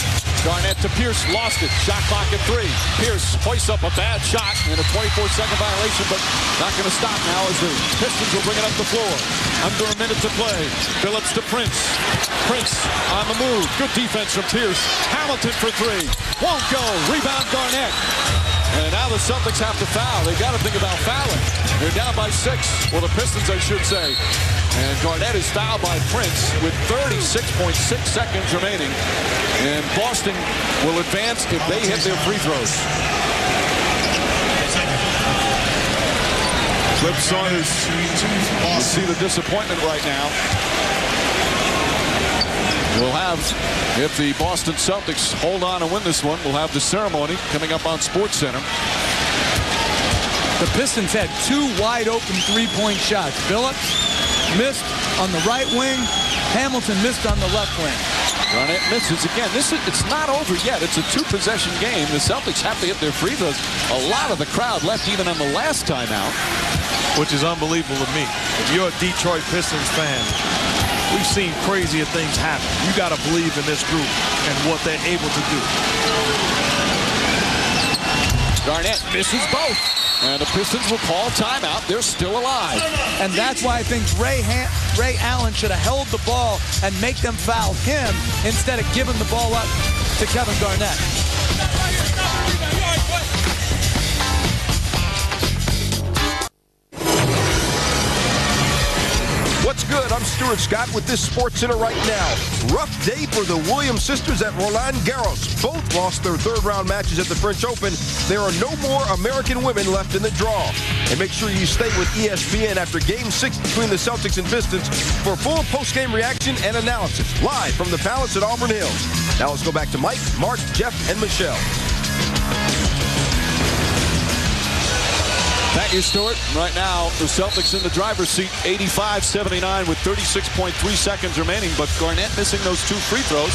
Garnett to Pierce, lost it. Shot clock at 3. Pierce hoists up a bad shot in a 24-second violation, but not going to stop now as the Pistons will bring it up the floor. Under a minute to play. Phillips to Prince. Prince on the move. Good defense from Pierce. Hamilton for 3. Won't go. Rebound Garnett. And now the Celtics have to foul. They've got to think about fouling. They're down by 6. Well, the Pistons, I should say. And Garnett is fouled by Prince with 36.6 seconds remaining. And Boston will advance if they hit their free throws. Flips on his, you see the disappointment right now. We'll have, if the Boston Celtics hold on and win this one, we'll have the ceremony coming up on SportsCenter. The Pistons had 2 wide open three-point shots. Phillips missed on the right wing. Hamilton missed on the left wing. Garnett misses again. It's not over yet. It's a 2-possession game. The Celtics have to hit their free throws. A lot of the crowd left even on the last timeout. Which is unbelievable to me. If you're a Detroit Pistons fan, we've seen crazier things happen. You got to believe in this group and what they're able to do. Garnett misses both. And the Pistons will call timeout. They're still alive. And that's why I think Ray Allen should have held the ball and make them foul him instead of giving the ball up to Kevin Garnett. What's good? I'm Stuart Scott with this SportsCenter right now. Rough day for the Williams sisters at Roland Garros. Both lost their third-round matches at the French Open. There are no more American women left in the draw. And make sure you stay with ESPN after Game 6 between the Celtics and Pistons for full post-game reaction and analysis, live from the Palace at Auburn Hills. Now let's go back to Mike, Mark, Jeff, and Michelle. Thank you, Stuart. Right now, the Celtics in the driver's seat, 85-79 with 36.3 seconds remaining, but Garnett missing those 2 free throws,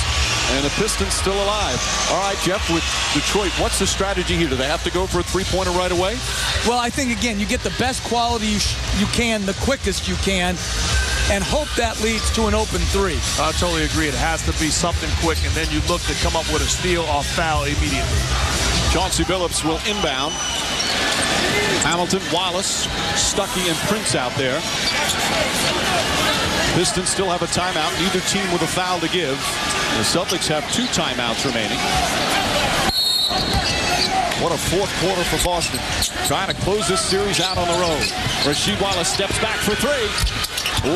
and the Pistons still alive. All right, Jeff, with Detroit, what's the strategy here? Do they have to go for a three-pointer right away? Well, I think, again, you get the best quality you can, the quickest you can, and hope that leads to an open 3. I totally agree. It has to be something quick, and then you look to come up with a steal or foul immediately. Chauncey Billups will inbound. Hamilton, Wallace, Stuckey, and Prince out there. Pistons still have a timeout. Neither team with a foul to give. The Celtics have 2 timeouts remaining. What a fourth quarter for Boston. Trying to close this series out on the road. Rasheed Wallace steps back for 3.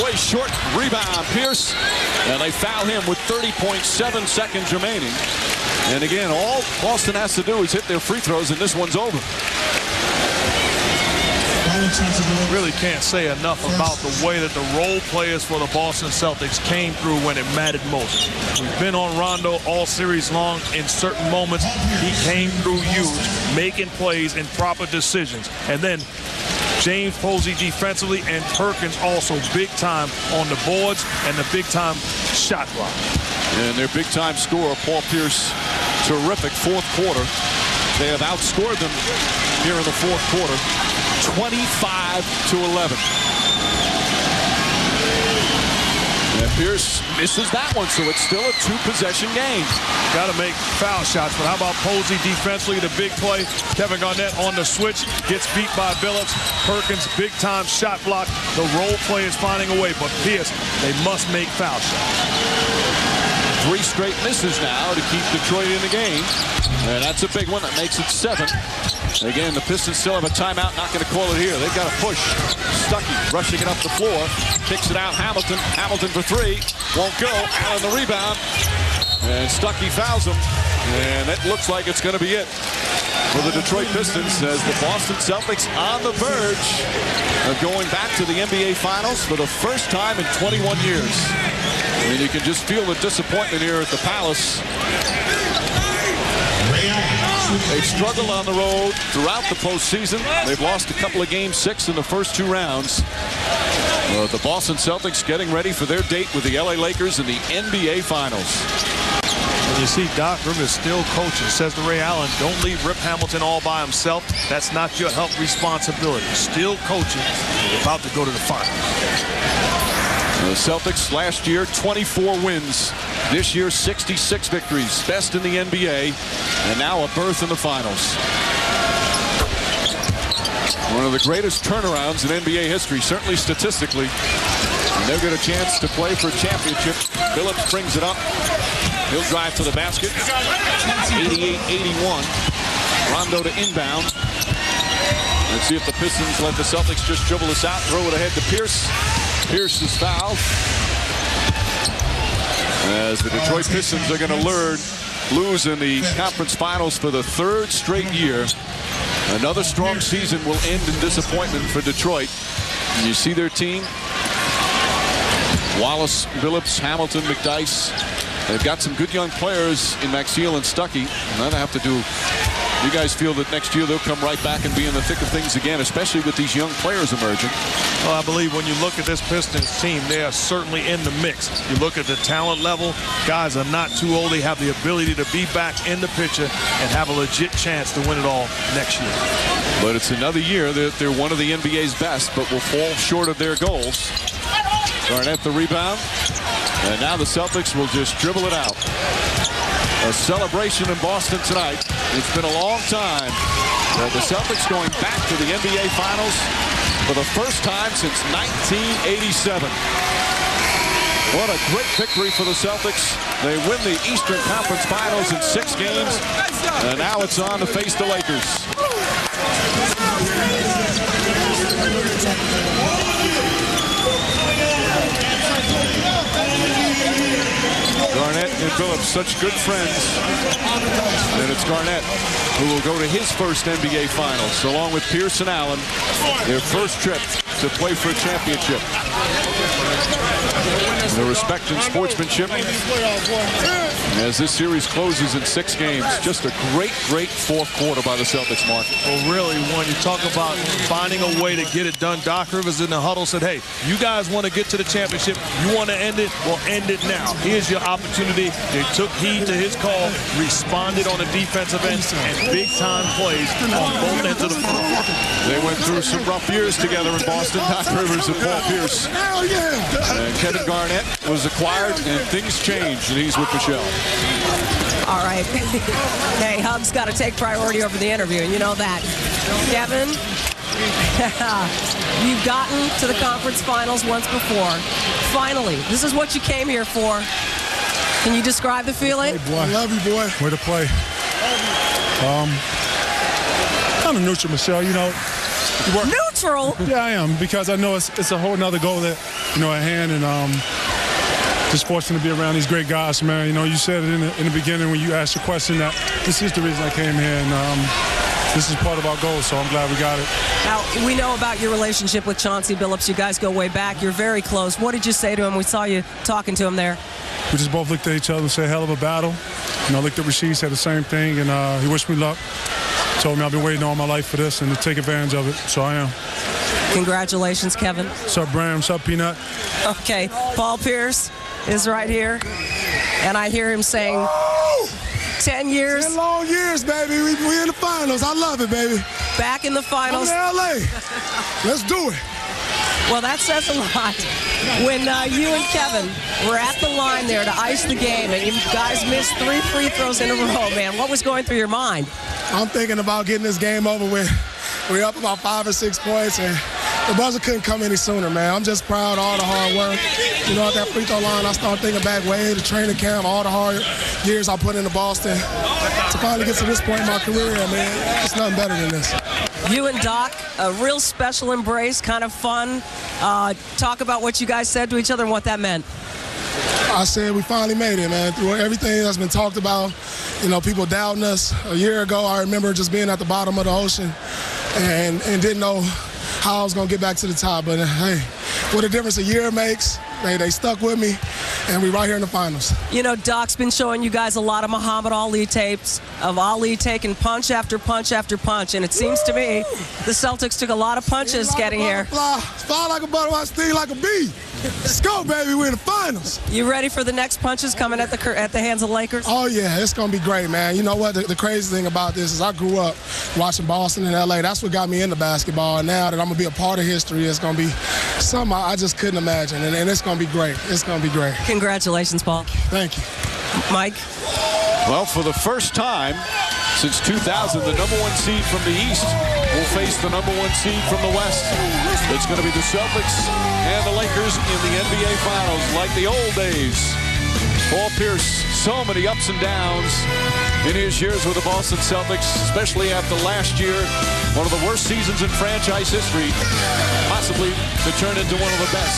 Way short. Rebound. Pierce. And they foul him with 30.7 seconds remaining. And again, all Boston has to do is hit their free throws, and this one's over. Really can't say enough about the way that the role players for the Boston Celtics came through when it mattered most. We've been on Rondo all series long. In certain moments, he came through huge, making plays and proper decisions. And then James Posey defensively and Perkins also big time on the boards and the big time shot clock. And their big time scorer, Paul Pierce, terrific fourth quarter. They have outscored them here in the fourth quarter, 25-11. And Pierce misses that one, so it's still a 2-possession game. Got to make foul shots, but how about Posey defensively, the big play? Kevin Garnett on the switch, gets beat by Billups. Perkins, big-time shot block. The role play is finding a way, but Pierce, they must make foul shots. 3 straight misses now to keep Detroit in the game. And that's a big one that makes it 7. Again, the Pistons still have a timeout. Not going to call it here. They've got a push. Stuckey rushing it up the floor. Kicks it out. Hamilton. Hamilton for three. Won't go. Allen the rebound. And Stuckey fouls him. And it looks like it's going to be it for the Detroit Pistons as the Boston Celtics on the verge of going back to the NBA Finals for the first time in 21 years. I mean, you can just feel the disappointment here at the Palace. They've struggled on the road throughout the postseason. They've lost a couple of Game 6 in the first 2 rounds. The Boston Celtics getting ready for their date with the LA Lakers in the NBA Finals. And you see Doc Rivers still coaching. Says to Ray Allen, don't leave Rip Hamilton all by himself. That's not your help responsibility. Still coaching. You're about to go to the final. The Celtics last year, 24 wins. This year, 66 victories. Best in the NBA. And now a berth in the finals. One of the greatest turnarounds in NBA history, certainly statistically. And they'll get a chance to play for a championship. Phillips brings it up. He'll drive to the basket. 88-81. Rondo to inbound. Let's see if the Pistons let the Celtics just dribble this out. Throw it ahead to Pierce. Pierce is fouled. As the Detroit Pistons are going to lose in the conference finals for the 3rd straight year. Another strong season will end in disappointment for Detroit. And you see their team. Wallace, Phillips, Hamilton, McDyess. They've got some good young players in Maxiell and Stuckey. And that'll have to do. You guys feel that next year they'll come right back and be in the thick of things again, especially with these young players emerging? Well, I believe when you look at this Pistons team, they are certainly in the mix. You look at the talent level, guys are not too old. They have the ability to be back in the picture and have a legit chance to win it all next year. But it's another year that they're one of the NBA's best, but will fall short of their goals. Garnett the rebound. And now the Celtics will just dribble it out. A celebration in Boston tonight. It's been a long time. The Celtics going back to the NBA Finals for the first time since 1987. What a great victory for the Celtics. They win the Eastern Conference Finals in 6 games. And now it's on to face the Lakers. Garnett and Phillips, such good friends. And it's Garnett who will go to his first NBA Finals, along with Pierce and Allen, their first trip to play for a championship. The respect and sportsmanship as this series closes in 6 games. Just a great, great 4th quarter by the Celtics, Mark. Well, really, when you talk about finding a way to get it done, Doc Rivers in the huddle said, hey, you guys want to get to the championship. You want to end it? Well, end it now. Here's your opportunity. They took heed to his call, responded on the defensive end, and big-time plays on both ends of the floor. They went through some rough years together in Boston. Doc Rivers and Paul Pierce. And Kevin Garnett was acquired, and things changed, and he's with Michelle. All right. Hey, Hub's got to take priority over the interview, and you know that. Kevin, you've gotten to the conference finals once before. Finally, this is what you came here for. Can you describe the feeling? Hey, boy. I love you, boy. Way to play. Kind of neutral, Michelle, you know. Neutral? Yeah, I am, because I know it's a whole nother goal that, you know, at hand, and just fortunate to be around these great guys, man. You know, you said it in the beginning when you asked your question that this is the reason I came here, and this is part of our goal, so I'm glad we got it. Now, we know about your relationship with Chauncey Billups. You guys go way back. You're very close. What did you say to him? We saw you talking to him there. We just both looked at each other and said, hell of a battle. You know, looked at Rasheed, said the same thing, and he wished me luck. Told me I've been waiting all my life for this and to take advantage of it, so I am. Congratulations, Kevin. What's up, Bram? What's up, Peanut? Okay, Paul Pierce is right here, and I hear him saying, 10 years. 10 long years, baby. We in the finals. I love it, baby. Back in the finals. I'm in LA. Let's do it. Well, that says a lot. When you and Kevin were at the line there to ice the game, and you guys missed 3 free throws in a row, man, what was going through your mind? I'm thinking about getting this game over with. We're up about 5 or 6 points, and The buzzer couldn't come any sooner, man. I'm just proud of all the hard work. You know, at that free throw line, I started thinking back way to training camp, all the hard years I put into Boston. To finally get to this point in my career, man, it's nothing better than this. You and Doc, a real special embrace, kind of fun. Talk about what you guys said to each other and what that meant. I said we finally made it, man. Through everything that's been talked about, you know, people doubting us. A year ago, I remember just being at the bottom of the ocean and didn't know how I was going to get back to the top. But, hey, what a difference a year makes. They stuck with me, and we're right here in the finals. You know, Doc's been showing you guys a lot of Muhammad Ali tapes of Ali taking punch after punch after punch, and it seems to me the Celtics took a lot of punches getting here. Fly like a butterfly, sting like a bee. Let's go, baby. We're in the finals. You ready for the next punches coming at the hands of the Lakers? Oh, yeah. It's going to be great, man. You know what? The crazy thing about this is I grew up watching Boston and L.A. That's what got me into basketball. And now that I'm going to be a part of history, it's going to be something I just couldn't imagine. And it's going to be great. It's going to be great. Congratulations, Paul. Thank you. Mike? Well, for the first time since 2000, the number one seed from the East will face the number one seed from the West. It's going to be the Celtics and the Lakers in the NBA Finals like the old days. Paul Pierce, so many ups and downs in his years with the Boston Celtics, especially after last year, one of the worst seasons in franchise history, possibly to turn into one of the best.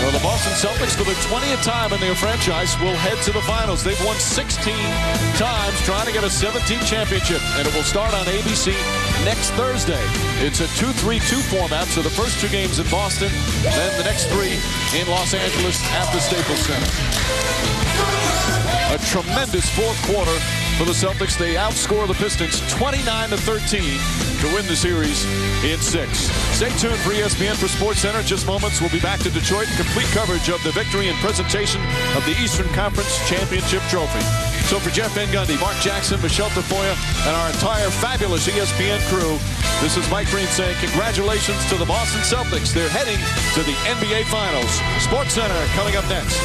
Well, the Boston Celtics, for the 20th time in their franchise, will head to the finals. They've won 16 times trying to get a 17th championship, and it will start on ABC next Thursday. It's a 2-3-2 format, so the first two games in Boston, then the next three in Los Angeles at the Staples Center. A tremendous fourth quarter for the Celtics. They outscore the Pistons 29-13 to win the series in 6. Stay tuned for ESPN for SportsCenter. In just moments, we'll be back to Detroit. Complete coverage of the victory and presentation of the Eastern Conference Championship Trophy. So for Jeff Van Gundy, Mark Jackson, Michelle Tafoya, and our entire fabulous ESPN crew, this is Mike Green saying congratulations to the Boston Celtics. They're heading to the NBA Finals. SportsCenter coming up next.